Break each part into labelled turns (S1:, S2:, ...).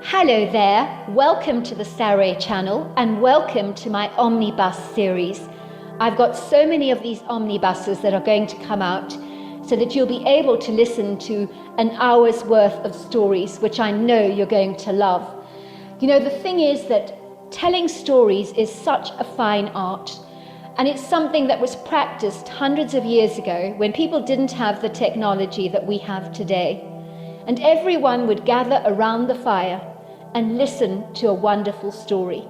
S1: Hello there, welcome to the Saroy channel and welcome to my Omnibus series. I've got so many of these omnibuses that are going to come out so that you'll be able to listen to an hour's worth of stories, which I know you're going to love. You know, the thing is that telling stories is such a fine art, and it's something that was practiced hundreds of years ago when people didn't have the technology that we have today. And everyone would gather around the fire and listen to a wonderful story.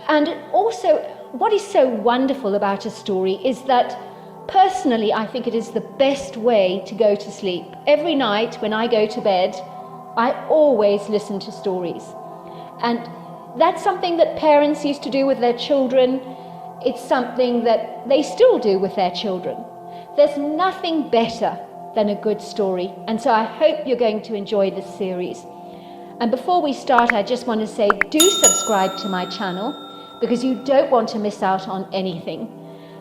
S1: And also, what is so wonderful about a story is that personally, I think it is the best way to go to sleep. Every night when I go to bed, I always listen to stories. And that's something that parents used to do with their children. It's something that they still do with their children. There's nothing better than a good story. And so I hope you're going to enjoy this series. And before we start, I just want to say, do subscribe to my channel because you don't want to miss out on anything.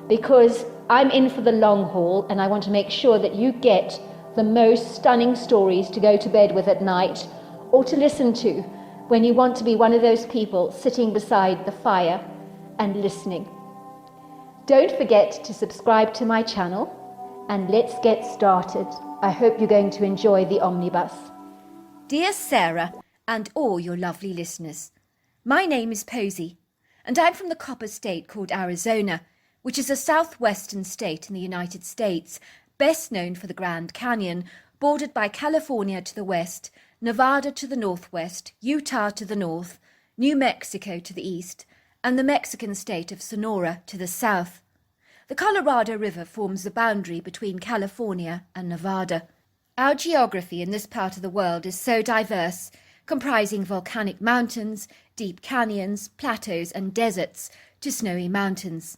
S1: Because I'm in for the long haul and I want to make sure that you get the most stunning stories to go to bed with at night or to listen to when you want to be one of those people sitting beside the fire and listening. Don't forget to subscribe to my channel and let's get started. I hope you're going to enjoy the omnibus.
S2: Dear Sarah and all your lovely listeners, my name is Posy and I'm from the copper state called Arizona, which is a southwestern state in the United States, best known for the Grand Canyon, bordered by California to the west, Nevada to the northwest, Utah to the north, New Mexico to the east, and the Mexican state of Sonora to the south. The Colorado River forms the boundary between California and Nevada. Our geography in this part of the world is so diverse, comprising volcanic mountains, deep canyons, plateaus and deserts, to snowy mountains.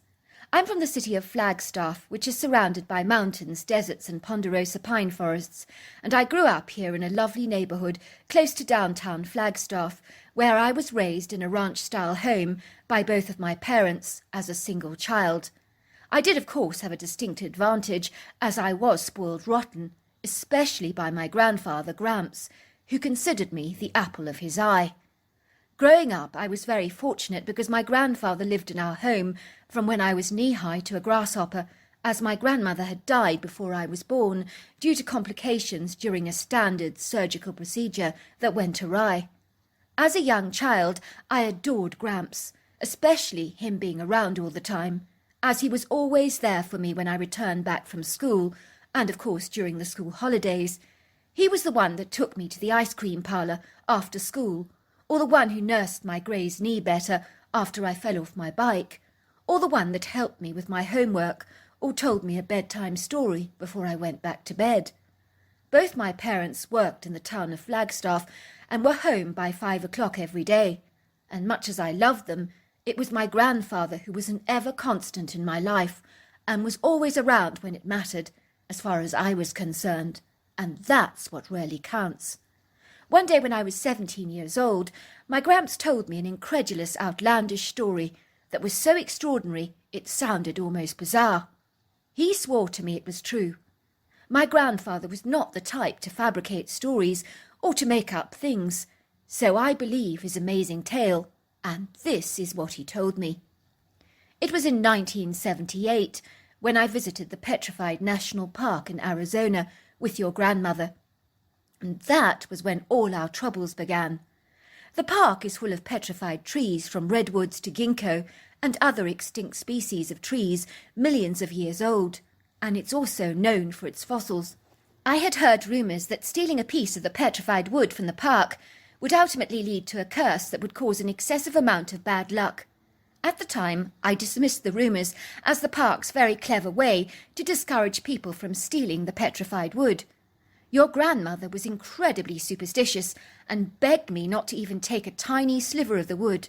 S2: I'm from the city of Flagstaff, which is surrounded by mountains, deserts and ponderosa pine forests, and I grew up here in a lovely neighbourhood close to downtown Flagstaff, where I was raised in a ranch-style home by both of my parents as a single child. I did, of course, have a distinct advantage, as I was spoiled rotten, especially by my grandfather, Gramps, who considered me the apple of his eye. Growing up, I was very fortunate because my grandfather lived in our home from when I was knee-high to a grasshopper, as my grandmother had died before I was born due to complications during a standard surgical procedure that went awry. As a young child, I adored Gramps, especially him being around all the time, as he was always there for me when I returned back from school, and of course during the school holidays. He was the one that took me to the ice cream parlour after school, or the one who nursed my grazed knee better after I fell off my bike, or the one that helped me with my homework, or told me a bedtime story before I went back to bed. Both my parents worked in the town of Flagstaff and were home by 5 o'clock every day, and much as I loved them, it was my grandfather who was an ever-constant in my life and was always around when it mattered, as far as I was concerned, and that's what really counts. One day when I was 17 years old, my Gramps told me an incredulous, outlandish story that was so extraordinary it sounded almost bizarre. He swore to me it was true. My grandfather was not the type to fabricate stories or to make up things, so I believe his amazing tale. And this is what he told me. It was in 1978 when I visited the Petrified National Park in Arizona with your grandmother. And that was when all our troubles began. The park is full of petrified trees from redwoods to ginkgo and other extinct species of trees millions of years old, and it's also known for its fossils. I had heard rumours that stealing a piece of the petrified wood from the park would ultimately lead to a curse that would cause an excessive amount of bad luck. At the time, I dismissed the rumours as the park's very clever way to discourage people from stealing the petrified wood. Your grandmother was incredibly superstitious and begged me not to even take a tiny sliver of the wood,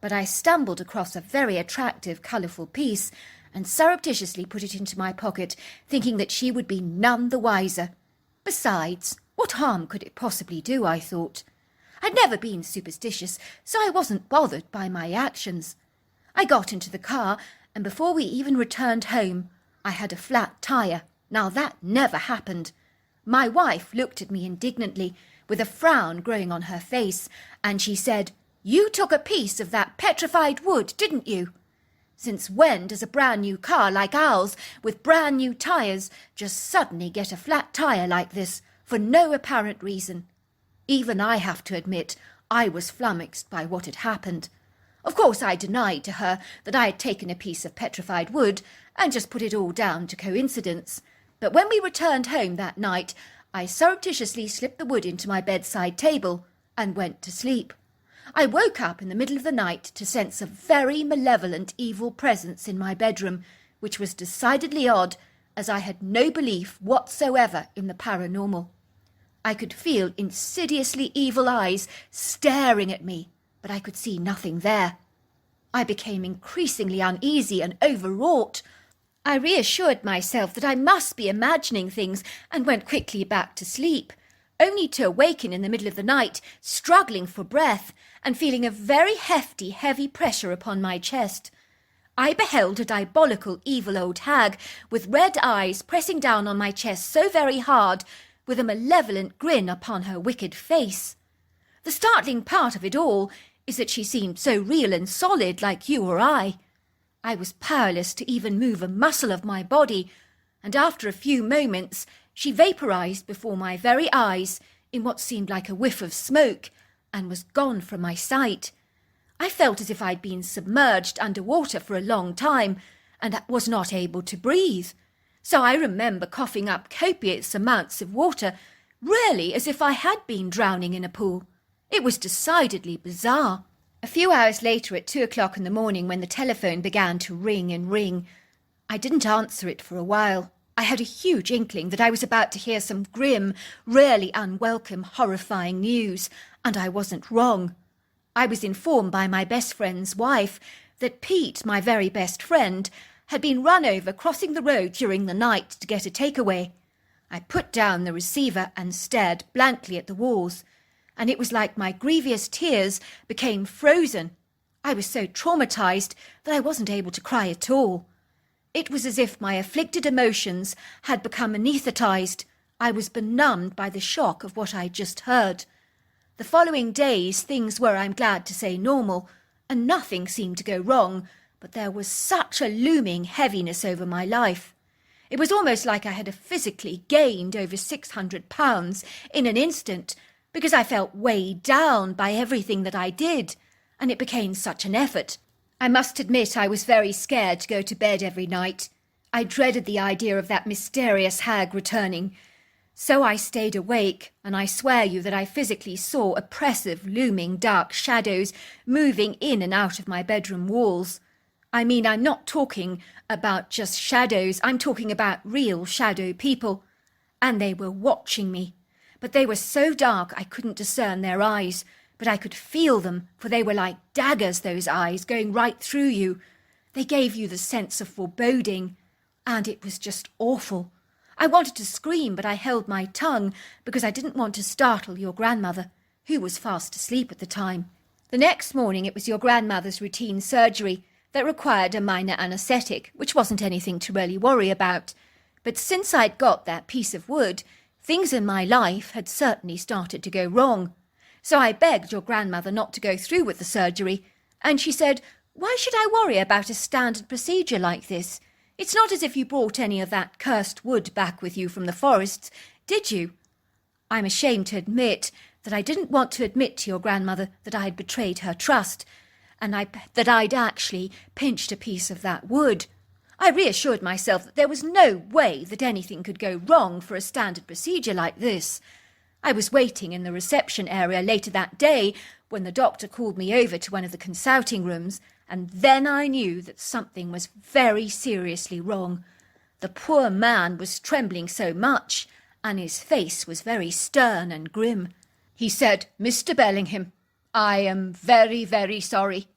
S2: but I stumbled across a very attractive, colourful piece and surreptitiously put it into my pocket, thinking that she would be none the wiser. Besides, what harm could it possibly do, I thought. I'd never been superstitious, so I wasn't bothered by my actions. I got into the car, and before we even returned home, I had a flat tyre. Now that never happened. My wife looked at me indignantly with a frown growing on her face, and she said, "You took a piece of that petrified wood, didn't you? Since when does a brand new car like ours, with brand new tyres, just suddenly get a flat tyre like this, for no apparent reason?" Even I have to admit I was flummoxed by what had happened. Of course I denied to her that I had taken a piece of petrified wood and just put it all down to coincidence. But when we returned home that night, I surreptitiously slipped the wood into my bedside table and went to sleep. I woke up in the middle of the night to sense a very malevolent evil presence in my bedroom, which was decidedly odd, as I had no belief whatsoever in the paranormal. I could feel insidiously evil eyes staring at me, but I could see nothing there. I became increasingly uneasy and overwrought. I reassured myself that I must be imagining things and went quickly back to sleep, only to awaken in the middle of the night, struggling for breath and feeling a very hefty, heavy pressure upon my chest. I beheld a diabolical, evil old hag with red eyes pressing down on my chest so very hard, with a malevolent grin upon her wicked face. The startling part of it all is that she seemed so real and solid, like you or I. I was powerless to even move a muscle of my body, and after a few moments she vaporized before my very eyes in what seemed like a whiff of smoke, and was gone from my sight. I felt as if I'd been submerged under water for a long time, and was not able to breathe. So I remember coughing up copious amounts of water, really as if I had been drowning in a pool. It was decidedly bizarre. A few hours later, at 2 o'clock in the morning, when the telephone began to ring and ring, I didn't answer it for a while. I had a huge inkling that I was about to hear some grim, really unwelcome, horrifying news, and I wasn't wrong. I was informed by my best friend's wife that Pete, my very best friend, had been run over crossing the road during the night to get a takeaway. I put down the receiver and stared blankly at the walls, and it was like my grievous tears became frozen. I was so traumatized that I wasn't able to cry at all. It was as if my afflicted emotions had become anesthetized. I was benumbed by the shock of what I had just heard. The following days things were, I'm glad to say, normal, and nothing seemed to go wrong, but there was such a looming heaviness over my life. It was almost like I had physically gained over 600 pounds in an instant, because I felt weighed down by everything that I did, and it became such an effort. I must admit I was very scared to go to bed every night. I dreaded the idea of that mysterious hag returning. So I stayed awake, and I swear you that I physically saw oppressive, looming dark shadows moving in and out of my bedroom walls. I mean, I'm not talking about just shadows, I'm talking about real shadow people. And they were watching me. But they were so dark I couldn't discern their eyes, but I could feel them, for they were like daggers, those eyes, going right through you. They gave you the sense of foreboding, and it was just awful. I wanted to scream, but I held my tongue because I didn't want to startle your grandmother, who was fast asleep at the time. The next morning it was your grandmother's routine surgery that required a minor anaesthetic, which wasn't anything to really worry about. But since I'd got that piece of wood, things in my life had certainly started to go wrong. So I begged your grandmother not to go through with the surgery, and she said, "Why should I worry about a standard procedure like this? It's not as if you brought any of that cursed wood back with you from the forests, did you?" I'm ashamed to admit that I didn't want to admit to your grandmother that I had betrayed her trust, and that I'd actually pinched a piece of that wood. I reassured myself that there was no way that anything could go wrong for a standard procedure like this. I was waiting in the reception area later that day when the doctor called me over to one of the consulting rooms, and then I knew that something was very seriously wrong. The poor man was trembling so much, and his face was very stern and grim. He said, "Mr. Bellingham, I am very, very sorry.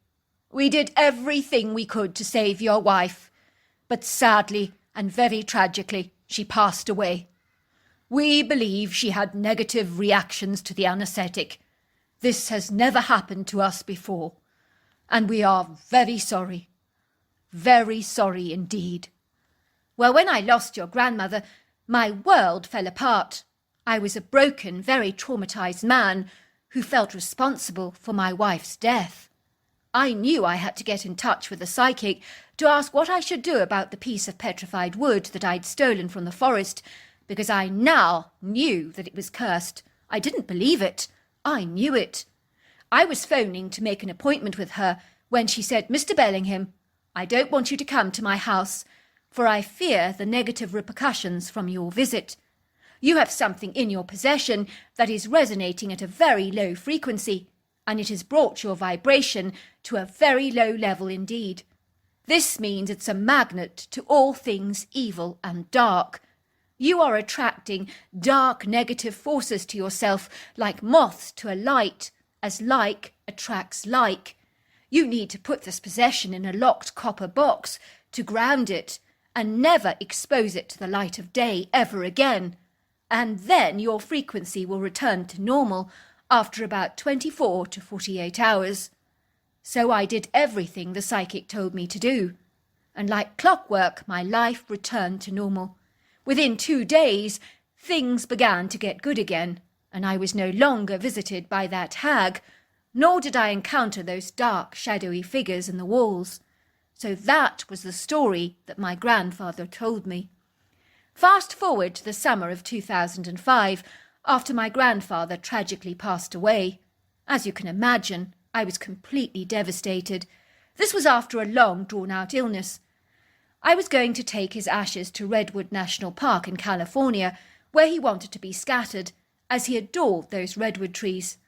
S2: We did everything we could to save your wife, but sadly and very tragically she passed away. We believe she had negative reactions to the anaesthetic. This has never happened to us before, and we are very sorry indeed." Well, when I lost your grandmother, my world fell apart. I was a broken, very traumatized man who felt responsible for my wife's death. I knew I had to get in touch with the psychic to ask what I should do about the piece of petrified wood that I'd stolen from the forest, because I now knew that it was cursed. I didn't believe it. I knew it. I was phoning to make an appointment with her when she said, "Mr. Bellingham, I don't want you to come to my house, for I fear the negative repercussions from your visit. You have something in your possession that is resonating at a very low frequency, and it has brought your vibration to a very low level indeed. This means it's a magnet to all things evil and dark. You are attracting dark negative forces to yourself like moths to a light, as like attracts like. You need to put this possession in a locked copper box to ground it, and never expose it to the light of day ever again. And then your frequency will return to normal after about 24 to 48 hours. So I did everything the psychic told me to do, and like clockwork my life returned to normal. Within 2 days, things began to get good again, and I was no longer visited by that hag, nor did I encounter those dark, shadowy figures in the walls. So that was the story that my grandfather told me. Fast forward to the summer of 2005, after my grandfather tragically passed away. As you can imagine, I was completely devastated. This was after a long, drawn-out illness. I was going to take his ashes to Redwood National Park in California, where he wanted to be scattered, as he adored those redwood trees.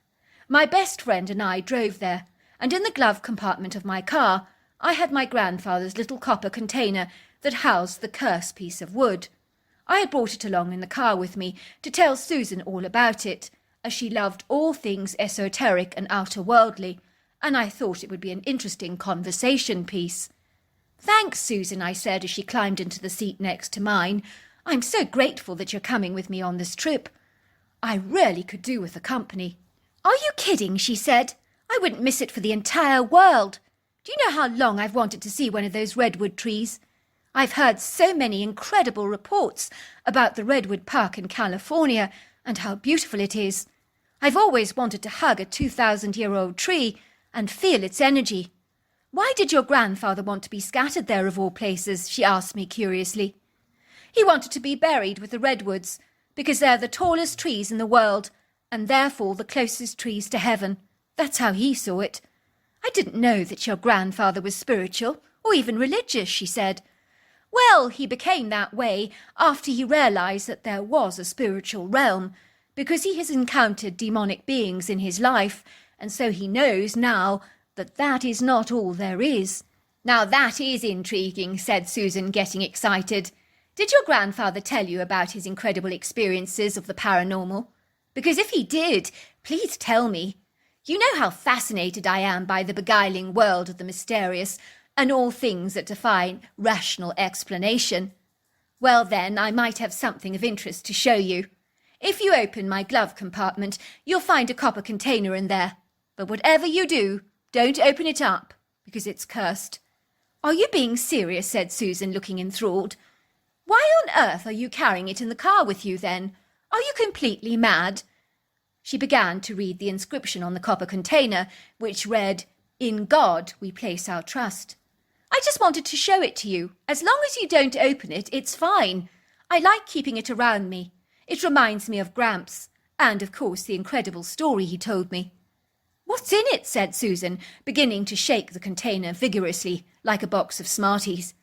S2: My best friend and I drove there, and in the glove compartment of my car, I had my grandfather's little copper container that housed the cursed piece of wood. I had brought it along in the car with me to tell Susan all about it, as she loved all things esoteric and outer-worldly, and I thought it would be an interesting conversation piece. "Thanks, Susan," I said as she climbed into the seat next to mine. "I'm so grateful that you're coming with me on this trip. I really could do with the company." "Are you kidding?" she said. "I wouldn't miss it for the entire world. Do you know how long I've wanted to see one of those redwood trees? I've heard so many incredible reports about the Redwood Park in California and how beautiful it is. I've always wanted to hug a 2,000-year-old tree and feel its energy." "Why did your grandfather want to be scattered there of all places?" she asked me curiously. "He wanted to be buried with the redwoods because they're the tallest trees in the world and therefore the closest trees to heaven. That's how he saw it." "I didn't know that your grandfather was spiritual or even religious," she said. "Well, he became that way after he realized that there was a spiritual realm, because he has encountered demonic beings in his life, and so he knows now that that is not all there is." "Now that is intriguing," said Susan, getting excited. "Did your grandfather tell you about his incredible experiences of the paranormal? Because if he did, please tell me. You know how fascinated I am by the beguiling world of the mysterious and all things that defy rational explanation. Well then, I might have something of interest to show you. If you open my glove compartment, you'll find a copper container in there. But whatever you do, don't open it up, because it's cursed." "Are you being serious?" said Susan, looking enthralled. "Why on earth are you carrying it in the car with you then? Are you completely mad?" She began to read the inscription on the copper container, which read, "In God we place our trust." "I just wanted to show it to you. As long as you don't open it, it's fine. I like keeping it around me. It reminds me of Gramps, and of course the incredible story he told me." "What's in it?" said Susan, beginning to shake the container vigorously, like a box of Smarties.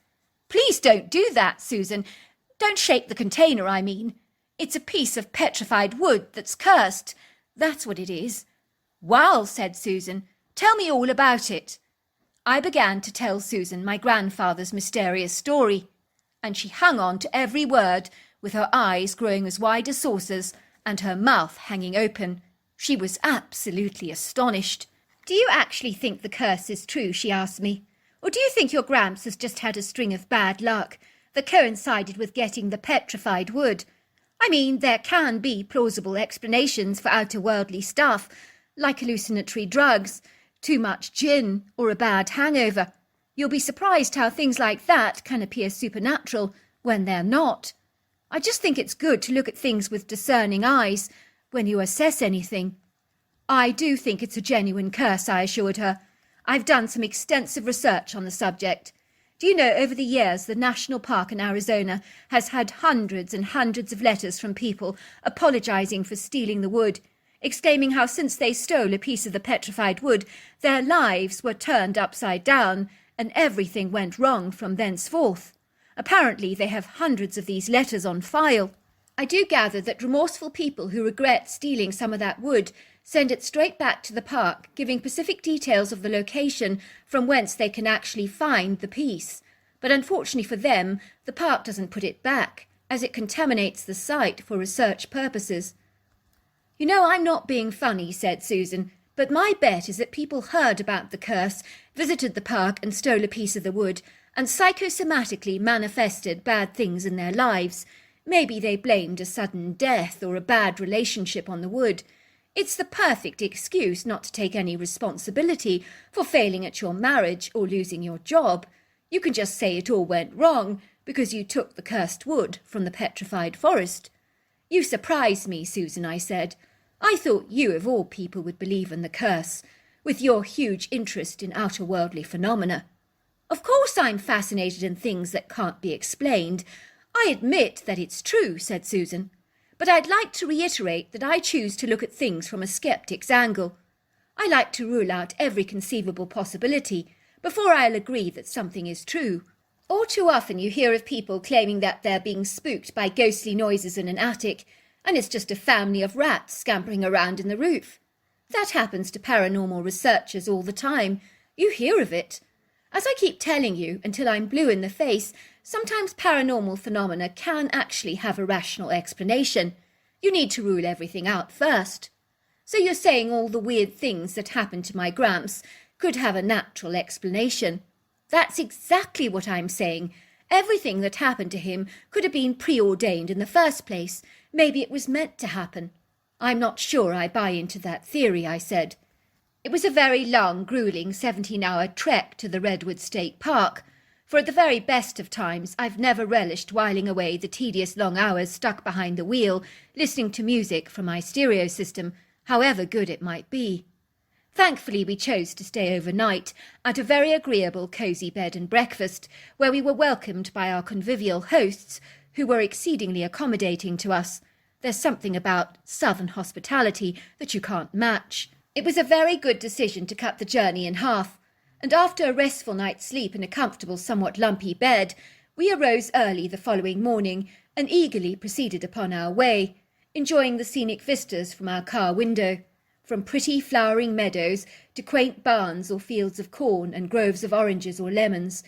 S2: "Please don't do that, Susan. Don't shake the container, I mean. It's a piece of petrified wood that's cursed. That's what it is." "Wow," said Susan. "Tell me all about it." I began to tell Susan my grandfather's mysterious story, and she hung on to every word, with her eyes growing as wide as saucers and her mouth hanging open. She was absolutely astonished. "Do you actually think the curse is true?" she asked me. "Or do you think your Gramps has just had a string of bad luck that coincided with getting the petrified wood? I mean, there can be plausible explanations for outer-worldly stuff, like hallucinatory drugs, too much gin, or a bad hangover. You'll be surprised how things like that can appear supernatural when they're not." I just think it's good to look at things with discerning eyes when you assess anything. I do think it's a genuine curse, I assured her. I've done some extensive research on the subject. Do you know, over the years, the National Park in Arizona has had hundreds and hundreds of letters from people apologising for stealing the wood, exclaiming how since they stole a piece of the petrified wood, their lives were turned upside down and everything went wrong from thenceforth. Apparently they have hundreds of these letters on file. I do gather that remorseful people who regret stealing some of that wood send it straight back to the park, giving specific details of the location from whence they can actually find the piece. But unfortunately for them, the park doesn't put it back, as it contaminates the site for research purposes. You know, I'm not being funny, said Susan, but my bet is that people heard about the curse, visited the park and stole a piece of the wood, and psychosomatically manifested bad things in their lives. Maybe they blamed a sudden death or a bad relationship on the wood. It's the perfect excuse not to take any responsibility for failing at your marriage or losing your job. You can just say it all went wrong because you took the cursed wood from the petrified forest. You surprise me, Susan, I said. I thought you, of all people, would believe in the curse, with your huge interest in outer-worldly phenomena. Of course I'm fascinated in things that can't be explained. I admit that it's true, said Susan. But I'd like to reiterate that I choose to look at things from a skeptic's angle. I like to rule out every conceivable possibility before I'll agree that something is true. All too often you hear of people claiming that they're being spooked by ghostly noises in an attic, and it's just a family of rats scampering around in the roof. That happens to paranormal researchers all the time. You hear of it. As I keep telling you, until I'm blue in the face, sometimes paranormal phenomena can actually have a rational explanation. You need to rule everything out first. So you're saying all the weird things that happened to my Gramps could have a natural explanation? That's exactly what I'm saying. Everything that happened to him could have been preordained in the first place. Maybe it was meant to happen. I'm not sure I buy into that theory, I said. It was a very long, gruelling 17-hour trek to the Redwood State Park, for at the very best of times I've never relished whiling away the tedious long hours stuck behind the wheel, listening to music from my stereo system, however good it might be. Thankfully we chose to stay overnight at a very agreeable cosy bed and breakfast, where we were welcomed by our convivial hosts, who were exceedingly accommodating to us. There's something about southern hospitality that you can't match. It was a very good decision to cut the journey in half, and after a restful night's sleep in a comfortable, somewhat lumpy bed, we arose early the following morning and eagerly proceeded upon our way, enjoying the scenic vistas from our car window, from pretty flowering meadows to quaint barns or fields of corn and groves of oranges or lemons,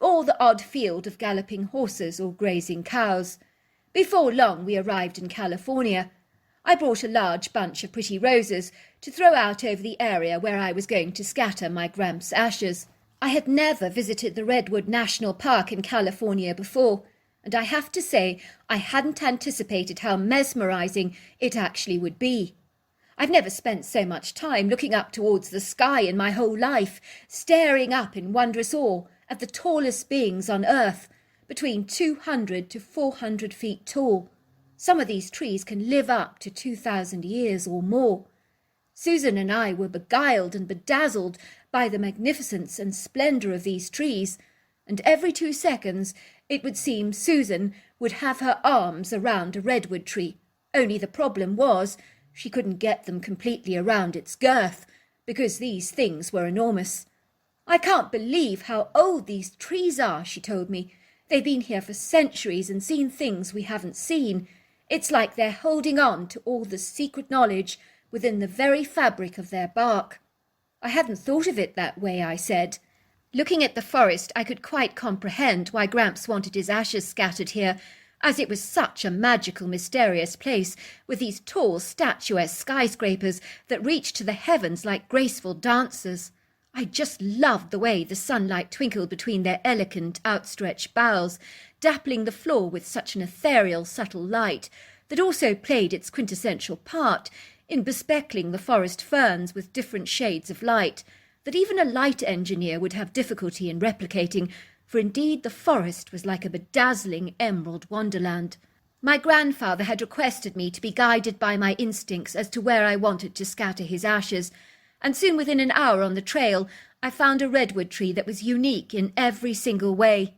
S2: or the odd field of galloping horses or grazing cows. Before long we arrived in California. I brought a large bunch of pretty roses to throw out over the area where I was going to scatter my Gramps' ashes. I had never visited the Redwood National Park in California before, and I have to say I hadn't anticipated how mesmerizing it actually would be. I've never spent so much time looking up towards the sky in my whole life, staring up in wondrous awe at the tallest beings on earth, between 200 to 400 feet tall. Some of these trees can live up to 2,000 years or more. Susan and I were beguiled and bedazzled by the magnificence and splendour of these trees, and every 2 seconds it would seem Susan would have her arms around a redwood tree. Only the problem was she couldn't get them completely around its girth, because these things were enormous. I can't believe how old these trees are, she told me. They've been here for centuries and seen things we haven't seen. It's like they're holding on to all the secret knowledge within the very fabric of their bark. I hadn't thought of it that way, I said. Looking at the forest, I could quite comprehend why Gramps wanted his ashes scattered here, as it was such a magical, mysterious place, with these tall, statuesque skyscrapers that reached to the heavens like graceful dancers. I just loved the way the sunlight twinkled between their elegant, outstretched boughs, dappling the floor with such an ethereal, subtle light that also played its quintessential part in bespeckling the forest ferns with different shades of light that even a light engineer would have difficulty in replicating, for indeed the forest was like a bedazzling emerald wonderland. My grandfather had requested me to be guided by my instincts as to where I wanted to scatter his ashes, and soon within an hour on the trail I found a redwood tree that was unique in every single way.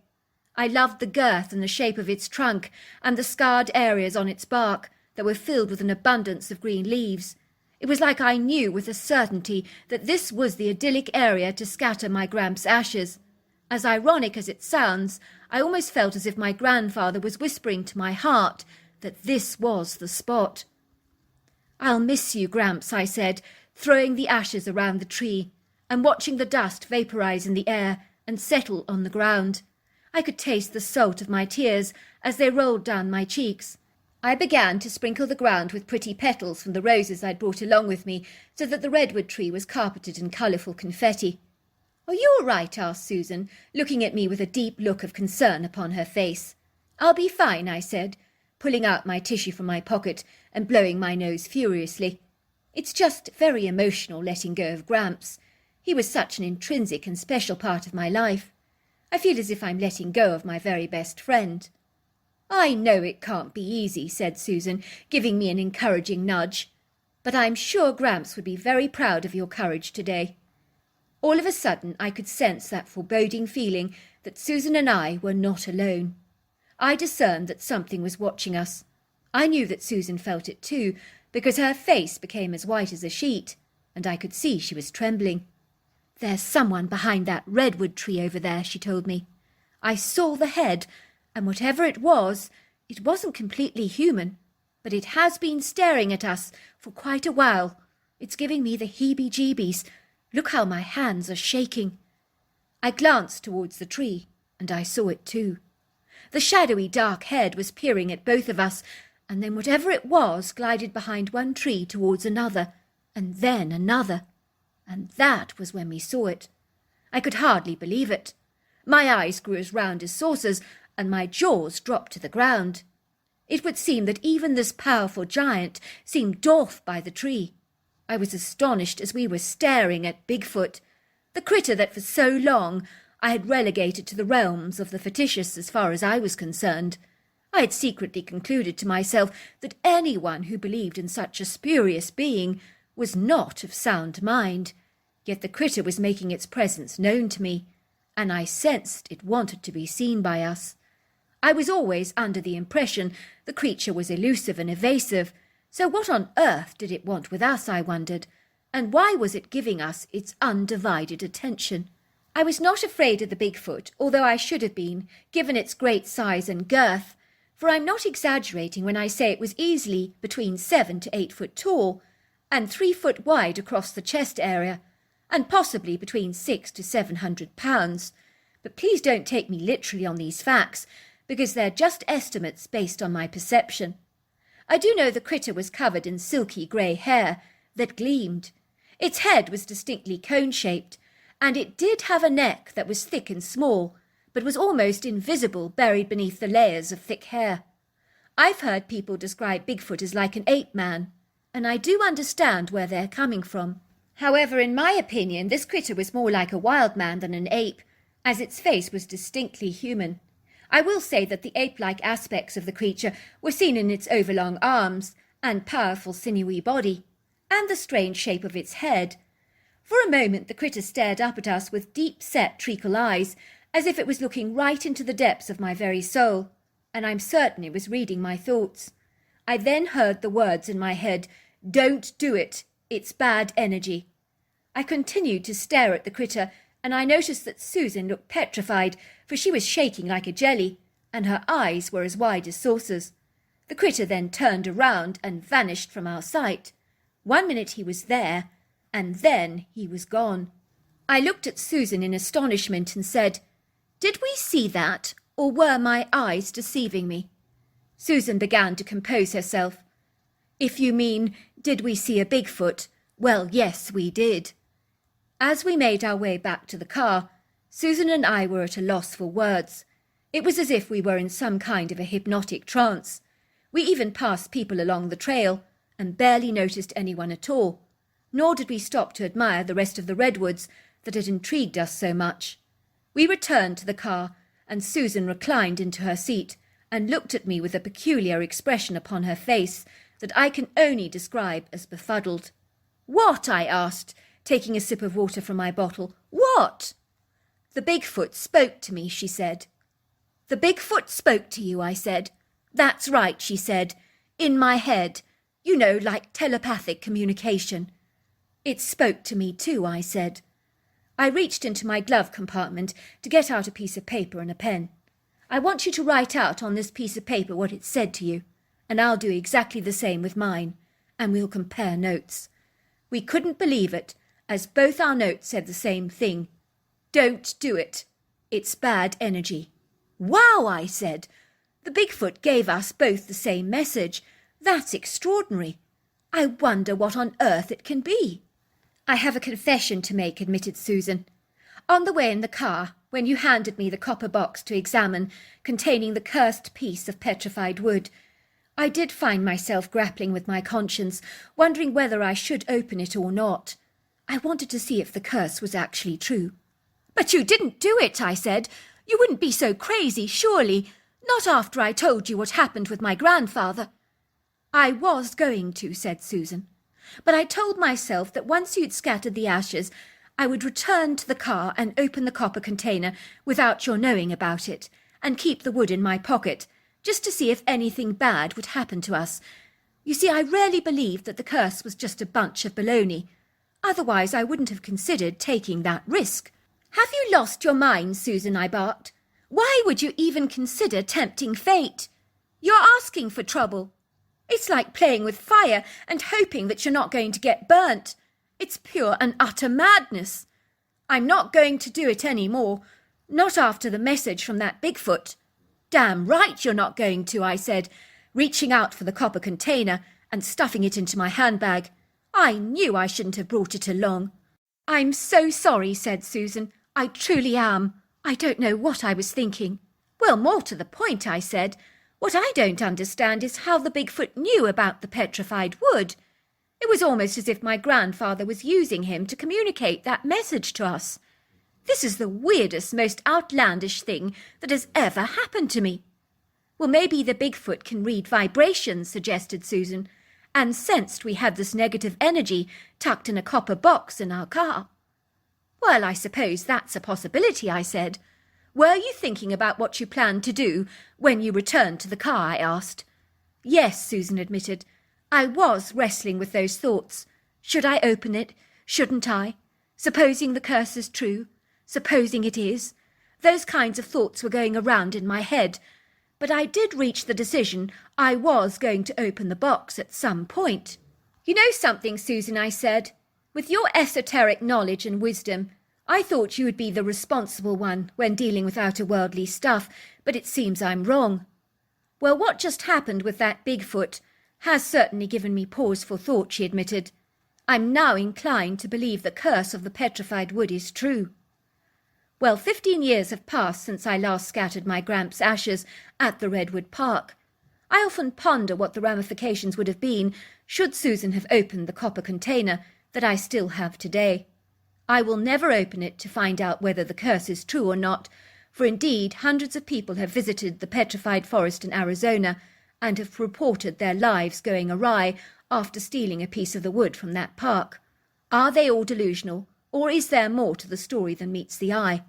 S2: I loved the girth and the shape of its trunk and the scarred areas on its bark that were filled with an abundance of green leaves. It was like I knew with a certainty that this was the idyllic area to scatter my Gramps' ashes. As ironic as it sounds, I almost felt as if my grandfather was whispering to my heart that this was the spot. "I'll miss you, Gramps," I said, throwing the ashes around the tree and watching the dust vaporize in the air and settle on the ground. I could taste the salt of my tears as they rolled down my cheeks. I began to sprinkle the ground with pretty petals from the roses I'd brought along with me, so that the redwood tree was carpeted in colourful confetti. "Are you all right?" asked Susan, looking at me with a deep look of concern upon her face. "I'll be fine," I said, pulling out my tissue from my pocket and blowing my nose furiously. "It's just very emotional letting go of Gramps. He was such an intrinsic and special part of my life. I feel as if I'm letting go of my very best friend." "I know it can't be easy," said Susan, giving me an encouraging nudge. "But I'm sure Gramps would be very proud of your courage today." All of a sudden I could sense that foreboding feeling that Susan and I were not alone. I discerned that something was watching us. I knew that Susan felt it too, because her face became as white as a sheet, and I could see she was trembling. "There's someone behind that redwood tree over there," she told me. "I saw the head, and whatever it wasn't completely human, but it has been staring at us for quite a while. It's giving me the heebie-jeebies. Look how my hands are shaking." I glanced towards the tree, and I saw it too. The shadowy dark head was peering at both of us, and then whatever it was glided behind one tree towards another, and then another. And that was when we saw it. I could hardly believe it. My eyes grew as round as saucers, and my jaws dropped to the ground. It would seem that even this powerful giant seemed dwarfed by the tree. I was astonished as we were staring at Bigfoot, the critter that for so long I had relegated to the realms of the fictitious as far as I was concerned. I had secretly concluded to myself that anyone who believed in such a spurious being was not of sound mind, yet the critter was making its presence known to me, and I sensed it wanted to be seen by us. I was always under the impression the creature was elusive and evasive, so what on earth did it want with us, I wondered, and why was it giving us its undivided attention? I was not afraid of the Bigfoot, although I should have been, given its great size and girth, for I'm not exaggerating when I say it was easily between 7 to 8 foot tall, and 3 foot wide across the chest area, and possibly between 600 to 700 pounds. But please don't take me literally on these facts, because they're just estimates based on my perception. I do know the critter was covered in silky grey hair that gleamed. Its head was distinctly cone-shaped, and it did have a neck that was thick and small, but was almost invisible buried beneath the layers of thick hair. I've heard people describe Bigfoot as like an ape-man, and I do understand where they're coming from. However, in my opinion, this critter was more like a wild man than an ape, as its face was distinctly human. I will say that the ape-like aspects of the creature were seen in its overlong arms and powerful sinewy body, and the strange shape of its head. For a moment the critter stared up at us with deep-set treacle eyes, as if it was looking right into the depths of my very soul, and I'm certain it was reading my thoughts. I then heard the words in my head, "Don't do it, it's bad energy." I continued to stare at the critter, and I noticed that Susan looked petrified, for she was shaking like a jelly, and her eyes were as wide as saucers. The critter then turned around and vanished from our sight. 1 minute he was there, and then he was gone. I looked at Susan in astonishment and said, "Did we see that, or were my eyes deceiving me?" Susan began to compose herself. "If you mean, did we see a Bigfoot? Well, yes, we did." As we made our way back to the car, Susan and I were at a loss for words. It was as if we were in some kind of a hypnotic trance. We even passed people along the trail, and barely noticed anyone at all, nor did we stop to admire the rest of the redwoods that had intrigued us so much. We returned to the car, and Susan reclined into her seat and looked at me with a peculiar expression upon her face that I can only describe as befuddled. "What?" I asked, taking a sip of water from my bottle. "What?" "The Bigfoot spoke to me," she said. "The Bigfoot spoke to you," I said. "That's right," she said. "In my head. You know, like telepathic communication." "It spoke to me too," I said. I reached into my glove compartment to get out a piece of paper and a pen. "I want you to write out on this piece of paper what it said to you, and I'll do exactly the same with mine, and we'll compare notes." We couldn't believe it, as both our notes said the same thing. "Don't do it. It's bad energy." "Wow," I said. "The Bigfoot gave us both the same message. That's extraordinary. I wonder what on earth it can be." "I have a confession to make," admitted Susan. "On the way in the car, when you handed me the copper box to examine, containing the cursed piece of petrified wood, I did find myself grappling with my conscience, wondering whether I should open it or not. I wanted to see if the curse was actually true." "But you didn't do it," I said. "You wouldn't be so crazy, surely. Not after I told you what happened with my grandfather." "I was going to," said Susan. "But I told myself that once you'd scattered the ashes, I would return to the car and open the copper container without your knowing about it, and keep the wood in my pocket, just to see if anything bad would happen to us. You see, I really believed that the curse was just a bunch of baloney. Otherwise, I wouldn't have considered taking that risk." "Have you lost your mind, Susan?" I barked. "Why would you even consider tempting fate? You're asking for trouble. It's like playing with fire and hoping that you're not going to get burnt. It's pure and utter madness. I'm not going to do it any more, not after the message from that Bigfoot." "Damn right you're not going to," I said, reaching out for the copper container and stuffing it into my handbag. "I knew I shouldn't have brought it along." "I'm so sorry," said Susan. "I truly am. I don't know what I was thinking." "Well, more to the point," I said, "what I don't understand is how the Bigfoot knew about the petrified wood. It was almost as if my grandfather was using him to communicate that message to us. This is the weirdest, most outlandish thing that has ever happened to me." "Well, maybe the Bigfoot can read vibrations," suggested Susan, "and sensed we had this negative energy tucked in a copper box in our car." "Well, I suppose that's a possibility," I said. "Were you thinking about what you planned to do when you returned to the car?" I asked. "Yes," Susan admitted. "I was wrestling with those thoughts. Should I open it? Shouldn't I? Supposing the curse is true? Supposing it is? Those kinds of thoughts were going around in my head. But I did reach the decision I was going to open the box at some point." "You know something, Susan," I said. "With your esoteric knowledge and wisdom, I thought you would be the responsible one when dealing with outer-worldly stuff, but it seems I'm wrong." "Well, what just happened with that Bigfoot has certainly given me pause for thought," she admitted. "I'm now inclined to believe the curse of the petrified wood is true." Well, 15 years have passed since I last scattered my Gramps' ashes at the Redwood Park. I often ponder what the ramifications would have been should Susan have opened the copper container that I still have today. I will never open it to find out whether the curse is true or not, for indeed hundreds of people have visited the petrified forest in Arizona and have reported their lives going awry after stealing a piece of the wood from that park. Are they all delusional, or is there more to the story than meets the eye?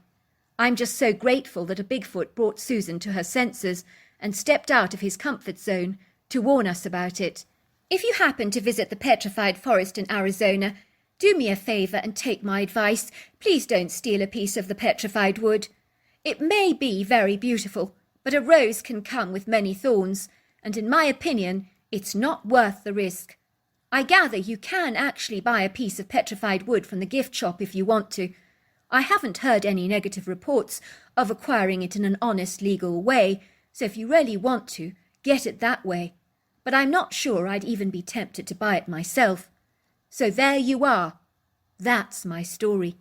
S2: I'm just so grateful that a Bigfoot brought Susan to her senses and stepped out of his comfort zone to warn us about it. If you happen to visit the petrified forest in Arizona, do me a favour and take my advice. Please don't steal a piece of the petrified wood. It may be very beautiful, but a rose can come with many thorns, and in my opinion, it's not worth the risk. I gather you can actually buy a piece of petrified wood from the gift shop if you want to. I haven't heard any negative reports of acquiring it in an honest legal way, so if you really want to, get it that way. But I'm not sure I'd even be tempted to buy it myself. So there you are. That's my story.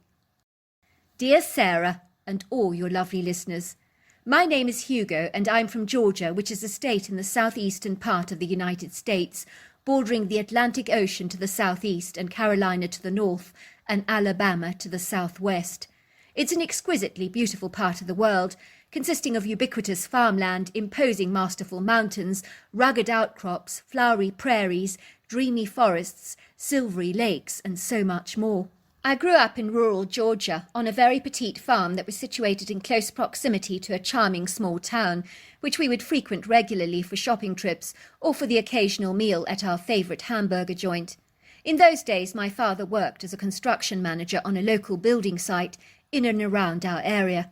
S2: Dear Sarah, and all your lovely listeners, my name is Hugo, and I'm from Georgia, which is a state in the southeastern part of the United States, bordering the Atlantic Ocean to the southeast and Carolina to the north and Alabama to the southwest. It's an exquisitely beautiful part of the world, consisting of ubiquitous farmland, imposing masterful mountains, rugged outcrops, flowery prairies, dreamy forests, silvery lakes, and so much more. I grew up in rural Georgia on a very petite farm that was situated in close proximity to a charming small town, which we would frequent regularly for shopping trips or for the occasional meal at our favourite hamburger joint. In those days, my father worked as a construction manager on a local building site in and around our area.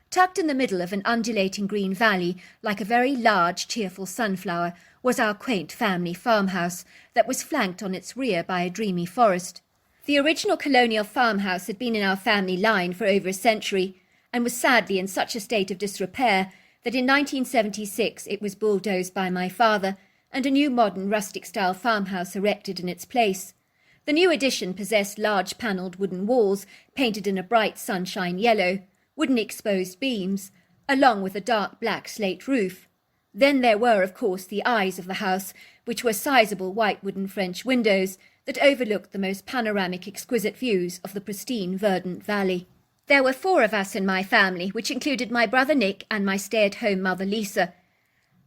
S2: Tucked in the middle of an undulating green valley, like a very large, cheerful sunflower, was our quaint family farmhouse that was flanked on its rear by a dreamy forest. The original colonial farmhouse had been in our family line for over a century and was sadly in such a state of disrepair that in 1976 it was bulldozed by my father and a new modern rustic-style farmhouse erected in its place. The new addition possessed large panelled wooden walls painted in a bright sunshine yellow, wooden exposed beams, along with a dark black slate roof. Then there were, of course, the eyes of the house, which were sizable white wooden French windows that overlooked the most panoramic exquisite views of the pristine verdant valley. There were 4 of us in my family, which included my brother Nick and my stay-at-home mother Lisa.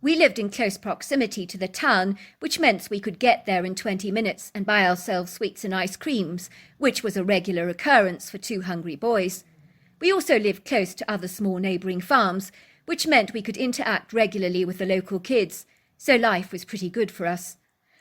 S2: We lived in close proximity to the town, which meant we could get there in 20 minutes and buy ourselves sweets and ice creams, which was a regular occurrence for 2 hungry boys. We also lived close to other small neighbouring farms, which meant we could interact regularly with the local kids, so life was pretty good for us.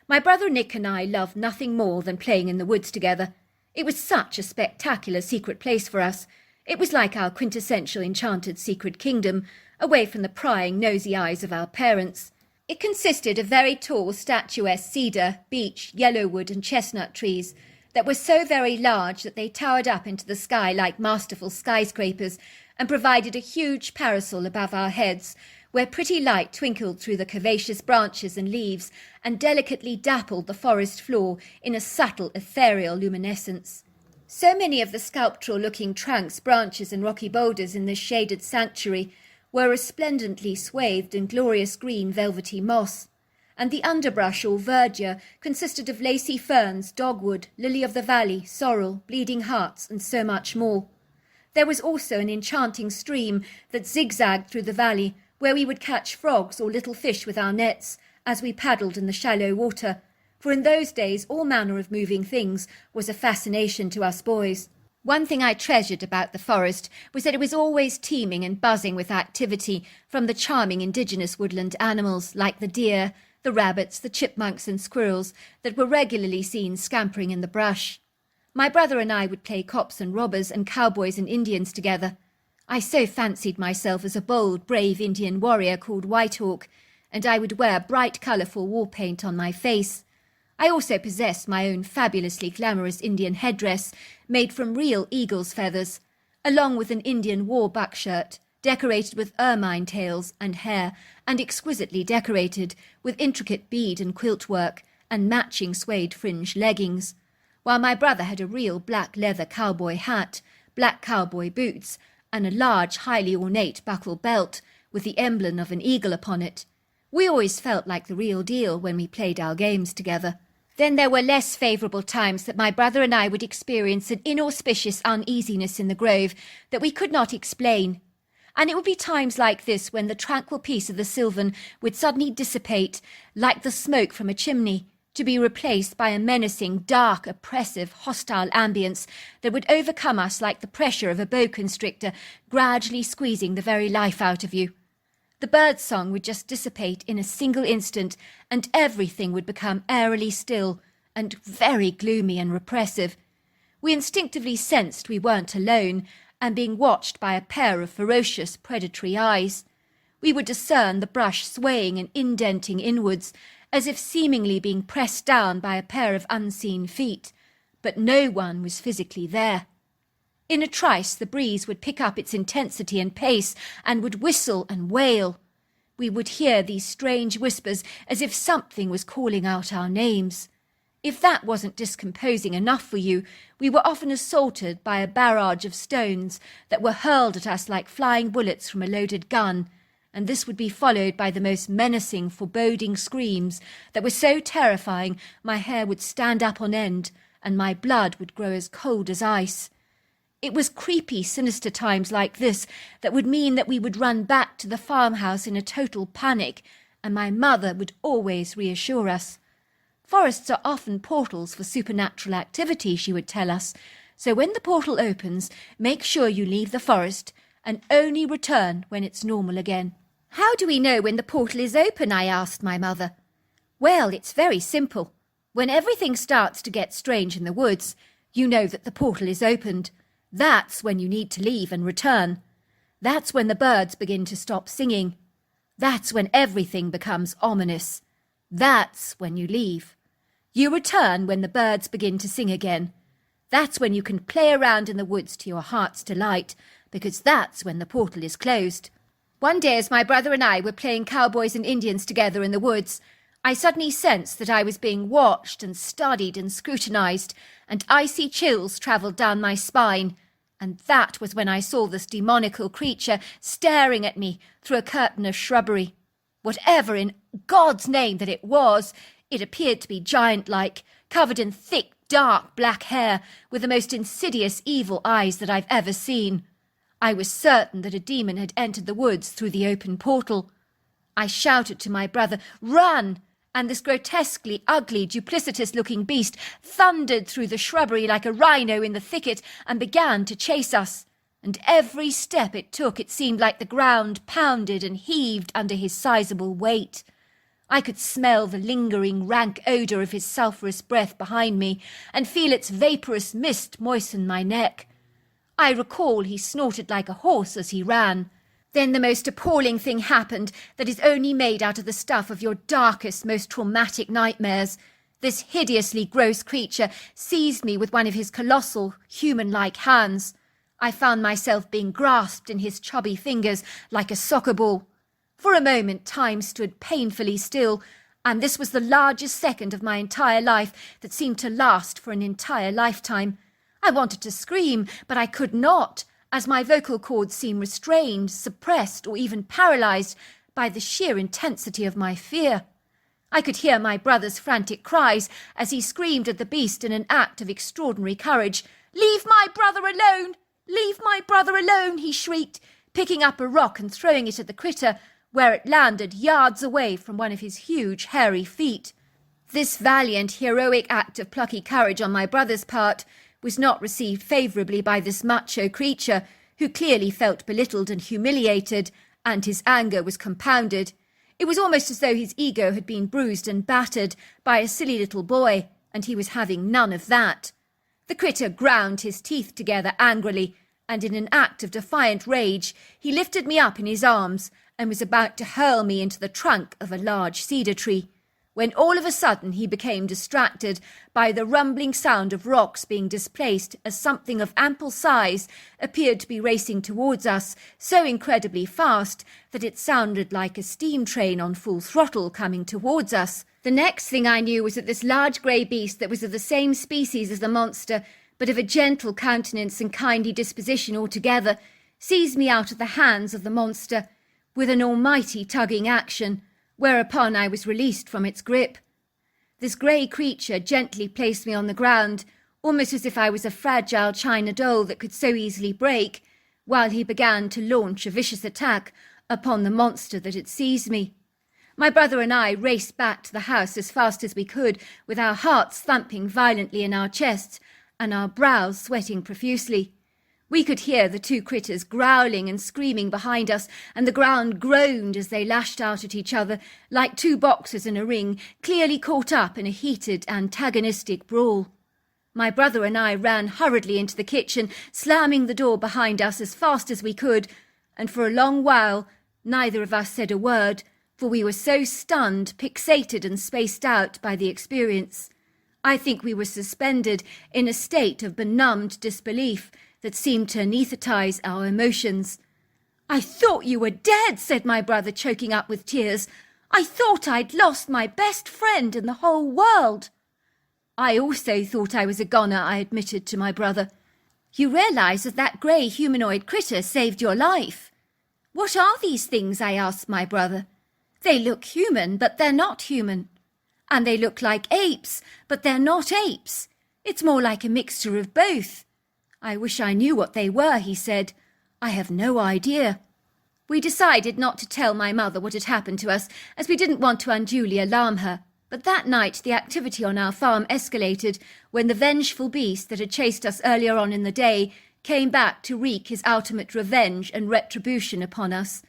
S2: My brother Nick and I loved nothing more than playing in the woods together. It was such a spectacular secret place for us. It was like our quintessential enchanted secret kingdom, away from the prying, nosy eyes of our parents. It consisted of very tall, statuesque cedar, beech, yellowwood and chestnut trees that were so very large that they towered up into the sky like masterful skyscrapers and provided a huge parasol above our heads, where pretty light twinkled through the curvaceous branches and leaves and delicately dappled the forest floor in a subtle ethereal luminescence. So many of the sculptural-looking trunks, branches and rocky boulders in this shaded sanctuary were resplendently swathed in glorious green velvety moss, and the underbrush or verdure consisted of lacy ferns, dogwood, lily of the valley, sorrel, bleeding hearts, and so much more. There was also an enchanting stream that zigzagged through the valley, where we would catch frogs or little fish with our nets as we paddled in the shallow water, for in those days all manner of moving things was a fascination to us boys. One thing I treasured about the forest was that it was always teeming and buzzing with activity from the charming indigenous woodland animals like the deer, the rabbits, the chipmunks and squirrels that were regularly seen scampering in the brush. My brother and I would play cops and robbers and cowboys and Indians together. I so fancied myself as a bold, brave Indian warrior called White Hawk, and I would wear bright, colourful war paint on my face. I also possessed my own fabulously glamorous Indian headdress made from real eagle's feathers, along with an Indian war buck shirt, decorated with ermine tails and hair, and exquisitely decorated with intricate bead and quilt work and matching suede fringe leggings, while my brother had a real black leather cowboy hat, black cowboy boots, and a large, highly ornate buckle belt with the emblem of an eagle upon it. We always felt like the real deal when we played our games together. Then there were less favourable times that my brother and I would experience an inauspicious uneasiness in the grove that we could not explain. And it would be times like this when the tranquil peace of the sylvan would suddenly dissipate like the smoke from a chimney, to be replaced by a menacing, dark, oppressive, hostile ambience that would overcome us like the pressure of a boa constrictor gradually squeezing the very life out of you. The bird song would just dissipate in a single instant, and everything would become airily still and very gloomy and repressive. We instinctively sensed we weren't alone, and being watched by a pair of ferocious, predatory eyes. We would discern the brush swaying and indenting inwards, as if seemingly being pressed down by a pair of unseen feet, but no one was physically there. In a trice the breeze would pick up its intensity and pace, and would whistle and wail. We would hear these strange whispers as if something was calling out our names. If that wasn't discomposing enough for you, we were often assaulted by a barrage of stones that were hurled at us like flying bullets from a loaded gun, and this would be followed by the most menacing, foreboding screams that were so terrifying my hair would stand up on end and my blood would grow as cold as ice. It was creepy, sinister times like this that would mean that we would run back to the farmhouse in a total panic, and my mother would always reassure us. Forests are often portals for supernatural activity, she would tell us, so when the portal opens, make sure you leave the forest and only return when it's normal again. How do we know when the portal is open? I asked my mother. Well, it's very simple. When everything starts to get strange in the woods, you know that the portal is opened. That's when you need to leave and return. That's when the birds begin to stop singing. That's when everything becomes ominous. That's when you leave. You return when the birds begin to sing again. That's when you can play around in the woods to your heart's delight, because that's when the portal is closed. One day, as my brother and I were playing cowboys and Indians together in the woods, I suddenly sensed that I was being watched and studied and scrutinized, and icy chills travelled down my spine. And that was when I saw this demonical creature staring at me through a curtain of shrubbery. Whatever in God's name that it was, it appeared to be giant-like, covered in thick, dark black hair, with the most insidious evil eyes that I've ever seen. I was certain that a demon had entered the woods through the open portal. I shouted to my brother, "Run!" And this grotesquely ugly, duplicitous-looking beast thundered through the shrubbery like a rhino in the thicket and began to chase us. And every step it took, it seemed like the ground pounded and heaved under his sizable weight. I could smell the lingering, rank odour of his sulphurous breath behind me and feel its vaporous mist moisten my neck. I recall he snorted like a horse as he ran. Then the most appalling thing happened that is only made out of the stuff of your darkest, most traumatic nightmares. This hideously gross creature seized me with one of his colossal, human-like hands. I found myself being grasped in his chubby fingers like a soccer ball. For a moment, time stood painfully still, and this was the largest second of my entire life that seemed to last for an entire lifetime. I wanted to scream, but I could not, as my vocal cords seemed restrained, suppressed, or even paralysed by the sheer intensity of my fear. I could hear my brother's frantic cries as he screamed at the beast in an act of extraordinary courage. "Leave my brother alone! Leave my brother alone!" he shrieked, picking up a rock and throwing it at the critter, where it landed yards away from one of his huge, hairy feet. This valiant, heroic act of plucky courage on my brother's part was not received favourably by this macho creature, who clearly felt belittled and humiliated, and his anger was compounded. It was almost as though his ego had been bruised and battered by a silly little boy, and he was having none of that. The critter ground his teeth together angrily, and in an act of defiant rage, he lifted me up in his arms and was about to hurl me into the trunk of a large cedar tree, when all of a sudden he became distracted by the rumbling sound of rocks being displaced as something of ample size appeared to be racing towards us so incredibly fast that it sounded like a steam train on full throttle coming towards us. The next thing I knew was that this large grey beast that was of the same species as the monster, but of a gentle countenance and kindly disposition altogether, seized me out of the hands of the monster with an almighty tugging action, whereupon I was released from its grip. This grey creature gently placed me on the ground, almost as if I was a fragile china doll that could so easily break, while he began to launch a vicious attack upon the monster that had seized me. My brother and I raced back to the house as fast as we could, with our hearts thumping violently in our chests and our brows sweating profusely. We could hear the two critters growling and screaming behind us, and the ground groaned as they lashed out at each other like two boxers in a ring, clearly caught up in a heated, antagonistic brawl. My brother and I ran hurriedly into the kitchen, slamming the door behind us as fast as we could, and for a long while neither of us said a word, for we were so stunned, fixated and spaced out by the experience. I think we were suspended in a state of benumbed disbelief that seemed to anaesthetize our emotions. "I thought you were dead," said my brother, choking up with tears. "I thought I'd lost my best friend in the whole world." "I also thought I was a goner," I admitted to my brother. "You realise that that grey humanoid critter saved your life." "What are these things?" I asked my brother. "They look human, but they're not human. And they look like apes, but they're not apes. It's more like a mixture of both. I wish I knew what they were, he said. I have no idea. We decided not to tell my mother what had happened to us, as we didn't want to unduly alarm her. But that night the activity on our farm escalated when the vengeful beast that had chased us earlier on in the day came back to wreak his ultimate revenge and retribution upon us.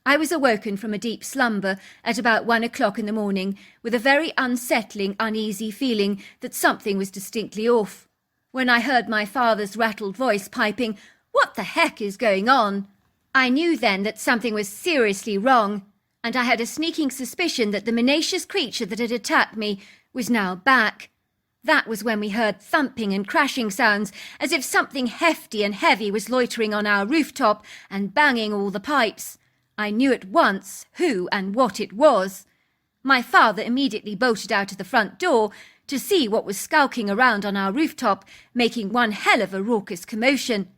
S2: I was awoken from a deep slumber at about 1 o'clock in the morning with a very unsettling, uneasy feeling that something was distinctly off. When I heard my father's rattled voice piping, "What the heck is going on?" I knew then that something was seriously wrong, and I had a sneaking suspicion that the menacing creature that had attacked me was now back. That was when we heard thumping and crashing sounds, as if something hefty and heavy was loitering on our rooftop and banging all the pipes. I knew at once who and what it was. My father immediately bolted out of the front door to see what was skulking around on our rooftop, making one hell of a raucous commotion.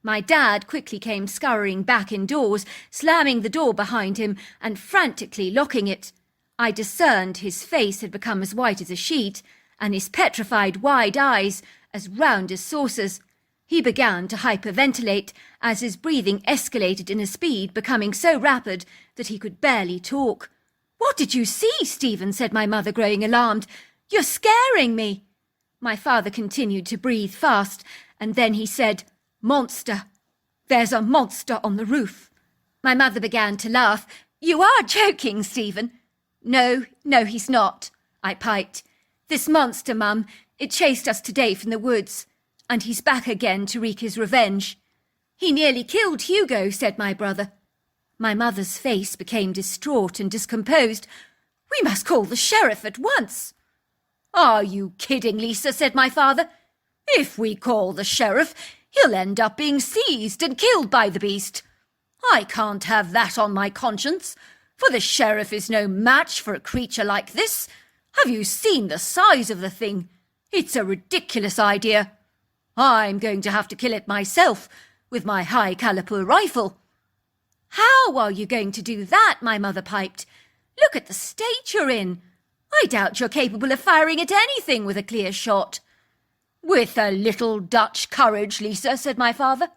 S2: My dad quickly came scurrying back indoors, slamming the door behind him and frantically locking it. I discerned his face had become as white as a sheet, and his petrified wide eyes as round as saucers. He began to hyperventilate as his breathing escalated in a speed becoming so rapid that he could barely talk. "What did you see, Stephen?" said my mother, growing alarmed. "You're scaring me." My father continued to breathe fast, and then he said, "Monster. There's a monster on the roof." My mother began to laugh. "You are joking, Stephen." No, he's not," I piped. "This monster, Mum, it chased us today from the woods, and he's back again to wreak his revenge." "He nearly killed Hugo," said my brother. My mother's face became distraught and discomposed. "We must call the sheriff at once." "Are you kidding, Lisa?" said my father. "If we call the sheriff, he'll end up being seized and killed by the beast. I can't have that on my conscience, for the sheriff is no match for a creature like this. Have you seen the size of the thing? It's a ridiculous idea. I'm going to have to kill it myself with my high-caliber rifle." "How are you going to do that?" my mother piped. "Look at the state you're in. I doubt you're capable of firing at anything with a clear shot." "With a little Dutch courage, Lisa," said my father,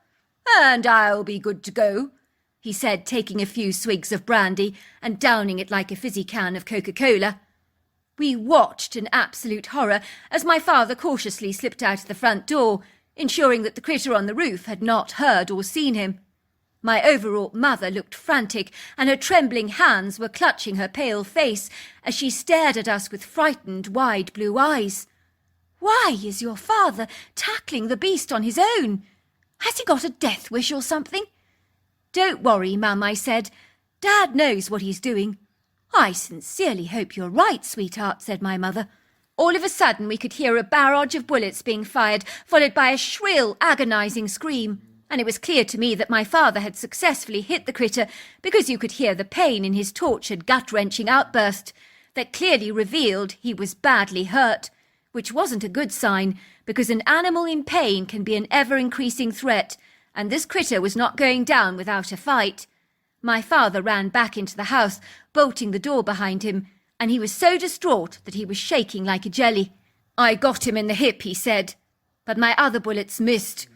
S2: "and I'll be good to go," he said, taking a few swigs of brandy and downing it like a fizzy can of Coca-Cola. We watched in absolute horror as my father cautiously slipped out of the front door, ensuring that the critter on the roof had not heard or seen him. My overwrought mother looked frantic, and her trembling hands were clutching her pale face as she stared at us with frightened, wide blue eyes. "Why is your father tackling the beast on his own? Has he got a death wish or something?" "Don't worry, Mum," I said. "Dad knows what he's doing." "I sincerely hope you're right, sweetheart," said my mother. All of a sudden we could hear a barrage of bullets being fired, followed by a shrill, agonising scream, and it was clear to me that my father had successfully hit the critter because you could hear the pain in his tortured, gut-wrenching outburst that clearly revealed he was badly hurt, which wasn't a good sign, because an animal in pain can be an ever-increasing threat, and this critter was not going down without a fight. My father ran back into the house, bolting the door behind him, and he was so distraught that he was shaking like a jelly. "I got him in the hip," he said, "but my other bullets missed."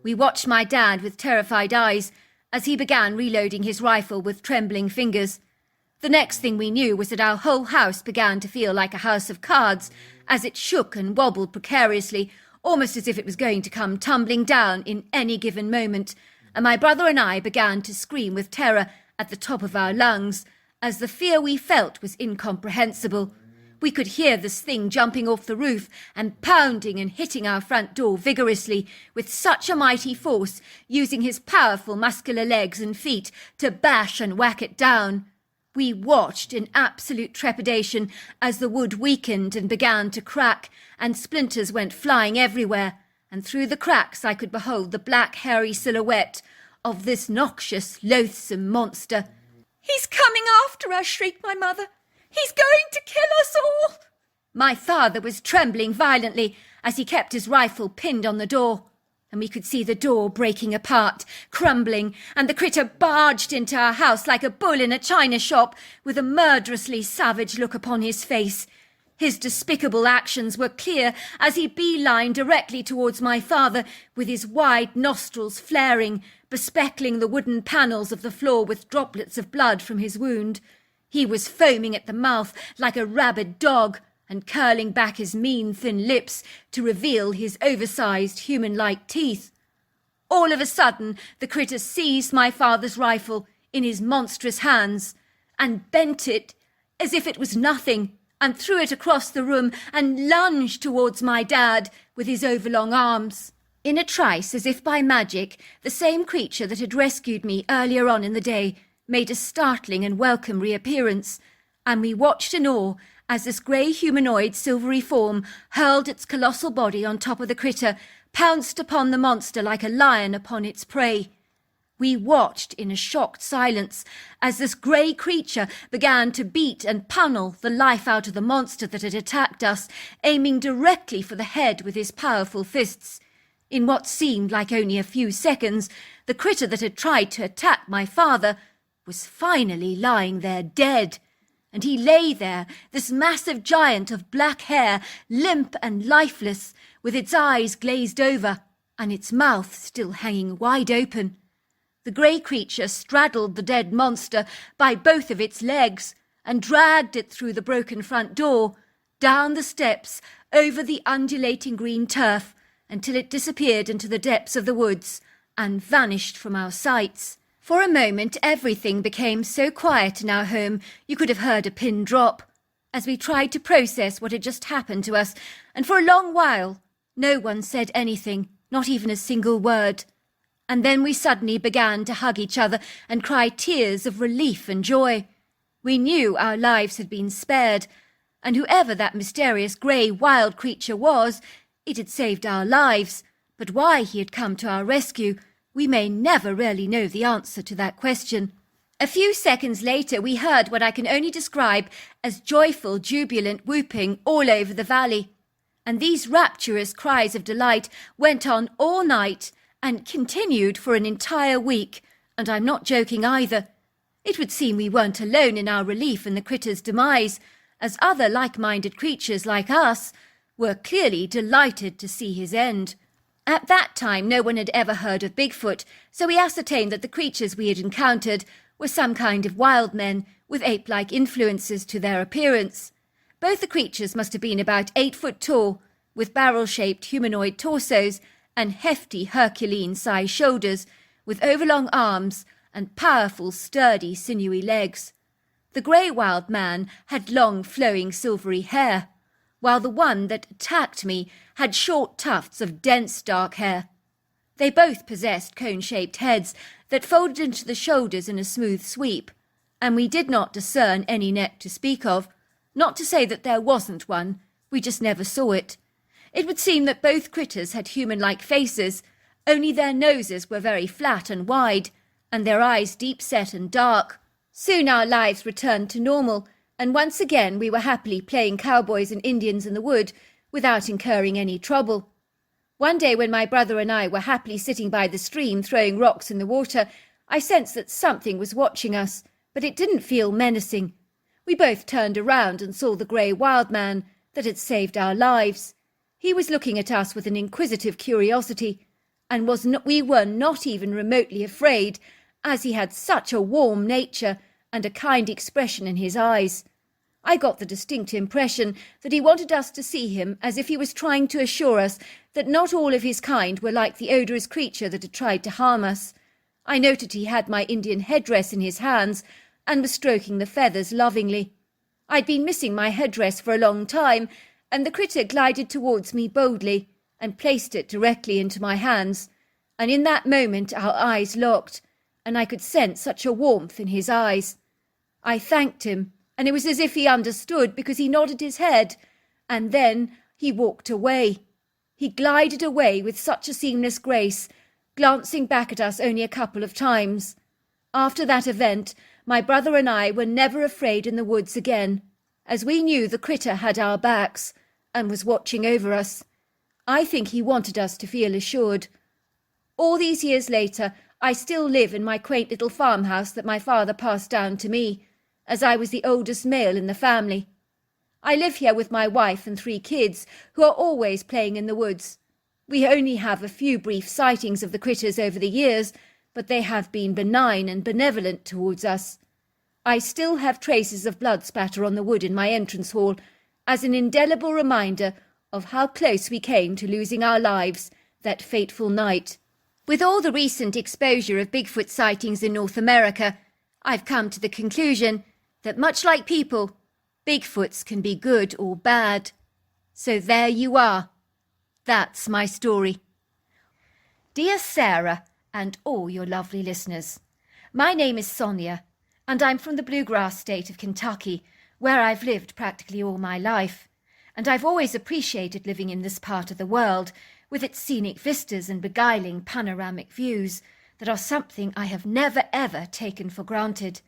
S2: We watched my dad with terrified eyes as he began reloading his rifle with trembling fingers. The next thing we knew was that our whole house began to feel like a house of cards as it shook and wobbled precariously, almost as if it was going to come tumbling down in any given moment, and my brother and I began to scream with terror at the top of our lungs, as the fear we felt was incomprehensible. We could hear this thing jumping off the roof and pounding and hitting our front door vigorously with such a mighty force, using his powerful muscular legs and feet to bash and whack it down. We watched in absolute trepidation as the wood weakened and began to crack, and splinters went flying everywhere, and through the cracks I could behold the black hairy silhouette of this noxious, loathsome monster. "He's coming after us," shrieked my mother. "He's going to kill us all!" My father was trembling violently as he kept his rifle pinned on the door, and we could see the door breaking apart, crumbling, and the critter barged into our house like a bull in a china shop with a murderously savage look upon his face. His despicable actions were clear as he beelined directly towards my father, with his wide nostrils flaring, bespeckling the wooden panels of the floor with droplets of blood from his wound. He was foaming at the mouth like a rabid dog, and curling back his mean thin lips to reveal his oversized human-like teeth. All of a sudden, the critter seized my father's rifle in his monstrous hands, and bent it as if it was nothing, and threw it across the room and lunged towards my dad with his overlong arms. In a trice, as if by magic, the same creature that had rescued me earlier on in the day made a startling and welcome reappearance, and we watched in awe as this grey humanoid silvery form hurled its colossal body on top of the critter, pounced upon the monster like a lion upon its prey. We watched in a shocked silence as this grey creature began to beat and pummel the life out of the monster that had attacked us, aiming directly for the head with his powerful fists. In what seemed like only a few seconds, the critter that had tried to attack my father was finally lying there dead. And he lay there, this massive giant of black hair, limp and lifeless, with its eyes glazed over, and its mouth still hanging wide open. The grey creature straddled the dead monster by both of its legs, and dragged it through the broken front door, down the steps, over the undulating green turf, until it disappeared into the depths of the woods, and vanished from our sights. For a moment everything became so quiet in our home you could have heard a pin drop, as we tried to process what had just happened to us, and for a long while no one said anything, not even a single word. And then we suddenly began to hug each other and cry tears of relief and joy. We knew our lives had been spared, and whoever that mysterious grey wild creature was, it had saved our lives, but why he had come to our rescue, we may never really know the answer to that question. A few seconds later we heard what I can only describe as joyful, jubilant whooping all over the valley. And these rapturous cries of delight went on all night and continued for an entire week, and I'm not joking either. It would seem we weren't alone in our relief in the critter's demise, as other like-minded creatures like us were clearly delighted to see his end. At that time no one had ever heard of Bigfoot, so we ascertained that the creatures we had encountered were some kind of wild men with ape-like influences to their appearance. Both the creatures must have been about 8 foot tall, with barrel-shaped humanoid torsos and hefty Herculean-sized shoulders, with overlong arms and powerful, sturdy, sinewy legs. The grey wild man had long, flowing, silvery hair, while the one that attacked me had short tufts of dense, dark hair. They both possessed cone-shaped heads that folded into the shoulders in a smooth sweep, and we did not discern any neck to speak of. Not to say that there wasn't one, we just never saw it. It would seem that both critters had human-like faces, only their noses were very flat and wide, and their eyes deep-set and dark. Soon our lives returned to normal, and once again we were happily playing cowboys and Indians in the wood without incurring any trouble. One day when my brother and I were happily sitting by the stream throwing rocks in the water, I sensed that something was watching us, but it didn't feel menacing. We both turned around and saw the grey wild man that had saved our lives. He was looking at us with an inquisitive curiosity, and we were not even remotely afraid, as he had such a warm nature and a kind expression in his eyes. I got the distinct impression that he wanted us to see him, as if he was trying to assure us that not all of his kind were like the odorous creature that had tried to harm us. I noted he had my Indian headdress in his hands, and was stroking the feathers lovingly. I'd been missing my headdress for a long time, and the critter glided towards me boldly, and placed it directly into my hands, and in that moment our eyes locked, and I could sense such a warmth in his eyes. I thanked him, and it was as if he understood, because he nodded his head, and then he walked away. He glided away with such a seamless grace, glancing back at us only a couple of times. After that event, my brother and I were never afraid in the woods again, as we knew the critter had our backs, and was watching over us. I think he wanted us to feel assured. All these years later, I still live in my quaint little farmhouse that my father passed down to me, as I was the oldest male in the family. I live here with my wife and 3 kids, who are always playing in the woods. We only have a few brief sightings of the critters over the years, but they have been benign and benevolent towards us. I still have traces of blood spatter on the wood in my entrance hall, as an indelible reminder of how close we came to losing our lives that fateful night. With all the recent exposure of Bigfoot sightings in North America, I've come to the conclusion that much like people, Bigfoots can be good or bad. So there you are. That's my story. Dear Sarah and all your lovely listeners, my name is Sonia, and I'm from the bluegrass state of Kentucky, where I've lived practically all my life. And I've always appreciated living in this part of the world, with its scenic vistas and beguiling panoramic views that are something I have never ever taken for granted.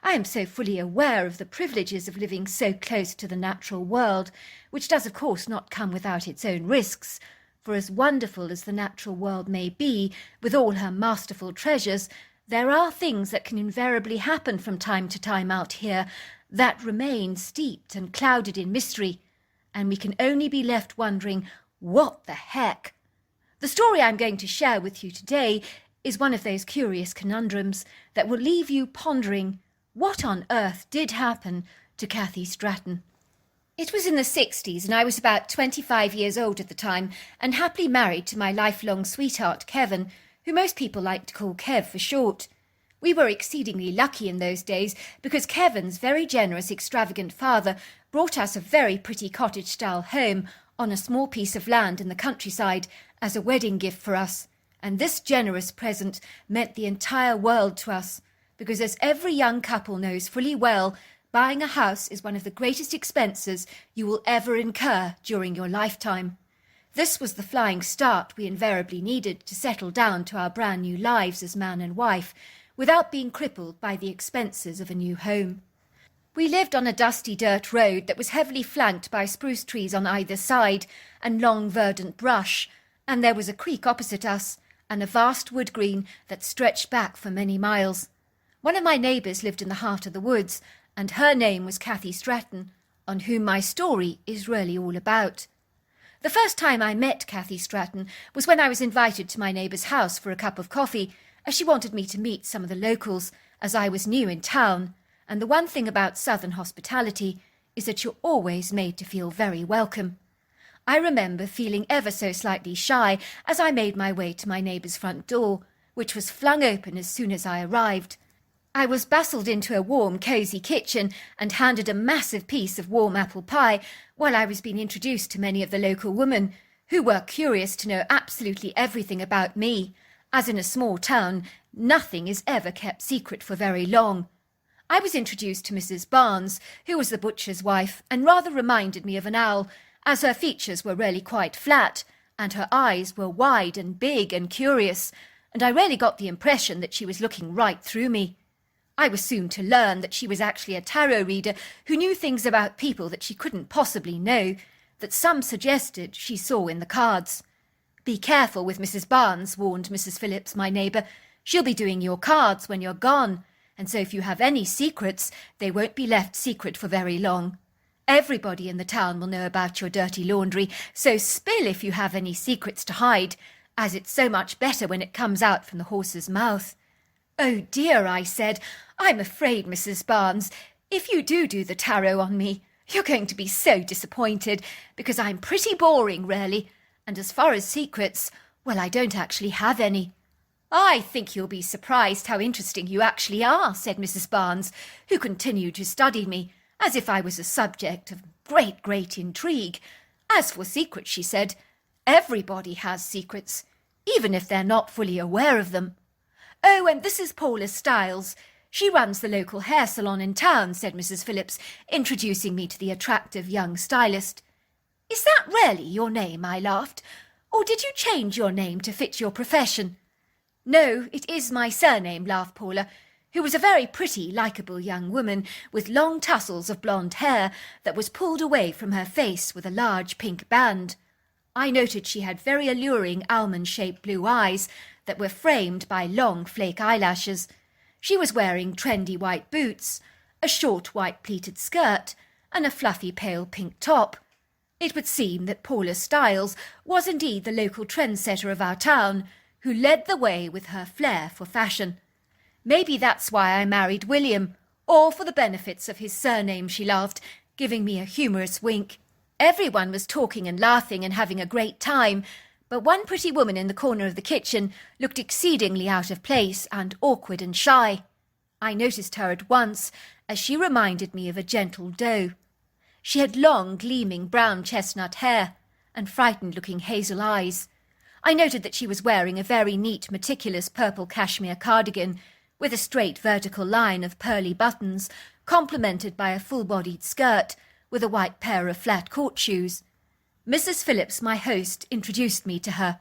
S2: I am so fully aware of the privileges of living so close to the natural world, which does of course not come without its own risks, for as wonderful as the natural world may be, with all her masterful treasures, there are things that can invariably happen from time to time out here that remain steeped and clouded in mystery, and we can only be left wondering, what the heck? The story I'm going to share with you today is one of those curious conundrums that will leave you pondering, what on earth did happen to Kathy Stratton? It was in the 60s, and I was about 25 years old at the time, and happily married to my lifelong sweetheart, Kevin, who most people like to call Kev for short. We were exceedingly lucky in those days, because Kevin's very generous, extravagant father brought us a very pretty cottage-style home on a small piece of land in the countryside as a wedding gift for us, and this generous present meant the entire world to us, because as every young couple knows fully well, buying a house is one of the greatest expenses you will ever incur during your lifetime. This was the flying start we invariably needed to settle down to our brand new lives as man and wife, without being crippled by the expenses of a new home. We lived on a dusty dirt road that was heavily flanked by spruce trees on either side and long verdant brush, and there was a creek opposite us and a vast wood green that stretched back for many miles. One of my neighbours lived in the heart of the woods, and her name was Kathy Stratton, on whom my story is really all about. The first time I met Kathy Stratton was when I was invited to my neighbour's house for a cup of coffee, as she wanted me to meet some of the locals, as I was new in town, and the one thing about southern hospitality is that you're always made to feel very welcome. I remember feeling ever so slightly shy as I made my way to my neighbour's front door, which was flung open as soon as I arrived. I was bustled into a warm, cosy kitchen and handed a massive piece of warm apple pie while I was being introduced to many of the local women, who were curious to know absolutely everything about me, as in a small town, nothing is ever kept secret for very long. I was introduced to Mrs. Barnes, who was the butcher's wife, and rather reminded me of an owl, as her features were really quite flat, and her eyes were wide and big and curious, and I really got the impression that she was looking right through me. I was soon to learn that she was actually a tarot reader who knew things about people that she couldn't possibly know, that some suggested she saw in the cards. "Be careful with Mrs. Barnes," warned Mrs. Phillips, my neighbour. "She'll be doing your cards when you're gone, and so if you have any secrets, they won't be left secret for very long. Everybody in the town will know about your dirty laundry, so spill if you have any secrets to hide, as it's so much better when it comes out from the horse's mouth." "Oh dear," I said, "I'm afraid, Mrs. Barnes, if you do the tarot on me, you're going to be so disappointed, because I'm pretty boring, really, and as far as secrets, well, I don't actually have any." "I think you'll be surprised how interesting you actually are," said Mrs. Barnes, who continued to study me, as if I was a subject of great intrigue. "As for secrets," she said, "everybody has secrets, even if they're not fully aware of them." "Oh, and this is Paula Stiles. She runs the local hair salon in town," said Mrs. Phillips, introducing me to the attractive young stylist. "Is that really your name?" I laughed. "Or did you change your name to fit your profession?" "No, it is my surname," laughed Paula, who was a very pretty, likeable young woman with long tassels of blonde hair that was pulled away from her face with a large pink band. I noted she had very alluring almond-shaped blue eyes that were framed by long flake eyelashes. She was wearing trendy white boots, a short white pleated skirt, and a fluffy pale pink top. It would seem that Paula Styles was indeed the local trendsetter of our town, who led the way with her flair for fashion. Maybe that's why I married William, or for the benefits of his surname, she laughed, giving me a humorous wink. Everyone was talking and laughing and having a great time, but one pretty woman in the corner of the kitchen looked exceedingly out of place and awkward and shy. I noticed her at once, as she reminded me of a gentle doe. She had long, gleaming brown chestnut hair and frightened-looking hazel eyes. I noted that she was wearing a very neat, meticulous purple cashmere cardigan with a straight vertical line of pearly buttons, complemented by a full-bodied skirt with a white pair of flat court shoes. Mrs. Phillips, my host, introduced me to her.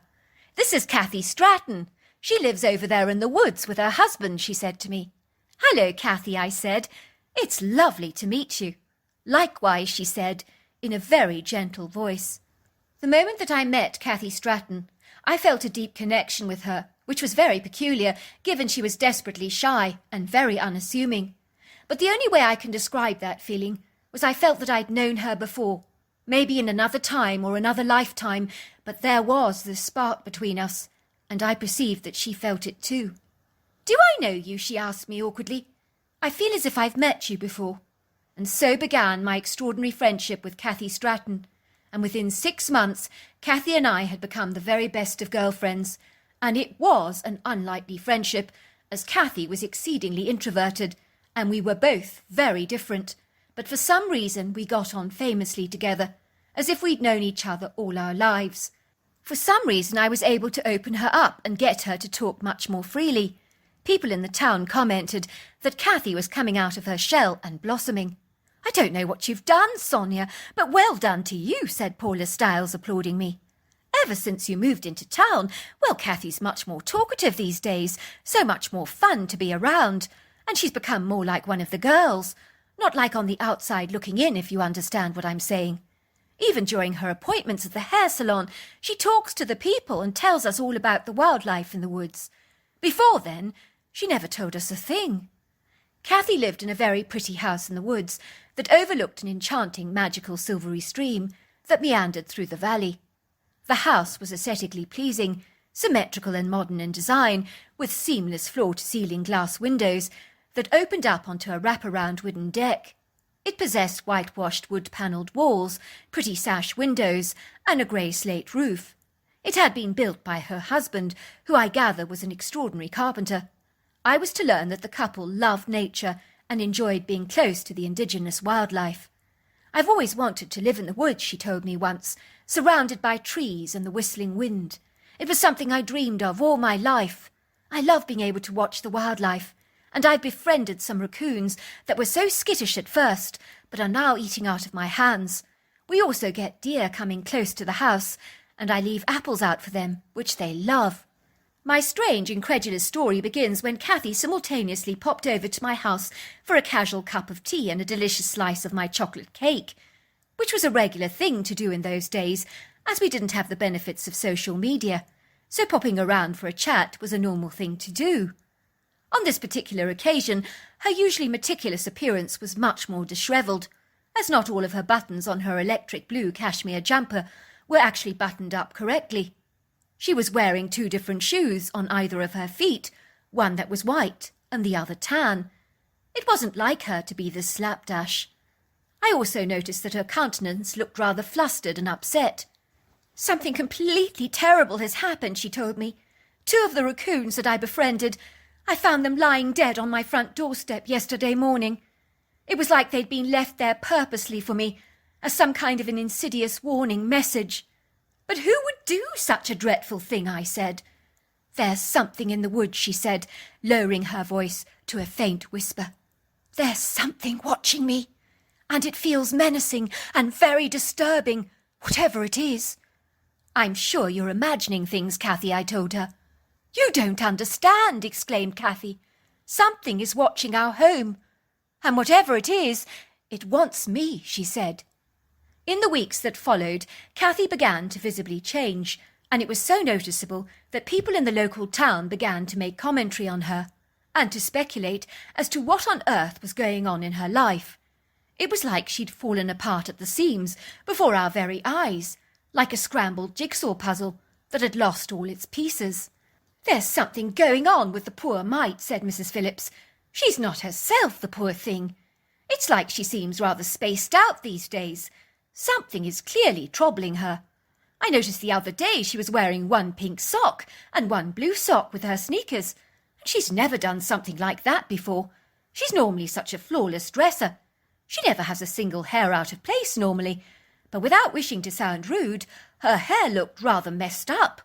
S2: "This is Cathy Stratton. She lives over there in the woods with her husband," she said to me. "Hello, Cathy," I said. "It's lovely to meet you." "Likewise," she said, in a very gentle voice. The moment that I met Cathy Stratton, I felt a deep connection with her, which was very peculiar, given she was desperately shy and very unassuming. But the only way I can describe that feeling was I felt that I'd known her before, maybe in another time or another lifetime, but there was this spark between us, and I perceived that she felt it too. "Do I know you?" she asked me awkwardly. "I feel as if I've met you before." And so began my extraordinary friendship with Cathy Stratton, and within 6 months Cathy and I had become the very best of girlfriends, and it was an unlikely friendship, as Cathy was exceedingly introverted, and we were both very different, but for some reason we got on famously together, as if we'd known each other all our lives. For some reason I was able to open her up and get her to talk much more freely. People in the town commented that Cathy was coming out of her shell and blossoming. "I don't know what you've done, Sonia, but well done to you," said Paula Styles, applauding me. "Ever since you moved into town, well, Cathy's much more talkative these days, so much more fun to be around, and she's become more like one of the girls, not like on the outside looking in, if you understand what I'm saying. Even during her appointments at the hair salon, she talks to the people and tells us all about the wildlife in the woods. Before then, she never told us a thing." Cathy lived in a very pretty house in the woods that overlooked an enchanting magical silvery stream that meandered through the valley. The house was aesthetically pleasing, symmetrical and modern in design, with seamless floor-to-ceiling glass windows that opened up onto a wraparound wooden deck. It possessed whitewashed wood-panelled walls, pretty sash windows, and a grey slate roof. It had been built by her husband, who I gather was an extraordinary carpenter. I was to learn that the couple loved nature and enjoyed being close to the indigenous wildlife. "I've always wanted to live in the woods," she told me once, "surrounded by trees and the whistling wind. It was something I dreamed of all my life. I love being able to watch the wildlife, and I've befriended some raccoons that were so skittish at first, but are now eating out of my hands. We also get deer coming close to the house, and I leave apples out for them, which they love." My strange, incredulous story begins when Cathy simultaneously popped over to my house for a casual cup of tea and a delicious slice of my chocolate cake, which was a regular thing to do in those days, as we didn't have the benefits of social media, so popping around for a chat was a normal thing to do. On this particular occasion, her usually meticulous appearance was much more dishevelled, as not all of her buttons on her electric blue cashmere jumper were actually buttoned up correctly. She was wearing 2 different shoes on either of her feet, one that was white and the other tan. It wasn't like her to be this slapdash. I also noticed that her countenance looked rather flustered and upset. "Something completely terrible has happened," she told me. 2 of the raccoons that I befriended, I found them lying dead on my front doorstep yesterday morning. It was like they'd been left there purposely for me, as some kind of an insidious warning message. "But who would do such a dreadful thing?" I said. "There's something in the woods," she said, lowering her voice to a faint whisper. "There's something watching me, and it feels menacing and very disturbing, whatever it is." "I'm sure you're imagining things, Cathy," I told her. "You don't understand," exclaimed Cathy. "Something is watching our home, and whatever it is, it wants me," she said. In the weeks that followed, Cathy began to visibly change, and it was so noticeable that people in the local town began to make commentary on her, and to speculate as to what on earth was going on in her life. It was like she'd fallen apart at the seams before our very eyes, like a scrambled jigsaw puzzle that had lost all its pieces. "There's something going on with the poor mite," said Mrs. Phillips. "She's not herself, the poor thing. It's like she seems rather spaced out these days. Something is clearly troubling her. I noticed the other day she was wearing one pink sock and one blue sock with her sneakers. She's never done something like that before. She's normally such a flawless dresser. She never has a single hair out of place normally, but without wishing to sound rude, her hair looked rather messed up.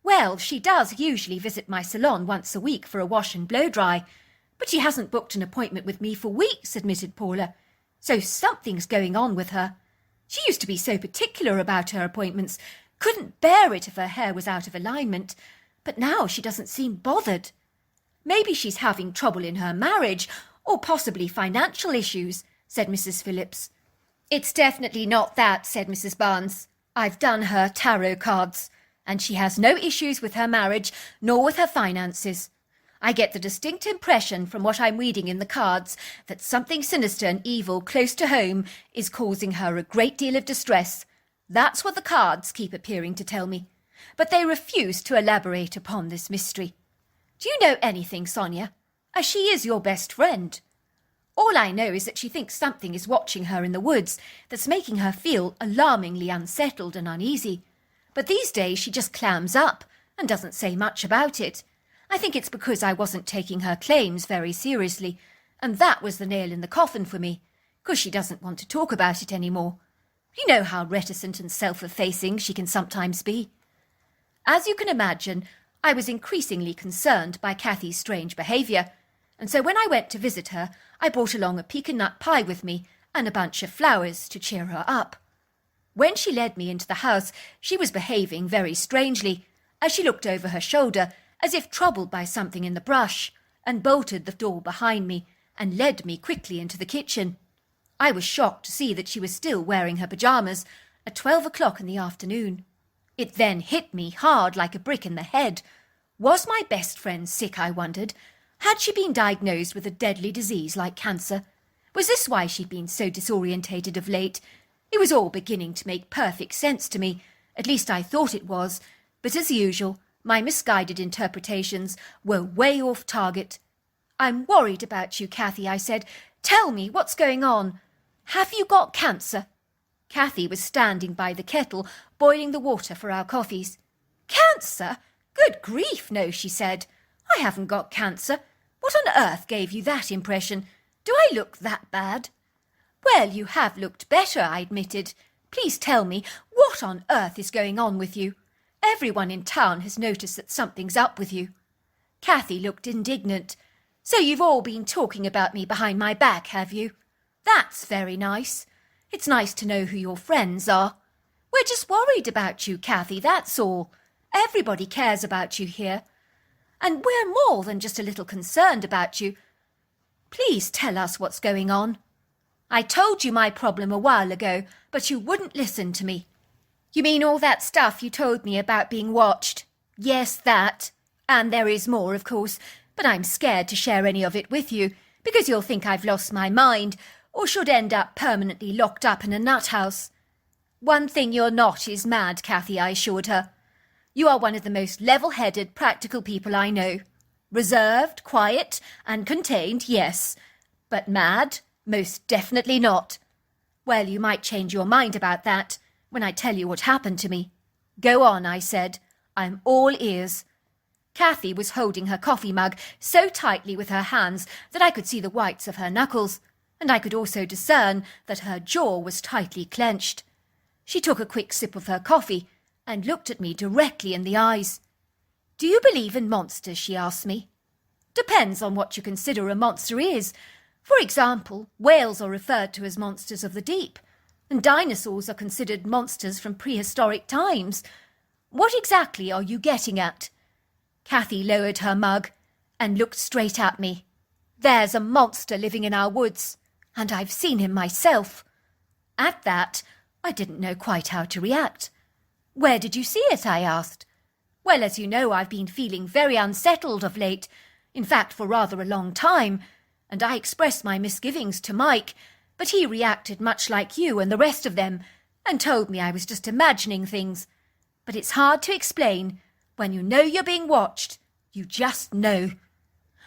S2: Well, she does usually visit my salon once a week for a wash and blow-dry, but she hasn't booked an appointment with me for weeks," admitted Paula. "So something's going on with her. She used to be so particular about her appointments, couldn't bear it if her hair was out of alignment, but now she doesn't seem bothered. Maybe she's having trouble in her marriage, or possibly financial issues," said Mrs. Phillips. "It's definitely not that," said Mrs. Barnes. "I've done her tarot cards, and she has no issues with her marriage nor with her finances. I get the distinct impression from what I'm reading in the cards that something sinister and evil close to home is causing her a great deal of distress. That's what the cards keep appearing to tell me, but they refuse to elaborate upon this mystery. Do you know anything, Sonia, as she is your best friend? All I know is that she thinks something is watching her in the woods that's making her feel alarmingly unsettled and uneasy. But these days she just clams up and doesn't say much about it. I think it's because I wasn't taking her claims very seriously, and that was the nail in the coffin for me, because she doesn't want to talk about it any more. You know how reticent and self-effacing she can sometimes be." As you can imagine, I was increasingly concerned by Kathy's strange behaviour, and so when I went to visit her, I brought along a pecan nut pie with me and a bunch of flowers to cheer her up. When she led me into the house, she was behaving very strangely, as she looked over her shoulder as if troubled by something in the brush, and bolted the door behind me and led me quickly into the kitchen. I was shocked to see that she was still wearing her pyjamas at 12 o'clock in the afternoon. It then hit me hard like a brick in the head. Was my best friend sick, I wondered? Had she been diagnosed with a deadly disease like cancer? Was this why she'd been so disorientated of late? It was all beginning to make perfect sense to me. At least I thought it was. But as usual, my misguided interpretations were way off target. "I'm worried about you, Kathy," I said. "Tell me what's going on. Have you got cancer?" Kathy was standing by the kettle, boiling the water for our coffees. "Cancer? Good grief, no," she said. "I haven't got cancer. What on earth gave you that impression? Do I look that bad?" "Well, you have looked better," I admitted. "Please tell me, what on earth is going on with you? Everyone in town has noticed that something's up with you." Kathy looked indignant. "So you've all been talking about me behind my back, have you? That's very nice. It's nice to know who your friends are. We're just worried about you, Kathy, that's all. Everybody cares about you here. And we're more than just a little concerned about you. Please tell us what's going on. I told you my problem a while ago, but you wouldn't listen to me." "You mean all that stuff you told me about being watched?" "Yes, that. And there is more, of course, but I'm scared to share any of it with you, because you'll think I've lost my mind, or should end up permanently locked up in a nut house." "One thing you're not is mad, Kathy," I assured her. "You are one of the most level-headed, practical people I know. Reserved, quiet, and contained, yes. But mad? Most definitely not. Well, you might change your mind about that when I tell you what happened to me." "Go on," I said. "I'm all ears." Kathy was holding her coffee mug so tightly with her hands that I could see the whites of her knuckles, and I could also discern that her jaw was tightly clenched. She took a quick sip of her coffee and looked at me directly in the eyes. "Do you believe in monsters?" she asked me. "Depends on what you consider a monster is. For example, whales are referred to as monsters of the deep, and dinosaurs are considered monsters from prehistoric times. What exactly are you getting at?" Kathy lowered her mug and looked straight at me. "There's a monster living in our woods, and I've seen him myself." At that, I didn't know quite how to react. "Where did you see it?" I asked. "Well, as you know, I've been feeling very unsettled of late, in fact for rather a long time, and I expressed my misgivings to Mike, but he reacted much like you and the rest of them and told me I was just imagining things. But it's hard to explain. When you know you're being watched, you just know.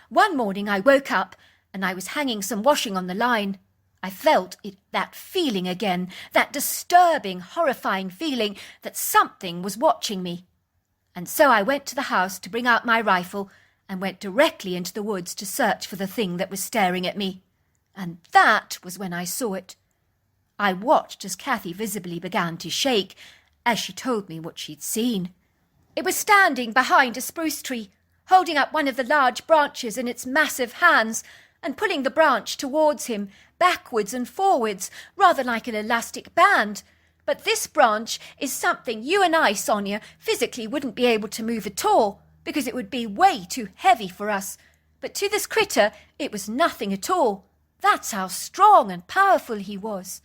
S2: One morning I woke up and I was hanging some washing on the line. I felt that feeling again, that disturbing, horrifying feeling that something was watching me. And so I went to the house to bring out my rifle and went directly into the woods to search for the thing that was staring at me. And that was when I saw it. I watched as Kathy visibly began to shake as she told me what she'd seen. It was standing behind a spruce tree, holding up one of the large branches in its massive hands and pulling the branch towards him, backwards and forwards, rather like an elastic band. But this branch is something you and I, Sonia, physically wouldn't be able to move at all, because it would be way too heavy for us. But to this critter, it was nothing at all. That's how strong and powerful he was.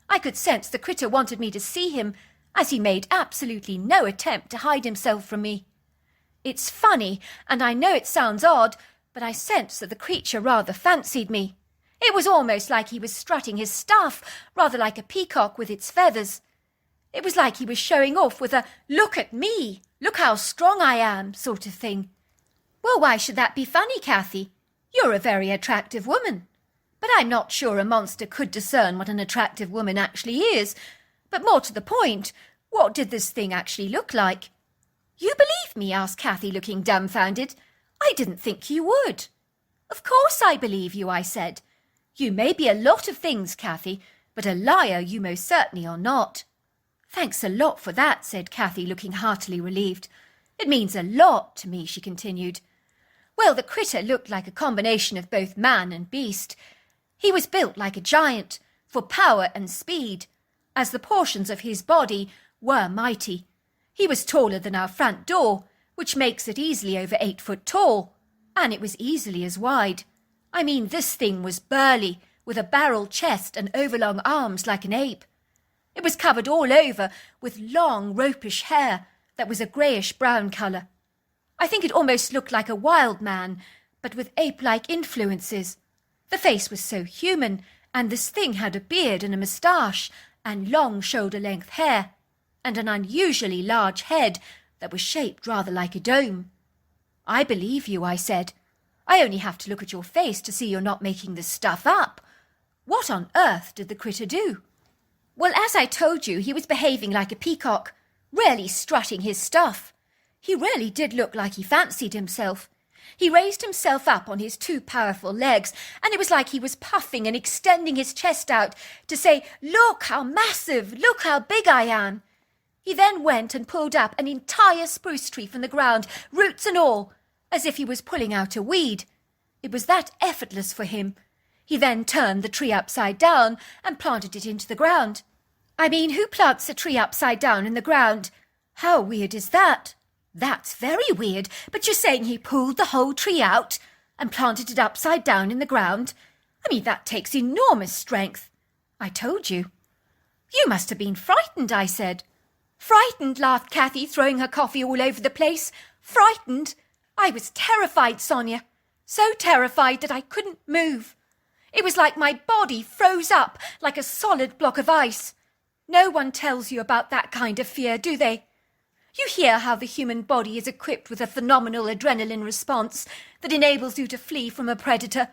S2: I could sense the critter wanted me to see him, as he made absolutely no attempt to hide himself from me. It's funny, and I know it sounds odd, but I sensed that the creature rather fancied me. It was almost like he was strutting his stuff, rather like a peacock with its feathers. It was like he was showing off with a "look at me, look how strong I am" sort of thing. Well, why should that be funny, Kathy? You're a very attractive woman. But I'm not sure a monster could discern what an attractive woman actually is. But more to the point, what did this thing actually look like? You believe me? Asked Kathy, looking dumbfounded. I didn't think you would. Of course I believe you, I said. You may be a lot of things, Kathy, but a liar you most certainly are not. Thanks a lot for that, said Kathy, looking heartily relieved. It means a lot to me, she continued. Well, the critter looked like a combination of both man and beast. He was built like a giant, for power and speed, as the portions of his body were mighty. He was taller than our front door, which makes it easily over 8 foot tall, and it was easily as wide. I mean, this thing was burly, with a barrel chest and overlong arms like an ape. It was covered all over with long, ropish hair that was a greyish-brown colour. I think it almost looked like a wild man, but with ape-like influences. The face was so human, and this thing had a beard and a moustache, and long shoulder-length hair, and an unusually large head that was shaped rather like a dome. I believe you, I said. I only have to look at your face to see you're not making this stuff up. What on earth did the critter do? Well, as I told you, he was behaving like a peacock, really strutting his stuff. He really did look like he fancied himself. He raised himself up on his 2 powerful legs, and it was like he was puffing and extending his chest out to say, "Look how massive, look how big I am." He then went and pulled up an entire spruce tree from the ground, roots and all, as if he was pulling out a weed. It was that effortless for him. He then turned the tree upside down and planted it into the ground. I mean, who plants a tree upside down in the ground? How weird is that? That's very weird, but you're saying he pulled the whole tree out and planted it upside down in the ground? I mean, that takes enormous strength. I told you. You must have been frightened, I said. Frightened, laughed Kathy, throwing her coffee all over the place. Frightened? I was terrified, Sonia. So terrified that I couldn't move. It was like my body froze up like a solid block of ice. No one tells you about that kind of fear, do they? You hear how the human body is equipped with a phenomenal adrenaline response that enables you to flee from a predator.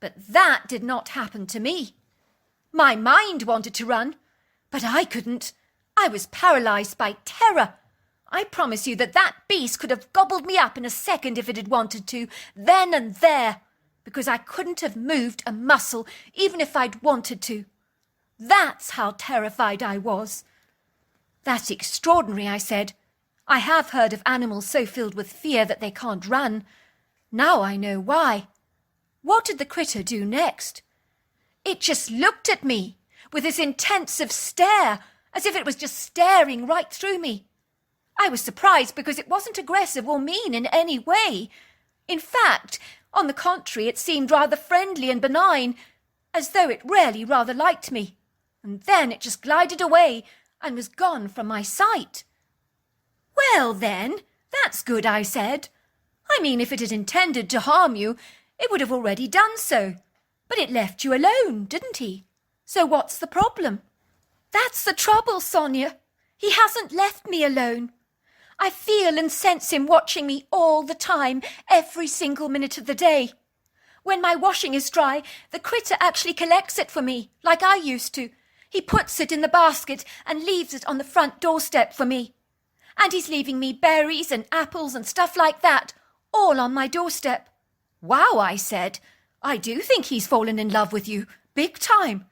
S2: But that did not happen to me. My mind wanted to run, but I couldn't. I was paralysed by terror. I promise you that that beast could have gobbled me up in a second if it had wanted to, then and there, because I couldn't have moved a muscle, even if I'd wanted to. That's how terrified I was. That's extraordinary, I said. I have heard of animals so filled with fear that they can't run. Now I know why. What did the critter do next? It just looked at me with this intensive stare, as if it was just staring right through me. I was surprised because it wasn't aggressive or mean in any way. In fact, on the contrary, it seemed rather friendly and benign, as though it really rather liked me. And then it just glided away and was gone from my sight. Well then, that's good, I said. I mean, if it had intended to harm you, it would have already done so. But it left you alone, didn't he? So what's the problem? That's the trouble, Sonia. He hasn't left me alone. I feel and sense him watching me all the time, every single minute of the day. When my washing is dry, the critter actually collects it for me, like I used to. He puts it in the basket and leaves it on the front doorstep for me. And he's leaving me berries and apples and stuff like that, all on my doorstep. Wow, I said. I do think he's fallen in love with you, big time.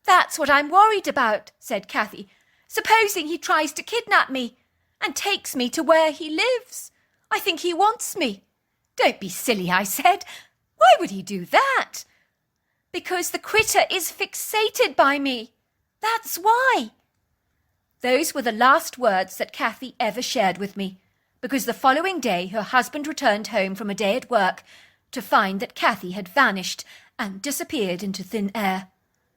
S2: That's what I'm worried about, said Kathy. Supposing he tries to kidnap me and takes me to where he lives. I think he wants me. Don't be silly, I said. Why would he do that? Because the critter is fixated by me. That's why. Those were the last words that Kathy ever shared with me, because the following day her husband returned home from a day at work to find that Kathy had vanished and disappeared into thin air.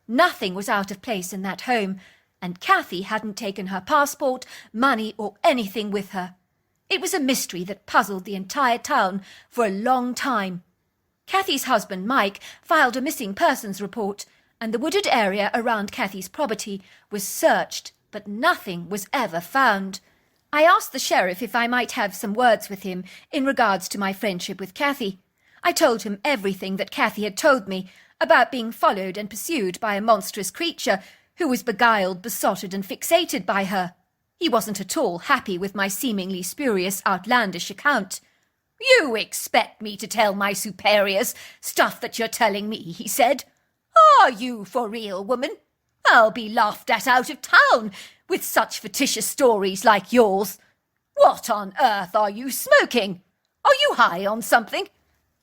S2: Nothing was out of place in that home, and Kathy hadn't taken her passport, money, or anything with her. It was a mystery that puzzled the entire town for a long time. Kathy's husband, Mike, filed a missing persons report, and the wooded area around Kathy's property was searched, but nothing was ever found. I asked the sheriff if I might have some words with him in regards to my friendship with Kathy. I told him everything that Kathy had told me about being followed and pursued by a monstrous creature who was beguiled, besotted, and fixated by her. He wasn't at all happy with my seemingly spurious, outlandish account. "You expect me to tell my superiors stuff that you're telling me," he said. "Are you for real, woman? I'll be laughed at out of town with such fictitious stories like yours. What on earth are you smoking? Are you high on something?"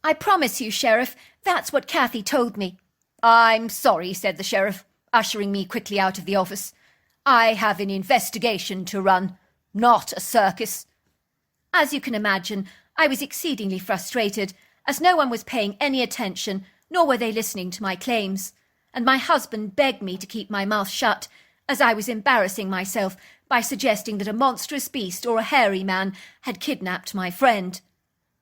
S2: "I promise you, Sheriff, that's what Kathy told me." "I'm sorry," said the sheriff, ushering me quickly out of the office. "I have an investigation to run, not a circus." As you can imagine, I was exceedingly frustrated, as no one was paying any attention, nor were they listening to my claims, and my husband begged me to keep my mouth shut, as I was embarrassing myself by suggesting that a monstrous beast or a hairy man had kidnapped my friend.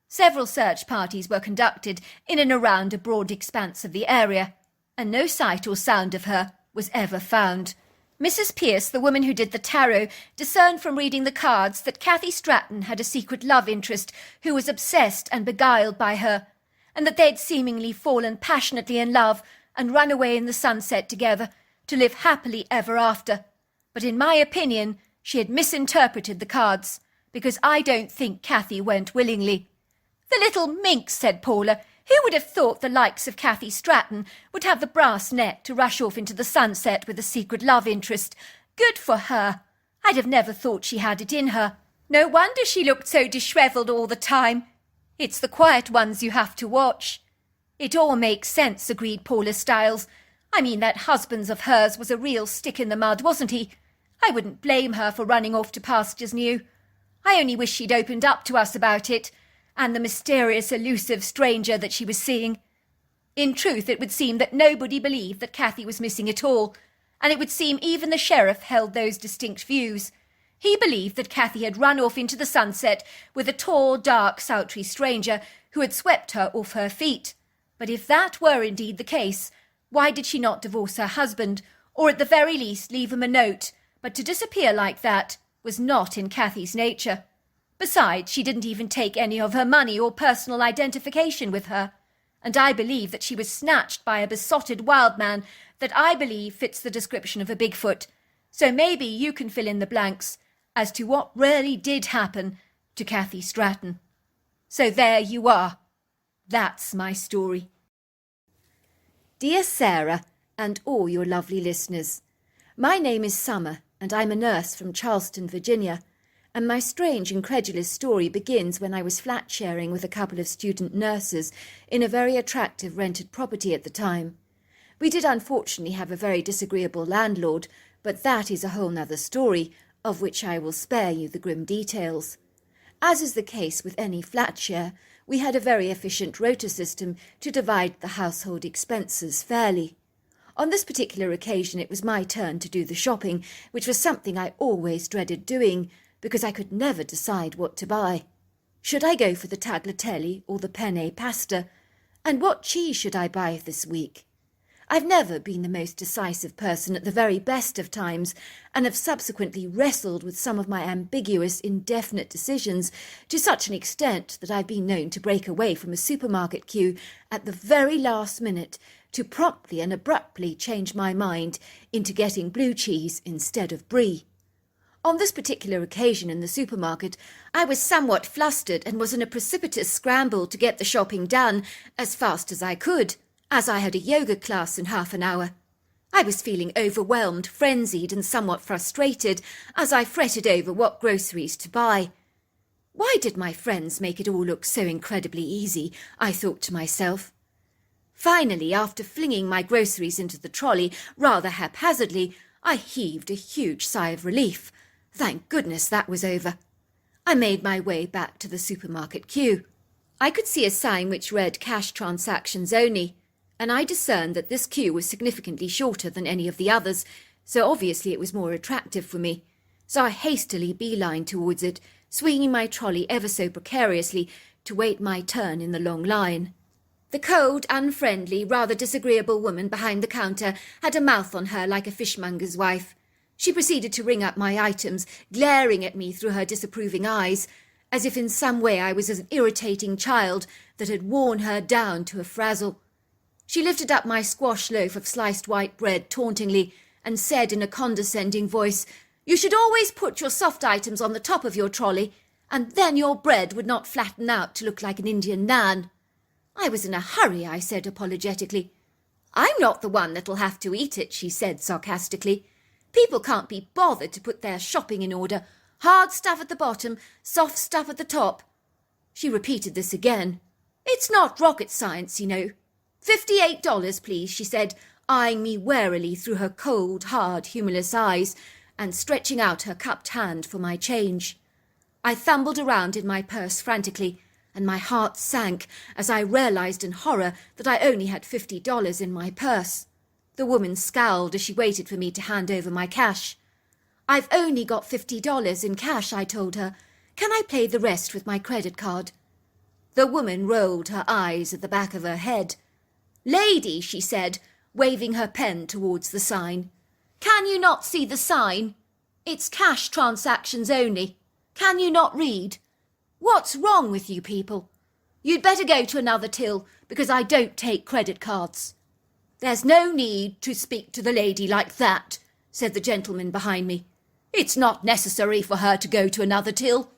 S2: Several search parties were conducted in and around a broad expanse of the area, and no sight or sound of her was ever found. Mrs. Pierce, the woman who did the tarot, discerned from reading the cards that Kathy Stratton had a secret love interest who was obsessed and beguiled by her, and that they had seemingly fallen passionately in love and run away in the sunset together to live happily ever after. But in my opinion, she had misinterpreted the cards, because I don't think Kathy went willingly. "The little minx," said Paula. "Who would have thought the likes of Kathy Stratton would have the brass neck to rush off into the sunset with a secret love interest? Good for her. I'd have never thought she had it in her. No wonder she looked so dishevelled all the time. It's the quiet ones you have to watch." "It all makes sense," agreed Paula Stiles. "I mean, that husband of hers was a real stick in the mud, wasn't he? I wouldn't blame her for running off to pastures new. I only wish she'd opened up to us about it, and the mysterious, elusive stranger that she was seeing. In truth, it would seem that nobody believed that Kathy was missing at all, and it would seem even the sheriff held those distinct views. He believed that Kathy had run off into the sunset with a tall, dark, sultry stranger who had swept her off her feet. But if that were indeed the case, why did she not divorce her husband, or at the very least leave him a note? But to disappear like that was not in Kathy's nature. Besides, she didn't even take any of her money or personal identification with her, and I believe that she was snatched by a besotted wild man that I believe fits the description of a Bigfoot. So maybe you can fill in the blanks as to what really did happen to Kathy Stratton. So there you are. That's my story. Dear Sarah, and all your lovely listeners, my name is Summer, and I'm a nurse from Charleston, Virginia, and my strange, incredulous story begins when I was flat sharing with a couple of student nurses in a very attractive rented property at the time. We did unfortunately have a very disagreeable landlord, but that is a whole nother story, of which I will spare you the grim details. As is the case with any flat share, we had a very efficient rota system to divide the household expenses fairly. On this particular occasion it was my turn to do the shopping, which was something I always dreaded doing, because I could never decide what to buy. Should I go for the tagliatelle or the penne pasta? And what cheese should I buy this week? I've never been the most decisive person at the very best of times, and have subsequently wrestled with some of my ambiguous, indefinite decisions to such an extent that I've been known to break away from a supermarket queue at the very last minute to promptly and abruptly change my mind into getting blue cheese instead of brie. On this particular occasion in the supermarket, I was somewhat flustered and was in a precipitous scramble to get the shopping done as fast as I could, as I had a yoga class in half an hour. I was feeling overwhelmed, frenzied and somewhat frustrated as I fretted over what groceries to buy. Why did my friends make it all look so incredibly easy? I thought to myself. Finally, after flinging my groceries into the trolley rather haphazardly, I heaved a huge sigh of relief. Thank goodness that was over. I made my way back to the supermarket queue. I could see a sign which read cash transactions only, and I discerned that this queue was significantly shorter than any of the others, so obviously it was more attractive for me. So I hastily beelined towards it, swinging my trolley ever so precariously to wait my turn in the long line. The cold, unfriendly, rather disagreeable woman behind the counter had a mouth on her like a fishmonger's wife. She proceeded to ring up my items, glaring at me through her disapproving eyes, as if in some way I was an irritating child that had worn her down to a frazzle. She lifted up my squash loaf of sliced white bread tauntingly and said in a condescending voice, "You should always put your soft items on the top of your trolley, and then your bread would not flatten out to look like an Indian naan." "I was in a hurry," I said apologetically. "I'm not the one that'll have to eat it," she said sarcastically. "People can't be bothered to put their shopping in order. Hard stuff at the bottom, soft stuff at the top." She repeated this again. "It's not rocket science, you know. $58, please," she said, eyeing me warily through her cold, hard, humorless eyes, and stretching out her cupped hand for my change. I fumbled around in my purse frantically, and my heart sank as I realized in horror that I only had $50 in my purse. The woman scowled as she waited for me to hand over my cash. "I've only got $50 in cash," I told her. "Can I pay the rest with my credit card?" The woman rolled her eyes at the back of her head. "Lady," she said, waving her pen towards the sign, "can you not see the sign? It's cash transactions only. Can you not read? What's wrong with you people? You'd better go to another till, because I don't take credit cards." "There's no need to speak to the lady like that," said the gentleman behind me. "It's not necessary for her to go to another till.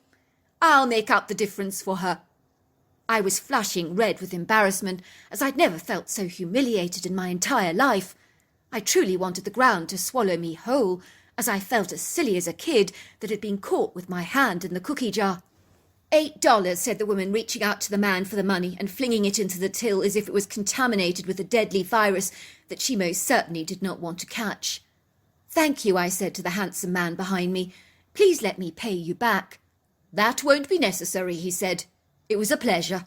S2: I'll make up the difference for her." I was flushing red with embarrassment, as I'd never felt so humiliated in my entire life. I truly wanted the ground to swallow me whole, as I felt as silly as a kid that had been caught with my hand in the cookie jar. $8, said the woman, reaching out to the man for the money and flinging it into the till as if it was contaminated with a deadly virus that she most certainly did not want to catch. "Thank you," I said to the handsome man behind me. "Please let me pay you back." "That won't be necessary," he said. "It was a pleasure."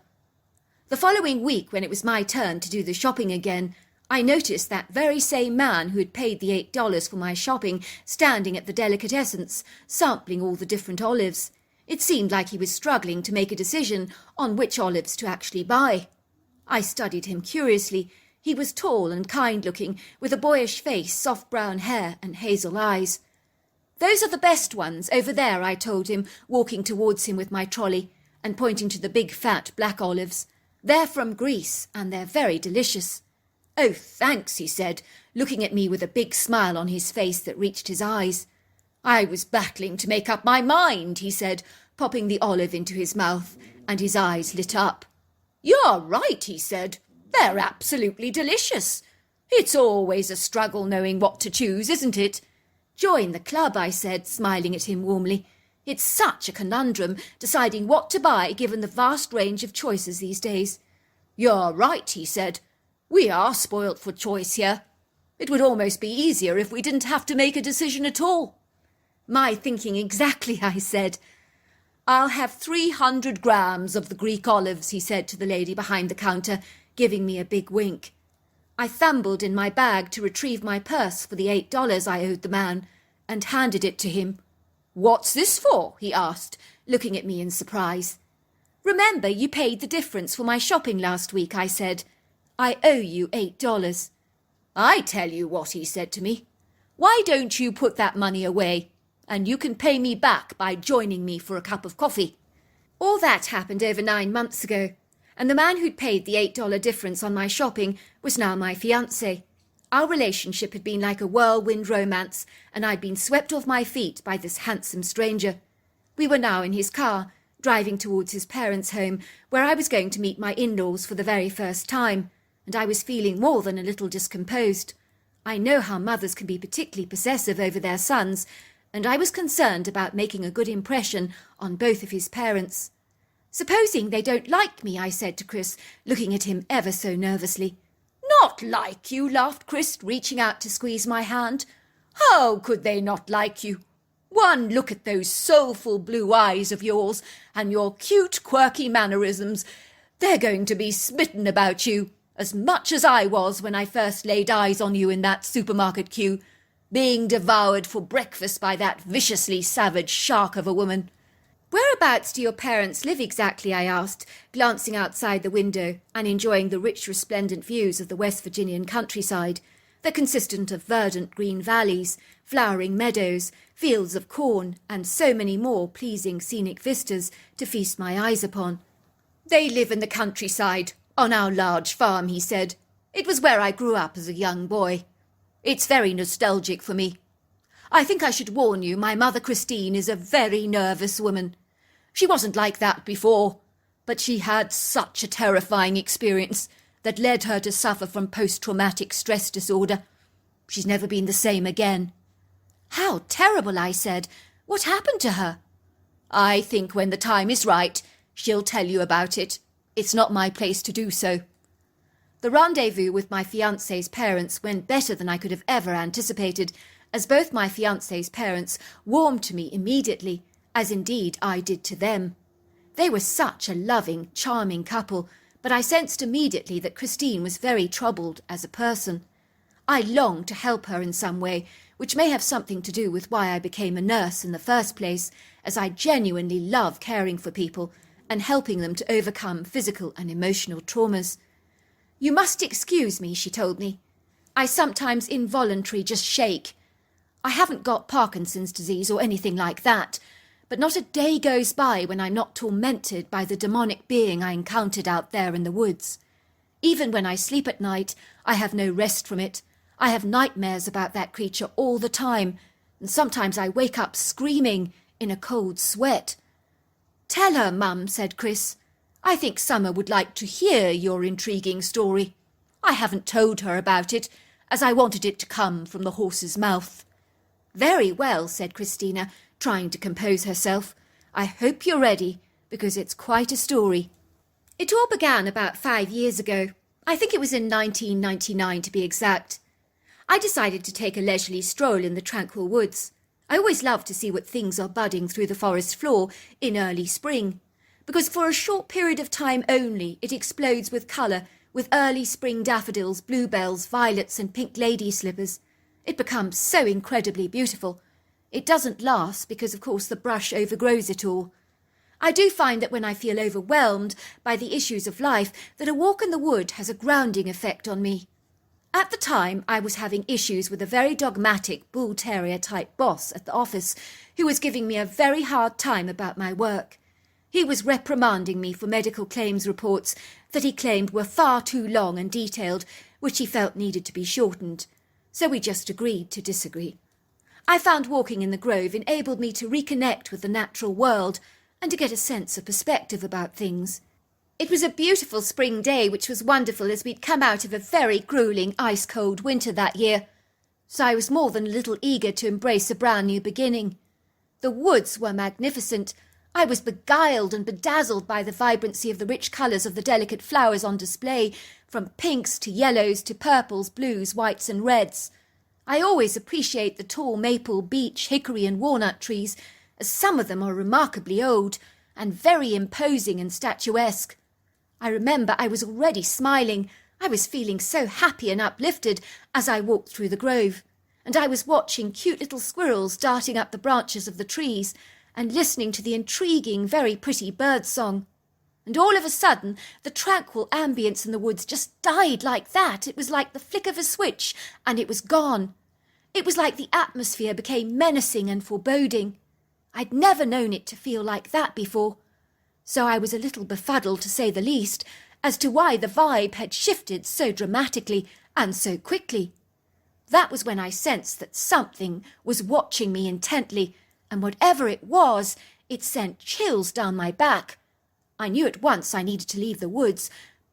S2: The following week, when it was my turn to do the shopping again, I noticed that very same man who had paid the $8 for my shopping standing at the delicatessens, sampling all the different olives. It seemed like he was struggling to make a decision on which olives to actually buy. I studied him curiously. He was tall and kind-looking, with a boyish face, soft brown hair and hazel eyes. "Those are the best ones, over there," I told him, walking towards him with my trolley and pointing to the big fat black olives. "They're from Greece, and they're very delicious." "Oh, thanks," he said, looking at me with a big smile on his face that reached his eyes. "I was battling to make up my mind," he said, popping the olive into his mouth, and his eyes lit up. "You're right," he said. "They're absolutely delicious. It's always a struggle knowing what to choose, isn't it?" "Join the club," I said, smiling at him warmly. "It's such a conundrum, deciding what to buy given the vast range of choices these days." "You're right," he said. "We are spoilt for choice here. It would almost be easier if we didn't have to make a decision at all." "My thinking exactly," I said. "I'll have 300 grams of the Greek olives," he said to the lady behind the counter, giving me a big wink. I fumbled in my bag to retrieve my purse for the $8 I owed the man, and handed it to him. "What's this for?" he asked, looking at me in surprise. "Remember, you paid the difference for my shopping last week," I said. "I owe you $8. "I tell you what," he said to me. "Why don't you put that money away, and you can pay me back by joining me for a cup of coffee?" All that happened over 9 months ago, and the man who'd paid the $8 difference on my shopping was now my fiancé. Our relationship had been like a whirlwind romance, and I'd been swept off my feet by this handsome stranger. We were now in his car, driving towards his parents' home, where I was going to meet my in-laws for the very first time, and I was feeling more than a little discomposed. I know how mothers can be particularly possessive over their sons, and I was concerned about making a good impression on both of his parents. "Supposing they don't like me," I said to Chris, looking at him ever so nervously. "Not like you," laughed Chris, reaching out to squeeze my hand. "How could they not like you? One look at those soulful blue eyes of yours and your cute, quirky mannerisms. They're going to be smitten about you, as much as I was when I first laid eyes on you in that supermarket queue, being devoured for breakfast by that viciously savage shark of a woman." "Whereabouts do your parents live exactly?" I asked, glancing outside the window and enjoying the rich, resplendent views of the West Virginian countryside. They're consistent of verdant green valleys, flowering meadows, fields of corn, and so many more pleasing scenic vistas to feast my eyes upon. "They live in the countryside, on our large farm," he said. "It was where I grew up as a young boy. It's very nostalgic for me. I think I should warn you, my mother Christine is a very nervous woman. She wasn't like that before, but she had such a terrifying experience that led her to suffer from post-traumatic stress disorder. She's never been the same again." "How terrible," I said. "What happened to her?" "I think when the time is right, she'll tell you about it. It's not my place to do so." The rendezvous with my fiancé's parents went better than I could have ever anticipated, as both my fiancé's parents warmed to me immediately, as indeed I did to them. They were such a loving, charming couple, but I sensed immediately that Christine was very troubled as a person. I longed to help her in some way, which may have something to do with why I became a nurse in the first place, as I genuinely love caring for people and helping them to overcome physical and emotional traumas. "You must excuse me," she told me. "I sometimes involuntarily just shake. I haven't got Parkinson's disease or anything like that, but not a day goes by when I'm not tormented by the demonic being I encountered out there in the woods. Even when I sleep at night, I have no rest from it. I have nightmares about that creature all the time, and sometimes I wake up screaming in a cold sweat." "Tell her, Mum," said Chris. "I think Summer would like to hear your intriguing story. I haven't told her about it, as I wanted it to come from the horse's mouth." "Very well," said Christina, trying to compose herself. "I hope you're ready, because it's quite a story." It all began about 5 years ago. I think it was in 1999 to be exact. I decided to take a leisurely stroll in the tranquil woods. I always love to see what things are budding through the forest floor in early spring, because for a short period of time only it explodes with colour, with early spring daffodils, bluebells, violets and pink lady slippers. It becomes so incredibly beautiful. It doesn't last because, of course, the brush overgrows it all. I do find that when I feel overwhelmed by the issues of life, that a walk in the wood has a grounding effect on me. At the time, I was having issues with a very dogmatic bull terrier type boss at the office who was giving me a very hard time about my work. He was reprimanding me for medical claims reports that he claimed were far too long and detailed, which he felt needed to be shortened. So we just agreed to disagree. I found walking in the grove enabled me to reconnect with the natural world and to get a sense of perspective about things. It was a beautiful spring day, which was wonderful as we'd come out of a very gruelling, ice-cold winter that year, so I was more than a little eager to embrace a brand new beginning. The woods were magnificent. I was beguiled and bedazzled by the vibrancy of the rich colours of the delicate flowers on display, from pinks to yellows to purples, blues, whites and reds. I always appreciate the tall maple, beech, hickory and walnut trees, as some of them are remarkably old and very imposing and statuesque. I remember I was already smiling. I was feeling so happy and uplifted as I walked through the grove, and I was watching cute little squirrels darting up the branches of the trees and listening to the intriguing, very pretty bird song. And all of a sudden, the tranquil ambience in the woods just died like that. It was like the flick of a switch, and it was gone. It was like the atmosphere became menacing and foreboding. I'd never known it to feel like that before. So I was a little befuddled, to say the least, as to why the vibe had shifted so dramatically and so quickly. That was when I sensed that something was watching me intently, and whatever it was, it sent chills down my back. I knew at once I needed to leave the woods,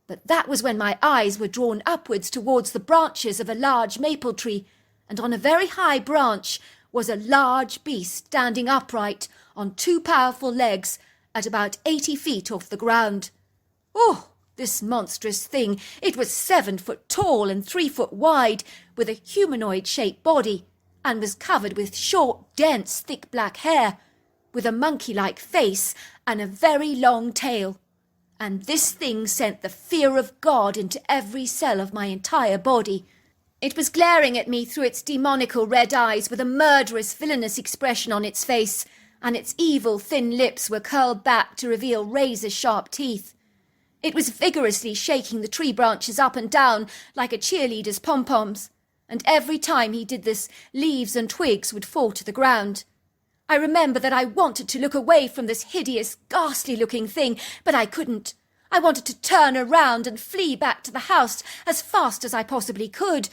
S2: but that was when my eyes were drawn upwards towards the branches of a large maple tree, and on a very high branch was a large beast standing upright on two powerful legs at about 80 feet off the ground. Oh, this monstrous thing! It was 7 foot tall and 3 foot wide, with a humanoid-shaped body, and was covered with short, dense, thick black hair, with a monkey-like face and a very long tail. And this thing sent the fear of God into every cell of my entire body. It was glaring at me through its demonical red eyes with a murderous, villainous expression on its face, and its evil, thin lips were curled back to reveal razor-sharp teeth. It was vigorously shaking the tree branches up and down like a cheerleader's pom-poms, and every time he did this, leaves and twigs would fall to the ground. I remember that I wanted to look away from this hideous, ghastly-looking thing, but I couldn't. I wanted to turn around and flee back to the house as fast as I possibly could,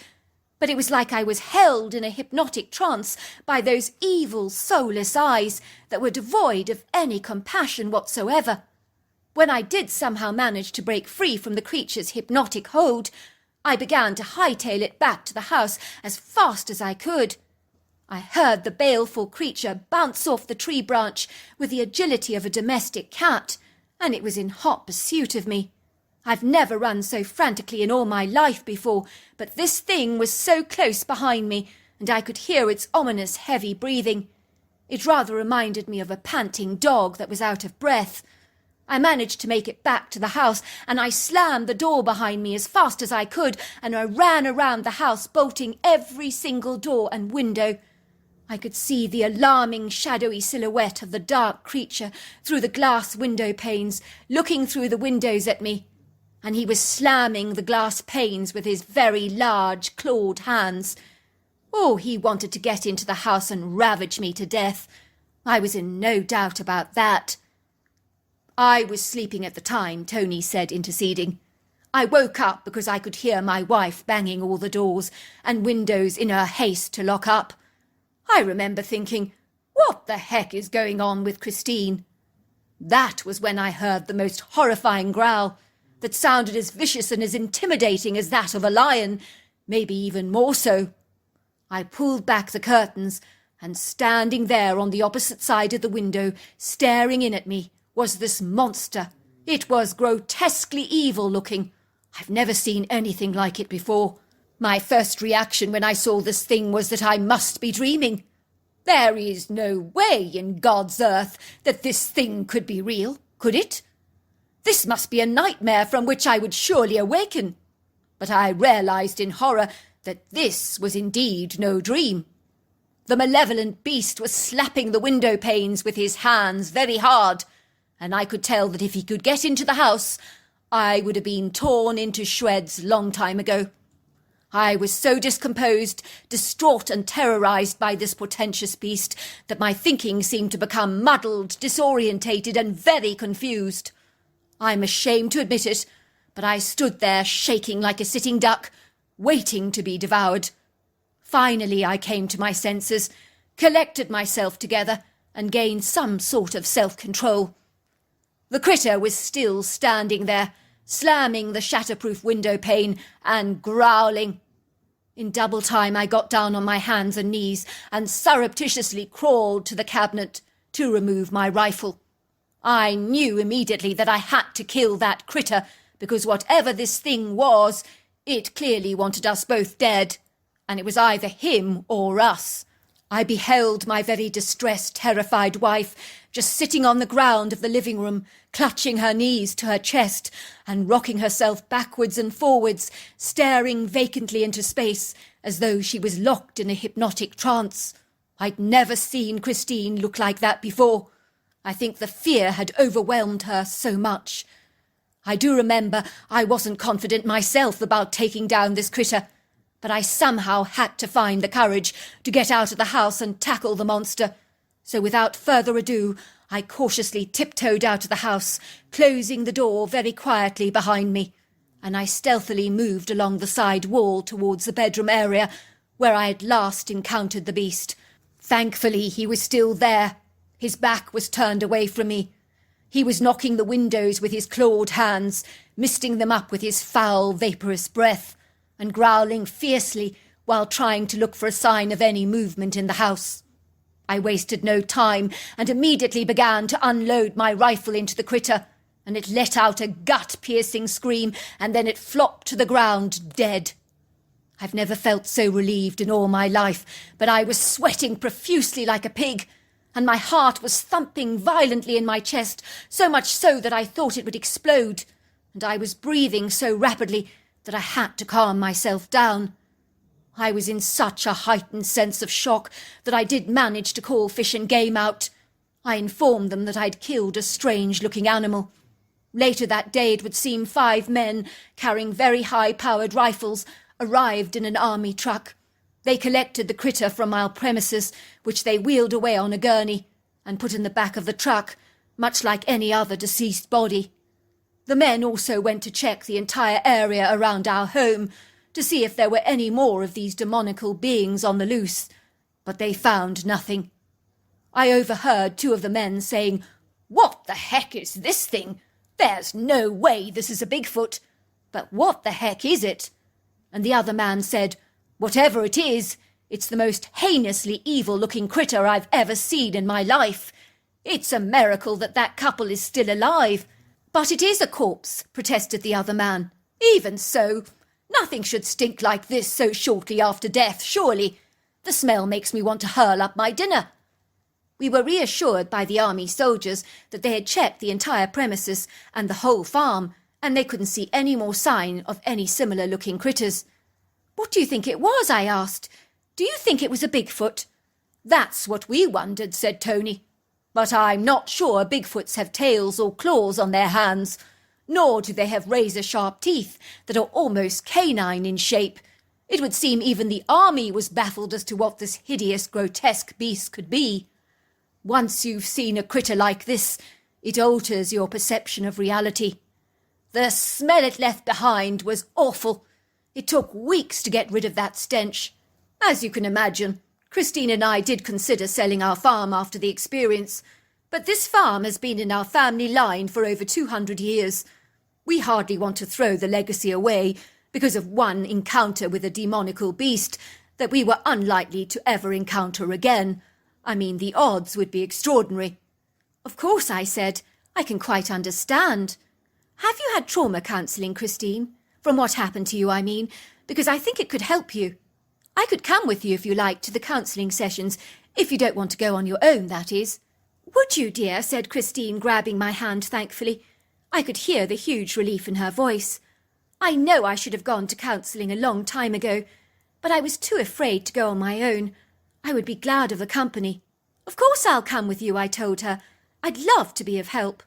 S2: but it was like I was held in a hypnotic trance by those evil, soulless eyes that were devoid of any compassion whatsoever. When I did somehow manage to break free from the creature's hypnotic hold, I began to hightail it back to the house as fast as I could. I heard the baleful creature bounce off the tree branch with the agility of a domestic cat, and it was in hot pursuit of me. I've never run so frantically in all my life before, but this thing was so close behind me, and I could hear its ominous, heavy breathing. It rather reminded me of a panting dog that was out of breath. I managed to make it back to the house, and I slammed the door behind me as fast as I could, and I ran around the house, bolting every single door and window. I could see the alarming, shadowy silhouette of the dark creature through the glass window panes, looking through the windows at me, and he was slamming the glass panes with his very large, clawed hands. Oh, he wanted to get into the house and ravage me to death. I was in no doubt about that. "I was sleeping at the time," Tony said, interceding. "I woke up because I could hear my wife banging all the doors and windows in her haste to lock up. I remember thinking, what the heck is going on with Christine? That was when I heard the most horrifying growl that sounded as vicious and as intimidating as that of a lion, maybe even more so. I pulled back the curtains, and standing there on the opposite side of the window, staring in at me, was this monster. It was grotesquely evil-looking. I've never seen anything like it before. My first reaction when I saw this thing was that I must be dreaming. There is no way in God's earth that this thing could be real, could it? This must be a nightmare from which I would surely awaken. But I realized in horror that this was indeed no dream. The malevolent beast was slapping the window panes with his hands very hard, and I could tell that if he could get into the house, I would have been torn into shreds long time ago. I was so discomposed, distraught and terrorized by this portentous beast that my thinking seemed to become muddled, disorientated and very confused. I'm ashamed to admit it, but I stood there shaking like a sitting duck, waiting to be devoured. Finally I came to my senses, collected myself together and gained some sort of self-control. The critter was still standing there, slamming the shatterproof window pane and growling. In double time I got down on my hands and knees and surreptitiously crawled to the cabinet to remove my rifle. I knew immediately that I had to kill that critter, because whatever this thing was, it clearly wanted us both dead, and it was either him or us. I beheld my very distressed, terrified wife just sitting on the ground of the living room, clutching her knees to her chest and rocking herself backwards and forwards, staring vacantly into space as though she was locked in a hypnotic trance. I'd never seen Christine look like that before. I think the fear had overwhelmed her so much. I do remember I wasn't confident myself about taking down this critter, but I somehow had to find the courage to get out of the house and tackle the monster. So without further ado, I cautiously tiptoed out of the house, closing the door very quietly behind me, and I stealthily moved along the side wall towards the bedroom area where I had last encountered the beast. Thankfully, he was still there. His back was turned away from me. He was knocking the windows with his clawed hands, misting them up with his foul, vaporous breath, and growling fiercely while trying to look for a sign of any movement in the house. I wasted no time and immediately began to unload my rifle into the critter, and it let out a gut-piercing scream, and then it flopped to the ground, dead. I've never felt so relieved in all my life, but I was sweating profusely like a pig, and my heart was thumping violently in my chest, so much so that I thought it would explode, and I was breathing so rapidly that I had to calm myself down. I was in such a heightened sense of shock that I did manage to call Fish and Game out. I informed them that I'd killed a strange-looking animal. Later that day it would seem 5 men, carrying very high-powered rifles, arrived in an army truck. They collected the critter from our premises, which they wheeled away on a gurney, and put in the back of the truck, much like any other deceased body. The men also went to check the entire area around our home, to see if there were any more of these demonical beings on the loose, but they found nothing. I overheard 2 of the men saying, "What the heck is this thing? There's no way this is a Bigfoot. But what the heck is it?" And the other man said, "Whatever it is, it's the most heinously evil-looking critter I've ever seen in my life. It's a miracle that that couple is still alive." "But it is a corpse," protested the other man. "Even so, nothing should stink like this so shortly after death, surely. The smell makes me want to hurl up my dinner." We were reassured by the army soldiers that they had checked the entire premises and the whole farm, and they couldn't see any more sign of any similar-looking critters. "What do you think it was?" I asked. "Do you think it was a Bigfoot?" "That's what we wondered," said Tony. "But I'm not sure Bigfoots have tails or claws on their hands, nor do they have razor-sharp teeth that are almost canine in shape. It would seem even the army was baffled as to what this hideous, grotesque beast could be. Once you've seen a critter like this, it alters your perception of reality. The smell it left behind was awful. It took weeks to get rid of that stench. As you can imagine, Christine and I did consider selling our farm after the experience, but this farm has been in our family line for over 200 years. We hardly want to throw the legacy away because of one encounter with a demonical beast that we were unlikely to ever encounter again. I mean, the odds would be extraordinary." "Of course," I said. "I can quite understand. Have you had trauma counselling, Christine? From what happened to you, I mean, because I think it could help you. I could come with you if you like to the counselling sessions, if you don't want to go on your own, that is." "Would you, dear?" said Christine, grabbing my hand thankfully. I could hear the huge relief in her voice. I know I should have gone to counselling a long time ago, but I was too afraid to go on my own. I would be glad of the company. "Of course I'll come with you," I told her. "I'd love to be of help."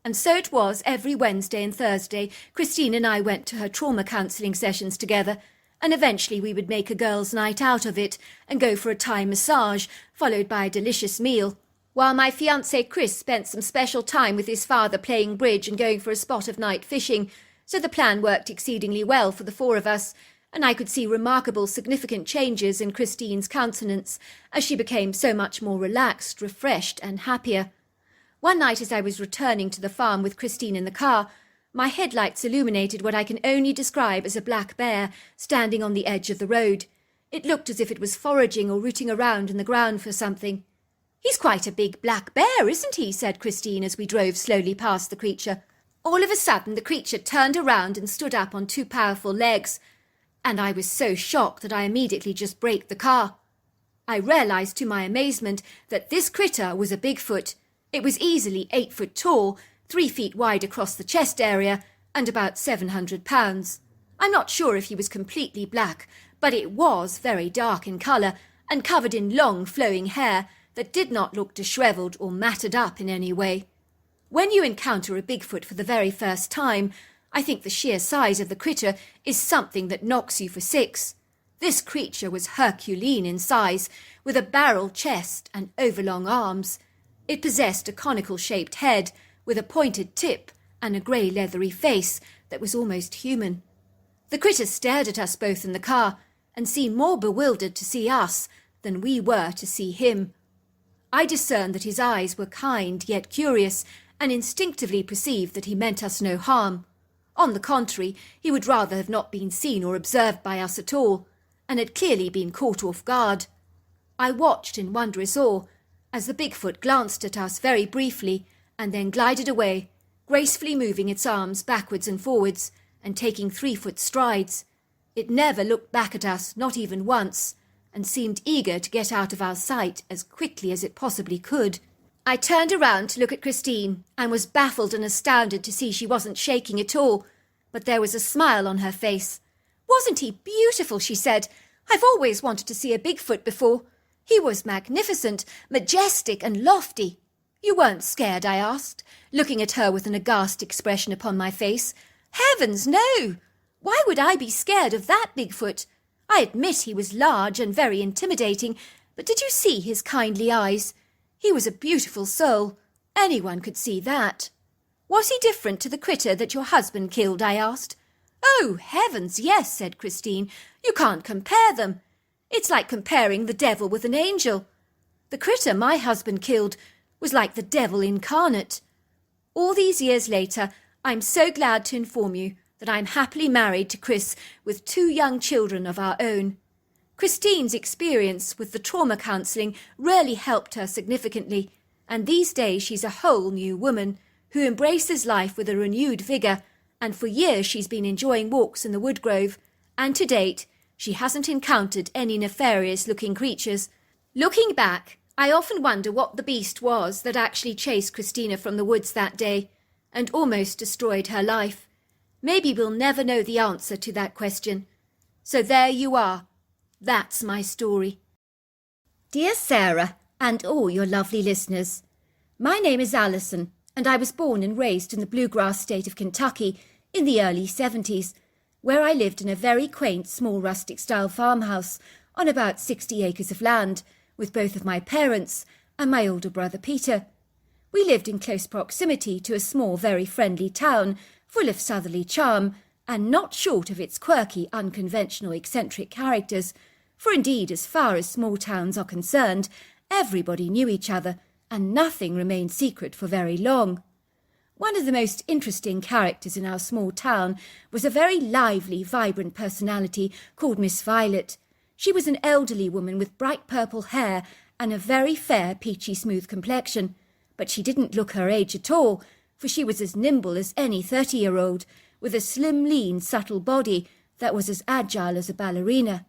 S2: And so it was every Wednesday and Thursday Christine and I went to her trauma counselling sessions together, and eventually we would make a girls' night out of it and go for a Thai massage, followed by a delicious meal, while my fiancé Chris spent some special time with his father playing bridge and going for a spot of night fishing, so the plan worked exceedingly well for the 4 of us, and I could see remarkable significant changes in Christine's countenance as she became so much more relaxed, refreshed and happier. One night as I was returning to the farm with Christine in the car, my headlights illuminated what I can only describe as a black bear standing on the edge of the road. It looked as if it was foraging or rooting around in the ground for something. "He's quite a big black bear, isn't he?" said Christine as we drove slowly past the creature. All of a sudden the creature turned around and stood up on 2 powerful legs, and I was so shocked that I immediately just braked the car. I realised to my amazement that this critter was a Bigfoot. It was easily 8 foot tall, 3 feet wide across the chest area, and about 700 pounds. I'm not sure if he was completely black, but it was very dark in colour and covered in long flowing hair that did not look dishevelled or matted up in any way. When you encounter a Bigfoot for the very first time, I think the sheer size of the critter is something that knocks you for six. This creature was Herculean in size, with a barrel chest and overlong arms. It possessed a conical-shaped head with a pointed tip and a grey leathery face that was almost human. The critter stared at us both in the car and seemed more bewildered to see us than we were to see him. I discerned that his eyes were kind yet curious, and instinctively perceived that he meant us no harm. On the contrary, he would rather have not been seen or observed by us at all, and had clearly been caught off guard. I watched in wondrous awe as the Bigfoot glanced at us very briefly and then glided away, gracefully moving its arms backwards and forwards and taking 3-foot strides. It never looked back at us, not even once, and seemed eager to get out of our sight as quickly as it possibly could. I turned around to look at Christine and was baffled and astounded to see she wasn't shaking at all, but there was a smile on her face. "Wasn't he beautiful?" she said. "I've always wanted to see a Bigfoot before. He was magnificent, majestic and lofty." "You weren't scared?" I asked, looking at her with an aghast expression upon my face. "Heavens, no! Why would I be scared of that Bigfoot? I admit he was large and very intimidating, but did you see his kindly eyes? He was a beautiful soul. Anyone could see that." "Was he different to the critter that your husband killed?" I asked. "Oh, heavens, yes," said Christine. "You can't compare them. It's like comparing the devil with an angel. The critter my husband killed was like the devil incarnate. All these years later, I'm so glad to inform you that I'm happily married to Chris with 2 young children of our own. Christine's experience with the trauma counselling really helped her significantly, and these days she's a whole new woman who embraces life with a renewed vigour, and for years she's been enjoying walks in the woodgrove, and to date she hasn't encountered any nefarious-looking creatures. Looking back, I often wonder what the beast was that actually chased Christina from the woods that day and almost destroyed her life. Maybe we'll never know the answer to that question. So there you are. That's my story. Dear Sarah, and all your lovely listeners, my name is Alison, and I was born and raised in the bluegrass state of Kentucky in the early 70s, where I lived in a very quaint small rustic-style farmhouse on about 60 acres of land with both of my parents and my older brother Peter. We lived in close proximity to a small, very friendly town full of southerly charm and not short of its quirky, unconventional, eccentric characters, for indeed, as far as small towns are concerned, everybody knew each other, and nothing remained secret for very long. One of the most interesting characters in our small town was a very lively, vibrant personality called Miss Violet. She was an elderly woman with bright purple hair and a very fair, peachy smooth complexion, but she didn't look her age at all, for she was as nimble as any 30-year-old, with a slim, lean, subtle body that was as agile as a ballerina.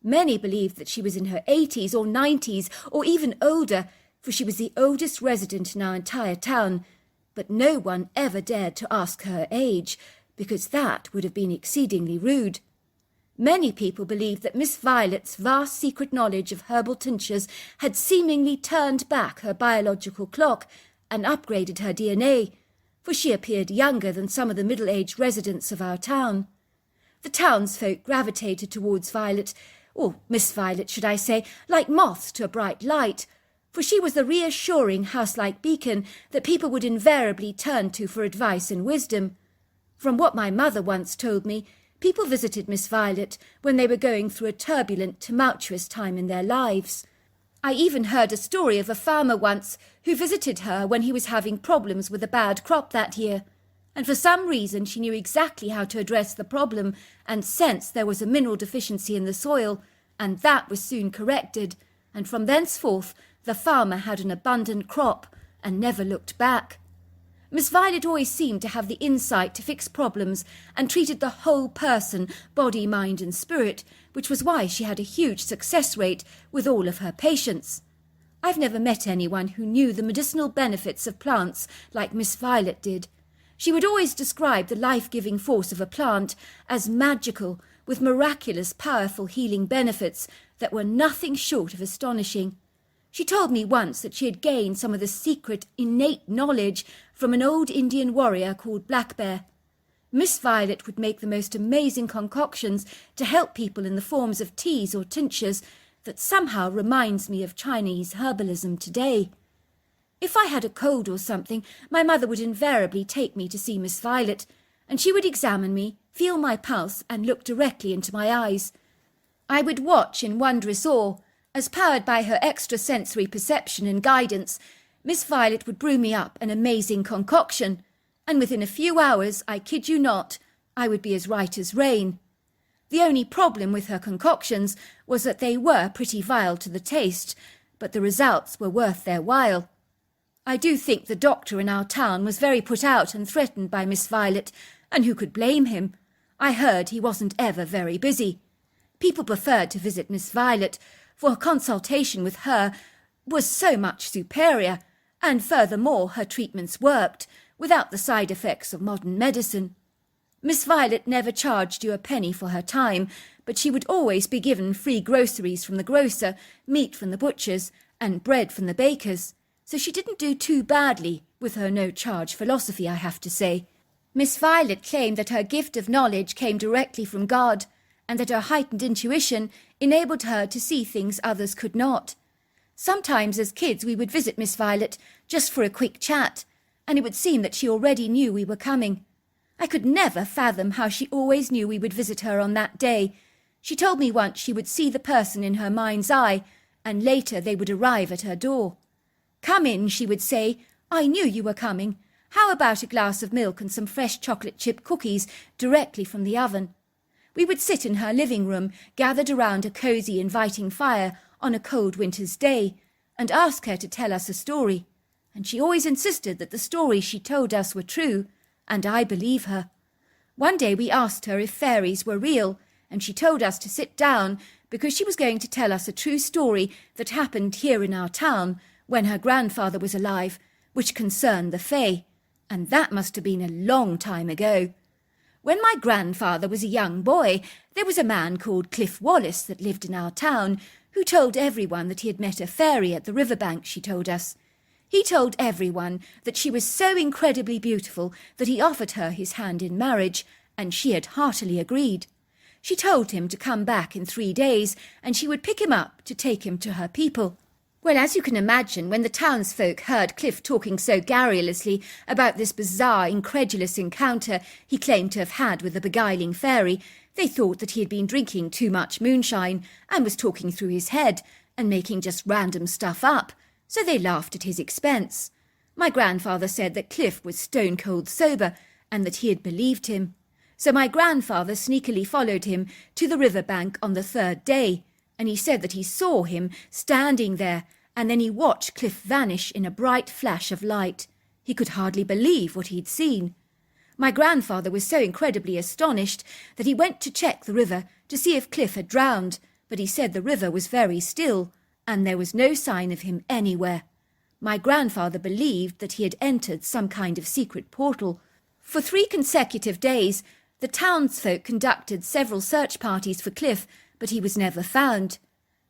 S2: Many believed that she was in her 80s or 90s or even older, for she was the oldest resident in our entire town, but no one ever dared to ask her age, because that would have been exceedingly rude. Many people believed that Miss Violet's vast secret knowledge of herbal tinctures had seemingly turned back her biological clock and upgraded her DNA, for she appeared younger than some of the middle-aged residents of our town. The townsfolk gravitated towards Violet, or Miss Violet, should I say, like moths to a bright light, for she was the reassuring house-like beacon that people would invariably turn to for advice and wisdom. From what my mother once told me, people visited Miss Violet when they were going through a turbulent, tumultuous time in their lives. I even heard a story of a farmer once who visited her when he was having problems with a bad crop that year, and for some reason she knew exactly how to address the problem and sensed there was a mineral deficiency in the soil, and that was soon corrected, and from thenceforth the farmer had an abundant crop and never looked back. Miss Violet always seemed to have the insight to fix problems and treated the whole person, body, mind and spirit, which was why she had a huge success rate with all of her patients. I've never met anyone who knew the medicinal benefits of plants like Miss Violet did. She would always describe the life-giving force of a plant as magical, with miraculous, powerful healing benefits that were nothing short of astonishing. She told me once that she had gained some of the secret, innate knowledge from an old Indian warrior called Black Bear. Miss Violet would make the most amazing concoctions to help people in the forms of teas or tinctures that somehow reminds me of Chinese herbalism today. If I had a cold or something, my mother would invariably take me to see Miss Violet, and she would examine me, feel my pulse, and look directly into my eyes. I would watch in wondrous awe, as powered by her extrasensory perception and guidance, Miss Violet would brew me up an amazing concoction, and within a few hours, I kid you not, I would be as right as rain. The only problem with her concoctions was that they were pretty vile to the taste, but the results were worth their while. I do think the doctor in our town was very put out and threatened by Miss Violet, and who could blame him? I heard he wasn't ever very busy. People preferred to visit Miss Violet, for a consultation with her was so much superior, and furthermore her treatments worked, without the side effects of modern medicine. Miss Violet never charged you a penny for her time, but she would always be given free groceries from the grocer, meat from the butcher's, and bread from the baker's, so she didn't do too badly with her no-charge philosophy, I have to say. Miss Violet claimed that her gift of knowledge came directly from God, and that her heightened intuition enabled her to see things others could not. Sometimes as kids we would visit Miss Violet just for a quick chat, and it would seem that she already knew we were coming. I could never fathom how she always knew we would visit her on that day. She told me once she would see the person in her mind's eye, and later they would arrive at her door. "Come in," she would say. "I knew you were coming. How about a glass of milk and some fresh chocolate chip cookies directly from the oven?" We would sit in her living room, gathered around a cosy, inviting fire on a cold winter's day, and ask her to tell us a story. And she always insisted that the stories she told us were true, and I believe her. One day we asked her if fairies were real, and she told us to sit down because she was going to tell us a true story that happened here in our town when her grandfather was alive, which concerned the Fae, and that must have been a long time ago. When my grandfather was a young boy, there was a man called Cliff Wallace that lived in our town, who told everyone that he had met a fairy at the riverbank, she told us. He told everyone that she was so incredibly beautiful that he offered her his hand in marriage, and she had heartily agreed. She told him to come back in 3 days, and she would pick him up to take him to her people. Well, as you can imagine, when the townsfolk heard Cliff talking so garrulously about this bizarre, incredulous encounter he claimed to have had with the beguiling fairy, they thought that he had been drinking too much moonshine and was talking through his head and making just random stuff up, so they laughed at his expense. My grandfather said that Cliff was stone-cold sober and that he had believed him. So my grandfather sneakily followed him to the riverbank on the 3rd day, and he said that he saw him standing there, and then he watched Cliff vanish in a bright flash of light. He could hardly believe what he'd seen. My grandfather was so incredibly astonished that he went to check the river to see if Cliff had drowned, but he said the river was very still, and there was no sign of him anywhere. My grandfather believed that he had entered some kind of secret portal. For 3 consecutive days, the townsfolk conducted several search parties for Cliff, but he was never found.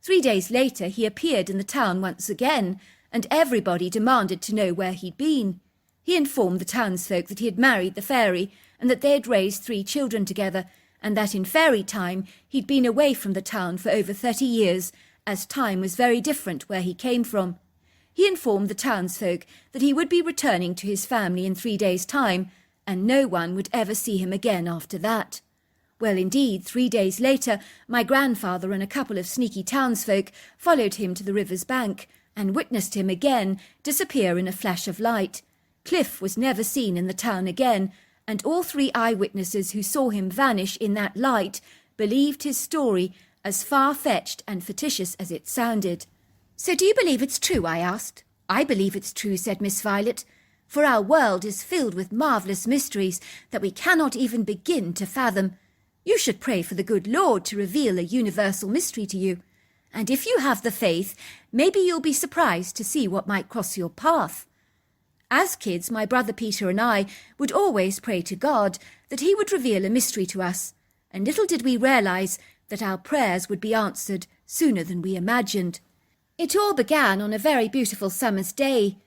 S2: 3 days later he appeared in the town once again, and everybody demanded to know where he'd been. He informed the townsfolk that he had married the fairy, and that they had raised 3 children together, and that in fairy time he'd been away from the town for over 30 years, as time was very different where he came from. He informed the townsfolk that he would be returning to his family in 3 days' time, and no one would ever see him again after that. Well, indeed, 3 days later, my grandfather and a couple of sneaky townsfolk followed him to the river's bank and witnessed him again disappear in a flash of light. Cliff was never seen in the town again, and all 3 eyewitnesses who saw him vanish in that light believed his story, as far-fetched and fictitious as it sounded. "So do you believe it's true?" I asked. "I believe it's true," said Miss Violet, "for our world is filled with marvellous mysteries that we cannot even begin to fathom. You should pray for the good Lord to reveal a universal mystery to you. And if you have the faith, maybe you'll be surprised to see what might cross your path." As kids, my brother Peter and I would always pray to God that he would reveal a mystery to us, and little did we realise that our prayers would be answered sooner than we imagined. It all began on a very beautiful summer's day.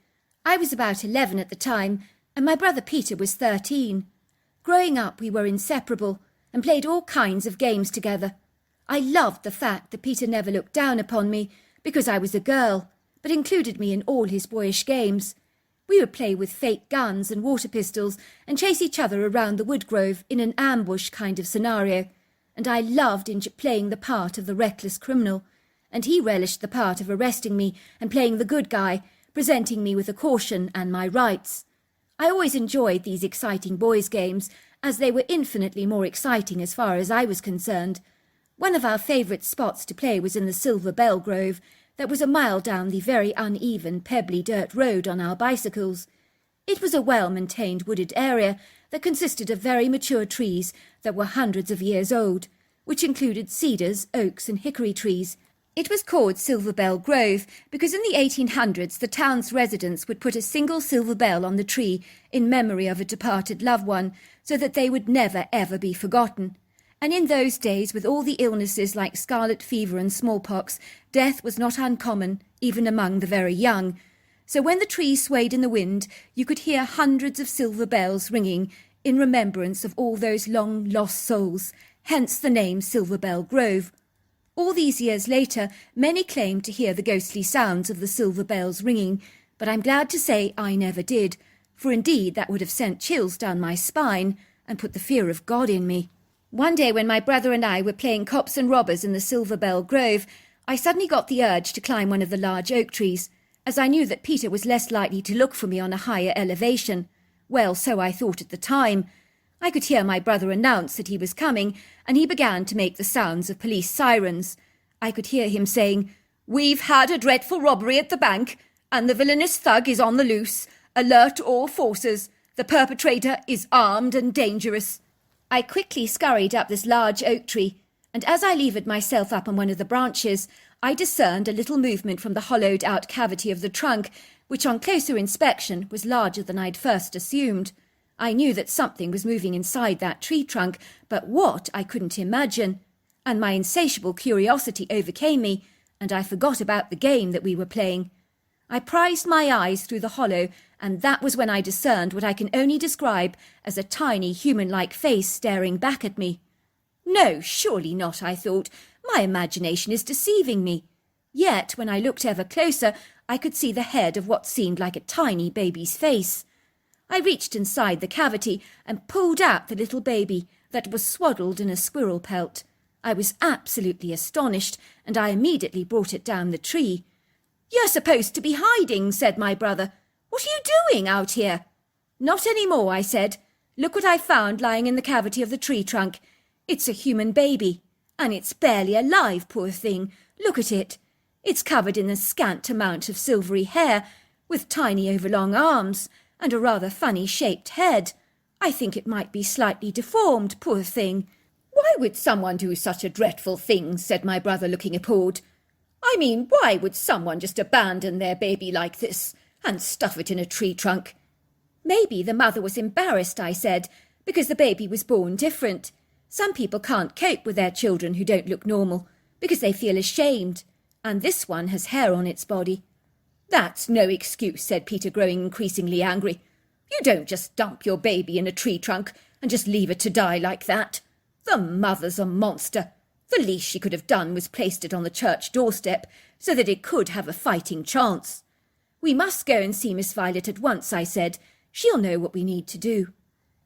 S2: I was about 11 at the time, and my brother Peter was 13. Growing up, we were inseparable and played all kinds of games together. I loved the fact that Peter never looked down upon me because I was a girl, but included me in all his boyish games. We would play with fake guns and water pistols and chase each other around the woodgrove in an ambush kind of scenario, and I loved playing the part of the reckless criminal, and he relished the part of arresting me and playing the good guy, presenting me with a caution and my rights. I always enjoyed these exciting boys' games, as they were infinitely more exciting as far as I was concerned. One of our favourite spots to play was in the Silver Bell Grove, that was a mile down the very uneven, pebbly dirt road on our bicycles. It was a well-maintained wooded area that consisted of very mature trees that were hundreds of years old, which included cedars, oaks and hickory trees. It was called Silver Bell Grove because in the 1800s the town's residents would put a single silver bell on the tree in memory of a departed loved one, so that they would never ever be forgotten. And in those days, with all the illnesses like scarlet fever and smallpox, death was not uncommon, even among the very young. So when the tree swayed in the wind, you could hear hundreds of silver bells ringing in remembrance of all those long lost souls, hence the name Silver Bell Grove. All these years later, many claimed to hear the ghostly sounds of the silver bells ringing, but I'm glad to say I never did, for indeed that would have sent chills down my spine and put the fear of God in me. One day when my brother and I were playing cops and robbers in the Silver Bell Grove, I suddenly got the urge to climb one of the large oak trees, as I knew that Peter was less likely to look for me on a higher elevation. Well, so I thought at the time. I could hear my brother announce that he was coming, and he began to make the sounds of police sirens. I could hear him saying, "We've had a dreadful robbery at the bank, and the villainous thug is on the loose. Alert all forces. The perpetrator is armed and dangerous." I quickly scurried up this large oak tree, and as I levered myself up on one of the branches, I discerned a little movement from the hollowed-out cavity of the trunk, which on closer inspection was larger than I'd first assumed. I knew that something was moving inside that tree trunk, but what I couldn't imagine, and my insatiable curiosity overcame me, and I forgot about the game that we were playing. I prized my eyes through the hollow, and that was when I discerned what I can only describe as a tiny human-like face staring back at me. No, surely not, I thought. My imagination is deceiving me. Yet, when I looked ever closer, I could see the head of what seemed like a tiny baby's face. I reached inside the cavity and pulled out the little baby that was swaddled in a squirrel pelt. I was absolutely astonished, and I immediately brought it down the tree. "You're supposed to be hiding," said my brother. "What are you doing out here?" "Not any more," I said. "Look what I found lying in the cavity of the tree trunk. It's a human baby, and it's barely alive, poor thing. Look at it. It's covered in a scant amount of silvery hair, with tiny overlong arms, and a rather funny-shaped head. I think it might be slightly deformed, poor thing." "Why would someone do such a dreadful thing?" said my brother, looking appalled. "I mean, why would someone just abandon their baby like this and stuff it in a tree trunk?" "Maybe the mother was embarrassed," I said, "because the baby was born different. Some people can't cope with their children who don't look normal because they feel ashamed, and this one has hair on its body." "That's no excuse," said Peter, growing increasingly angry. "You don't just dump your baby in a tree trunk and just leave it to die like that. The mother's a monster. The least she could have done was placed it on the church doorstep so that it could have a fighting chance." "We must go and see Miss Violet at once," I said. "She'll know what we need to do."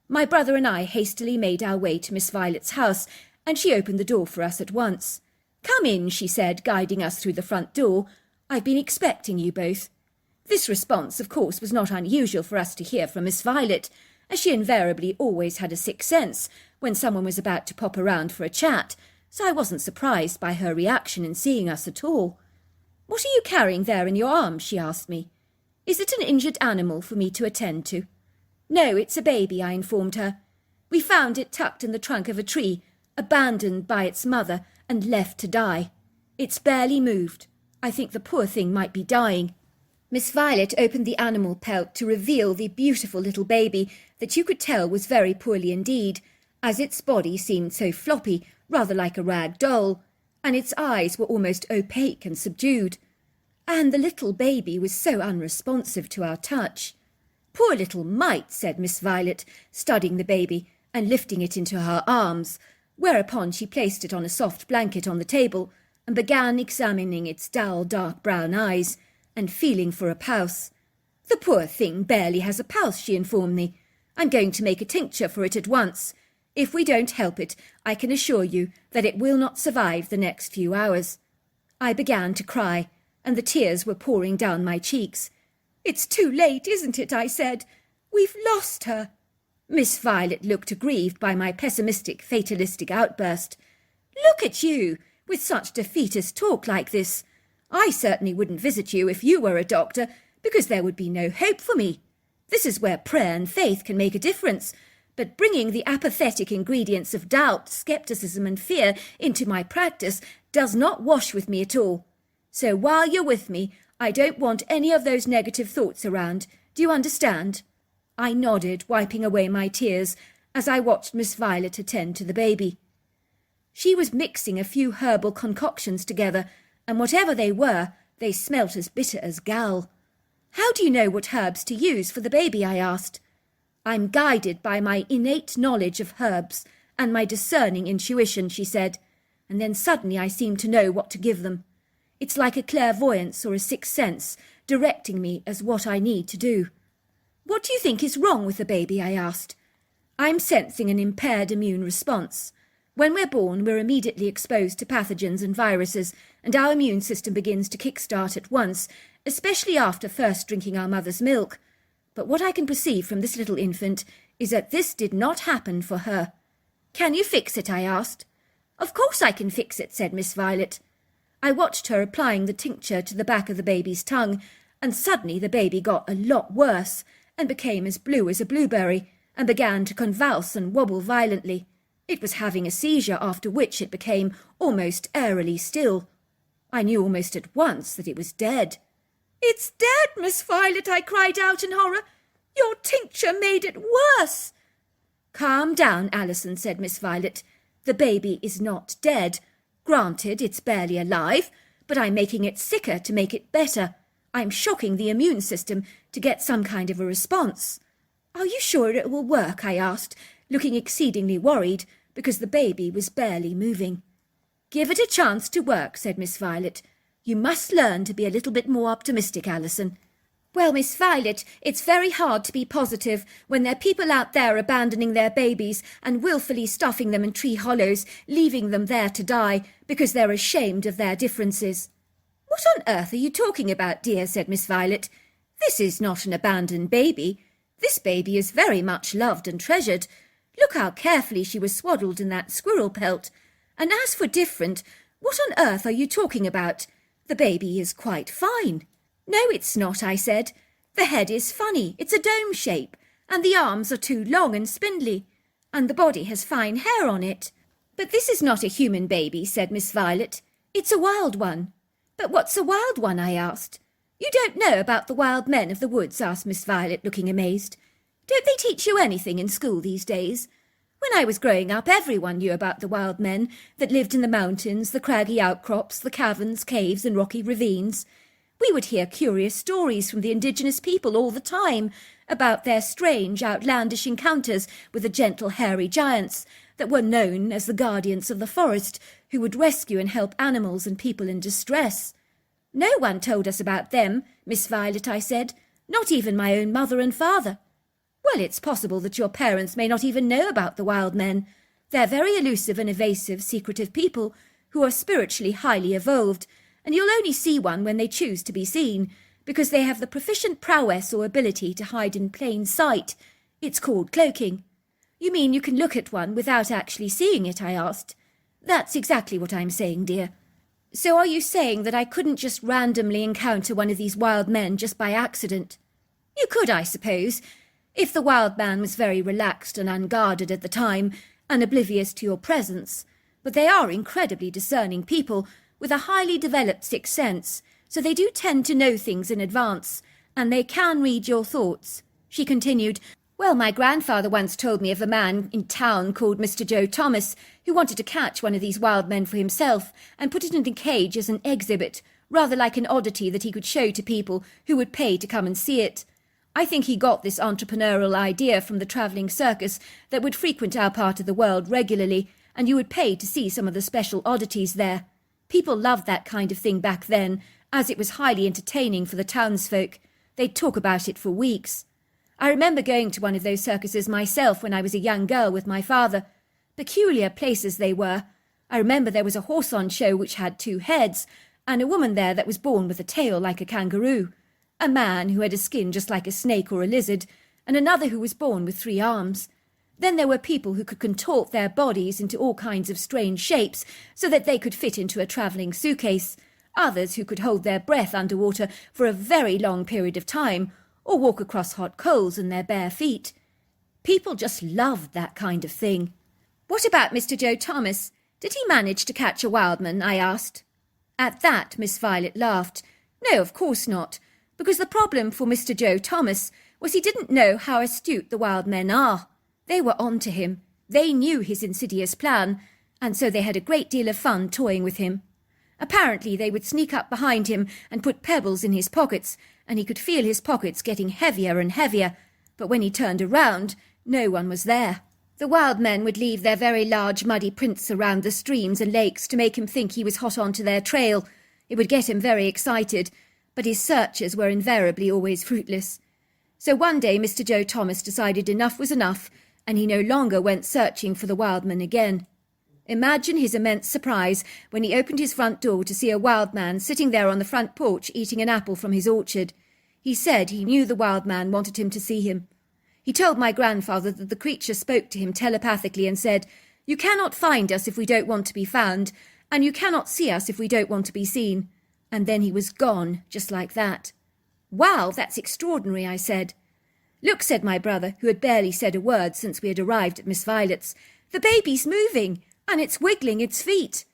S2: My brother and I hastily made our way to Miss Violet's house, and she opened the door for us at once. "Come in," she said, guiding us through the front door. "I've been expecting you both." This response, of course, was not unusual for us to hear from Miss Violet, as she invariably always had a sixth sense when someone was about to pop around for a chat, so I wasn't surprised by her reaction in seeing us at all. "What are you carrying there in your arms?" she asked me. "Is it an injured animal for me to attend to?" "No, it's a baby," I informed her. "We found it tucked in the trunk of a tree, abandoned by its mother and left to die. It's barely moved. I think the poor thing might be dying." Miss Violet opened the animal pelt to reveal the beautiful little baby that you could tell was very poorly indeed, as its body seemed so floppy, rather like a rag doll, and its eyes were almost opaque and subdued. and the little baby was so unresponsive to our touch. "Poor little mite," said Miss Violet, studying the baby and lifting it into her arms, whereupon she placed it on a soft blanket on the table and began examining its dull dark brown eyes and feeling for a pulse. "The poor thing barely has a pulse," she informed me. "I'm going to make a tincture for it at once. If we don't help it, I can assure you that it will not survive the next few hours." I began to cry, and the tears were pouring down my cheeks. "It's too late, isn't it?" I said. "We've lost her." Miss Violet looked aggrieved by my pessimistic, fatalistic outburst. "Look at you, with such defeatist talk like this. I certainly wouldn't visit you if you were a doctor, because there would be no hope for me. This is where prayer and faith can make a difference, but bringing the apathetic ingredients of doubt, scepticism and fear into my practice does not wash with me at all. So while you're with me, I don't want any of those negative thoughts around. Do you understand?" I nodded, wiping away my tears, as I watched Miss Violet attend to the baby. She was mixing a few herbal concoctions together, and whatever they were, they smelt as bitter as gall. "How do you know what herbs to use for the baby?" I asked. "I'm guided by my innate knowledge of herbs and my discerning intuition," she said, and then suddenly I seemed to know what to give them. It's like a clairvoyance or a sixth sense, directing me as what I need to do. "What do you think is wrong with the baby?" I asked. "I'm sensing an impaired immune response. When we're born, we're immediately exposed to pathogens and viruses, and our immune system begins to kickstart at once, especially after first drinking our mother's milk. But what I can perceive from this little infant is that this did not happen for her." "Can you fix it?" I asked. "Of course I can fix it," said Miss Violet. I watched her applying the tincture to the back of the baby's tongue, and suddenly the baby got a lot worse and became as blue as a blueberry and began to convulse and wobble violently. It was having a seizure, after which it became almost airily still. I knew almost at once that it was dead. "It's dead, Miss Violet," I cried out in horror. "Your tincture made it worse." "Calm down, Alison," said Miss Violet. "The baby is not dead. Granted, it's barely alive, but I'm making it sicker to make it better. I'm shocking the immune system to get some kind of a response." "Are you sure it will work?" I asked, looking exceedingly worried, because the baby was barely moving. "Give it a chance to work," said Miss Violet. "You must learn to be a little bit more optimistic, Alison." "Well, Miss Violet, it's very hard to be positive when there are people out there abandoning their babies and willfully stuffing them in tree hollows, leaving them there to die because they're ashamed of their differences." "What on earth are you talking about, dear?" said Miss Violet. "This is not an abandoned baby. This baby is very much loved and treasured. Look how carefully she was swaddled in that squirrel pelt. And as for different, what on earth are you talking about? The baby is quite fine." "No, it's not," I said. "The head is funny, it's a dome shape, and the arms are too long and spindly, and the body has fine hair on it." "But this is not a human baby," said Miss Violet. "It's a wild one." "But what's a wild one?" I asked. "You don't know about the wild men of the woods?" asked Miss Violet, looking amazed. "Don't they teach you anything in school these days? When I was growing up, everyone knew about the wild men that lived in the mountains, the craggy outcrops, the caverns, caves and rocky ravines. We would hear curious stories from the indigenous people all the time about their strange, outlandish encounters with the gentle, hairy giants that were known as the guardians of the forest, who would rescue and help animals and people in distress." "No one told us about them, Miss Violet," I said. "Not even my own mother and father." "Well, it's possible that your parents may not even know about the wild men. They're very elusive and evasive, secretive people who are spiritually highly evolved, and you'll only see one when they choose to be seen, because they have the proficient prowess or ability to hide in plain sight. It's called cloaking." "You mean you can look at one without actually seeing it?" I asked. "That's exactly what I'm saying, dear." "So are you saying that I couldn't just randomly encounter one of these wild men just by accident?" "You could, I suppose, if the wild man was very relaxed and unguarded at the time and oblivious to your presence. But they are incredibly discerning people with a highly developed sixth sense, so they do tend to know things in advance, and they can read your thoughts." She continued, "Well, my grandfather once told me of a man in town called Mr. Joe Thomas, who wanted to catch one of these wild men for himself and put it in a cage as an exhibit, rather like an oddity that he could show to people who would pay to come and see it. I think he got this entrepreneurial idea from the travelling circus that would frequent our part of the world regularly, and you would pay to see some of the special oddities there. People loved that kind of thing back then, as it was highly entertaining for the townsfolk. They'd talk about it for weeks. I remember going to one of those circuses myself when I was a young girl with my father. Peculiar places they were. I remember there was a horse on show which had 2 heads, and a woman there that was born with a tail like a kangaroo, a man who had a skin just like a snake or a lizard, and another who was born with 3 arms. Then there were people who could contort their bodies into all kinds of strange shapes so that they could fit into a travelling suitcase, others who could hold their breath underwater for a very long period of time, or walk across hot coals in their bare feet. People just loved that kind of thing. "What about Mr. Joe Thomas? Did he manage to catch a wildman?" I asked. At that Miss Violet laughed. "No, of course not, because the problem for Mr. Joe Thomas was he didn't know how astute the wild men are. They were on to him. They knew his insidious plan, and so they had a great deal of fun toying with him. Apparently they would sneak up behind him and put pebbles in his pockets, and he could feel his pockets getting heavier and heavier, but when he turned around, no one was there. The wild men would leave their very large muddy prints around the streams and lakes to make him think he was hot onto their trail. It would get him very excited, but his searches were invariably always fruitless. So one day Mr. Joe Thomas decided enough was enough, and he no longer went searching for the wild man again. Imagine his immense surprise when he opened his front door to see a wild man sitting there on the front porch eating an apple from his orchard. He said he knew the wild man wanted him to see him. He told my grandfather that the creature spoke to him telepathically and said, "You cannot find us if we don't want to be found, and you cannot see us if we don't want to be seen." And then he was gone, just like that. "Wow, that's extraordinary," I said. "Look," said my brother, who had barely said a word since we had arrived at Miss Violet's. "The baby's moving, and it's wiggling its feet."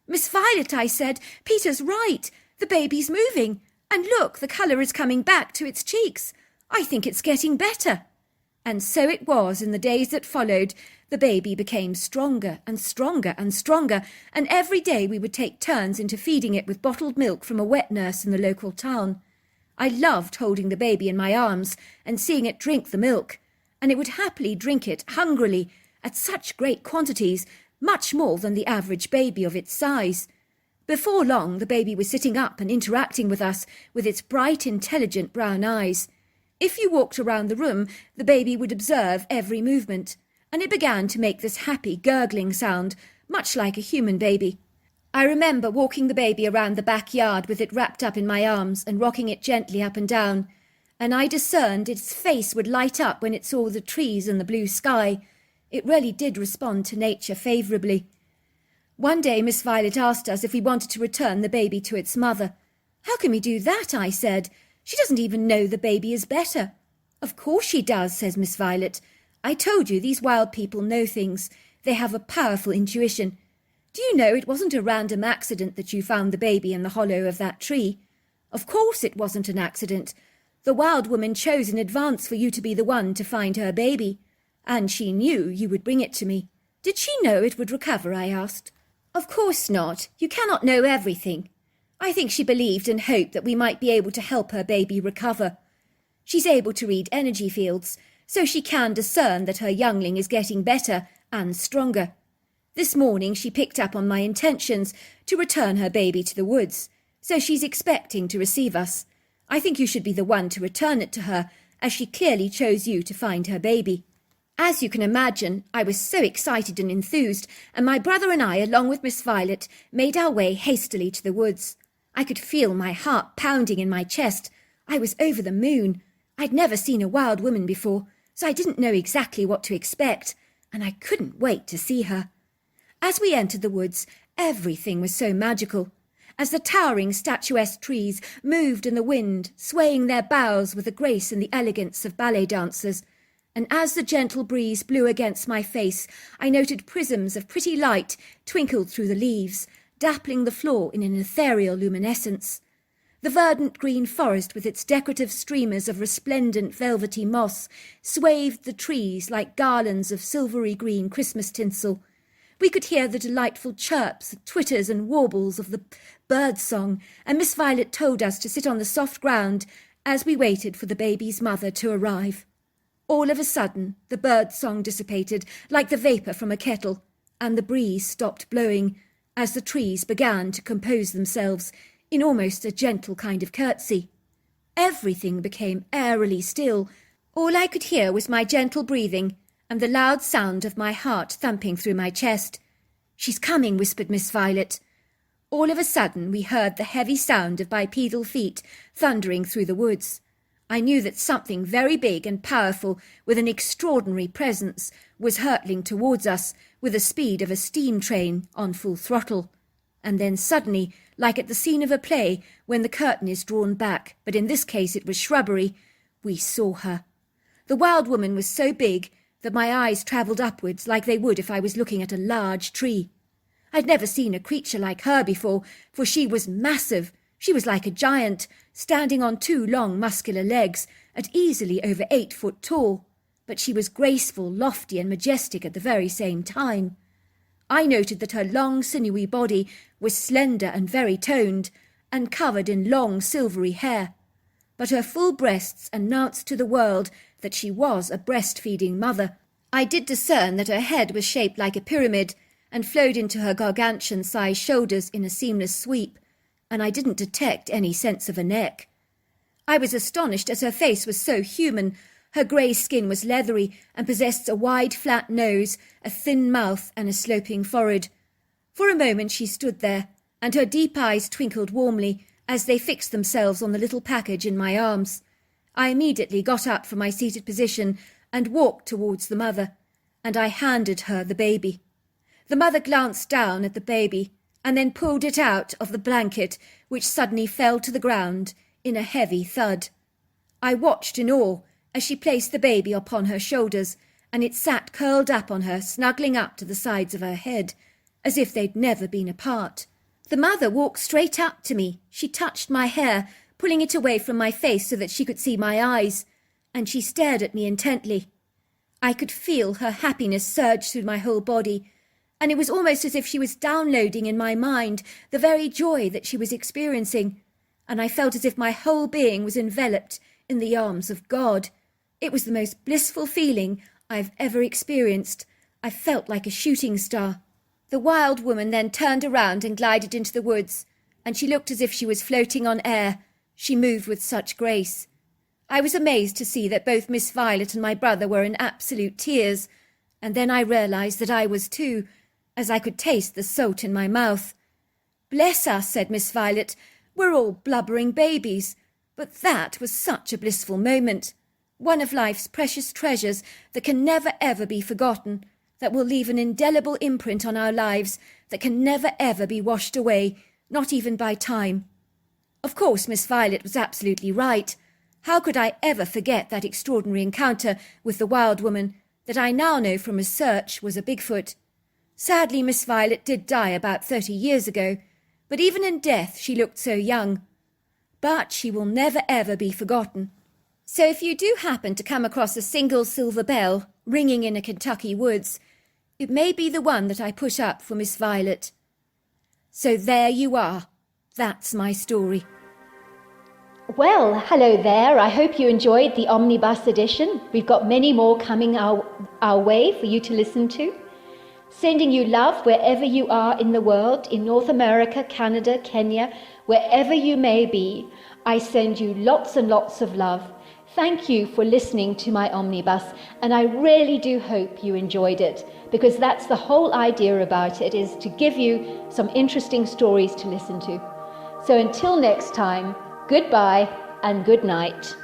S2: "Miss Violet," I said, "Peter's right. The baby's moving. And look, the colour is coming back to its cheeks. I think it's getting better." And so it was in the days that followed. The baby became stronger and stronger and stronger, and every day we would take turns into feeding it with bottled milk from a wet nurse in the local town. I loved holding the baby in my arms and seeing it drink the milk, and it would happily drink it hungrily at such great quantities, much more than the average baby of its size. Before long the baby was sitting up and interacting with us with its bright, intelligent brown eyes. If you walked around the room, the baby would observe every movement, and it began to make this happy gurgling sound, much like a human baby. I remember walking the baby around the backyard with it wrapped up in my arms and rocking it gently up and down, and I discerned its face would light up when it saw the trees and the blue sky. It really did respond to nature favourably. One day Miss Violet asked us if we wanted to return the baby to its mother. "How can we do that?" I said. "She doesn't even know the baby is better." "Of course she does," says Miss Violet. "I told you these wild people know things. They have a powerful intuition. Do you know it wasn't a random accident that you found the baby in the hollow of that tree? Of course it wasn't an accident. The wild woman chose in advance for you to be the one to find her baby, and she knew you would bring it to me." "Did she know it would recover?" I asked. "Of course not. You cannot know everything. I think she believed and hoped that we might be able to help her baby recover. She's able to read energy fields, so she can discern that her youngling is getting better and stronger. This morning she picked up on my intentions to return her baby to the woods, so she's expecting to receive us. I think you should be the one to return it to her, as she clearly chose you to find her baby." As you can imagine, I was so excited and enthused, and my brother and I, along with Miss Violet, made our way hastily to the woods. I could feel my heart pounding in my chest. I was over the moon. I'd never seen a wild woman before, so I didn't know exactly what to expect, and I couldn't wait to see her. As we entered the woods, everything was so magical. As the towering statuesque trees moved in the wind, swaying their boughs with the grace and the elegance of ballet dancers, and as the gentle breeze blew against my face, I noted prisms of pretty light twinkled through the leaves, dappling the floor in an ethereal luminescence. The verdant green forest with its decorative streamers of resplendent velvety moss swathed the trees like garlands of silvery green Christmas tinsel. We could hear the delightful chirps, twitters and warbles of the bird song, and Miss Violet told us to sit on the soft ground as we waited for the baby's mother to arrive. All of a sudden, the bird song dissipated like the vapour from a kettle, and the breeze stopped blowing as the trees began to compose themselves in almost a gentle kind of curtsy. Everything became airily still. All I could hear was my gentle breathing and the loud sound of my heart thumping through my chest. "She's coming," whispered Miss Violet. All of a sudden we heard the heavy sound of bipedal feet thundering through the woods. I knew that something very big and powerful with an extraordinary presence was hurtling towards us with the speed of a steam train on full throttle. And then suddenly, like at the scene of a play when the curtain is drawn back, but in this case it was shrubbery, we saw her. The wild woman was so big that my eyes travelled upwards like they would if I was looking at a large tree. I'd never seen a creature like her before, for she was massive. She was like a giant, standing on two long muscular legs at easily over 8 foot tall, but she was graceful, lofty and majestic at the very same time. I noted that her long sinewy body was slender and very toned, and covered in long silvery hair, but her full breasts announced to the world that she was a breastfeeding mother. I did discern that her head was shaped like a pyramid and flowed into her gargantuan-sized shoulders in a seamless sweep, and I didn't detect any sense of a neck. I was astonished as her face was so human. Her grey skin was leathery and possessed a wide flat nose, a thin mouth and a sloping forehead. For a moment she stood there, and her deep eyes twinkled warmly as they fixed themselves on the little package in my arms. I immediately got up from my seated position and walked towards the mother, and I handed her the baby. The mother glanced down at the baby and then pulled it out of the blanket, which suddenly fell to the ground in a heavy thud. I watched in awe as she placed the baby upon her shoulders, and it sat curled up on her, snuggling up to the sides of her head, as if they'd never been apart. The mother walked straight up to me. She touched my hair, pulling it away from my face so that she could see my eyes, and she stared at me intently. I could feel her happiness surge through my whole body, and it was almost as if she was downloading in my mind the very joy that she was experiencing, and I felt as if my whole being was enveloped in the arms of God. It was the most blissful feeling I've ever experienced. I felt like a shooting star. The wild woman then turned around and glided into the woods, and she looked as if she was floating on air. She moved with such grace. I was amazed to see that both Miss Violet and my brother were in absolute tears, and then I realised that I was too, as I could taste the salt in my mouth. "Bless us," said Miss Violet, "we're all blubbering babies, but that was such a blissful moment. One of life's precious treasures that can never ever be forgotten, that will leave an indelible imprint on our lives that can never ever be washed away, not even by time." Of course, Miss Violet was absolutely right. How could I ever forget that extraordinary encounter with the wild woman that I now know from research was a Bigfoot? Sadly, Miss Violet did die about 30 years ago, but even in death she looked so young. But she will never ever be forgotten. So if you do happen to come across a single silver bell ringing in a Kentucky woods, it may be the one that I put up for Miss Violet. So there you are. That's my story.
S1: Well, hello there. I hope you enjoyed the Omnibus edition. We've got many more coming our way for you to listen to. Sending you love wherever you are in the world, in North America, Canada, Kenya, wherever you may be. I send you lots and lots of love. Thank you for listening to my Omnibus, and I really do hope you enjoyed it, because that's the whole idea about it, is to give you some interesting stories to listen to. So until next time, goodbye and good night.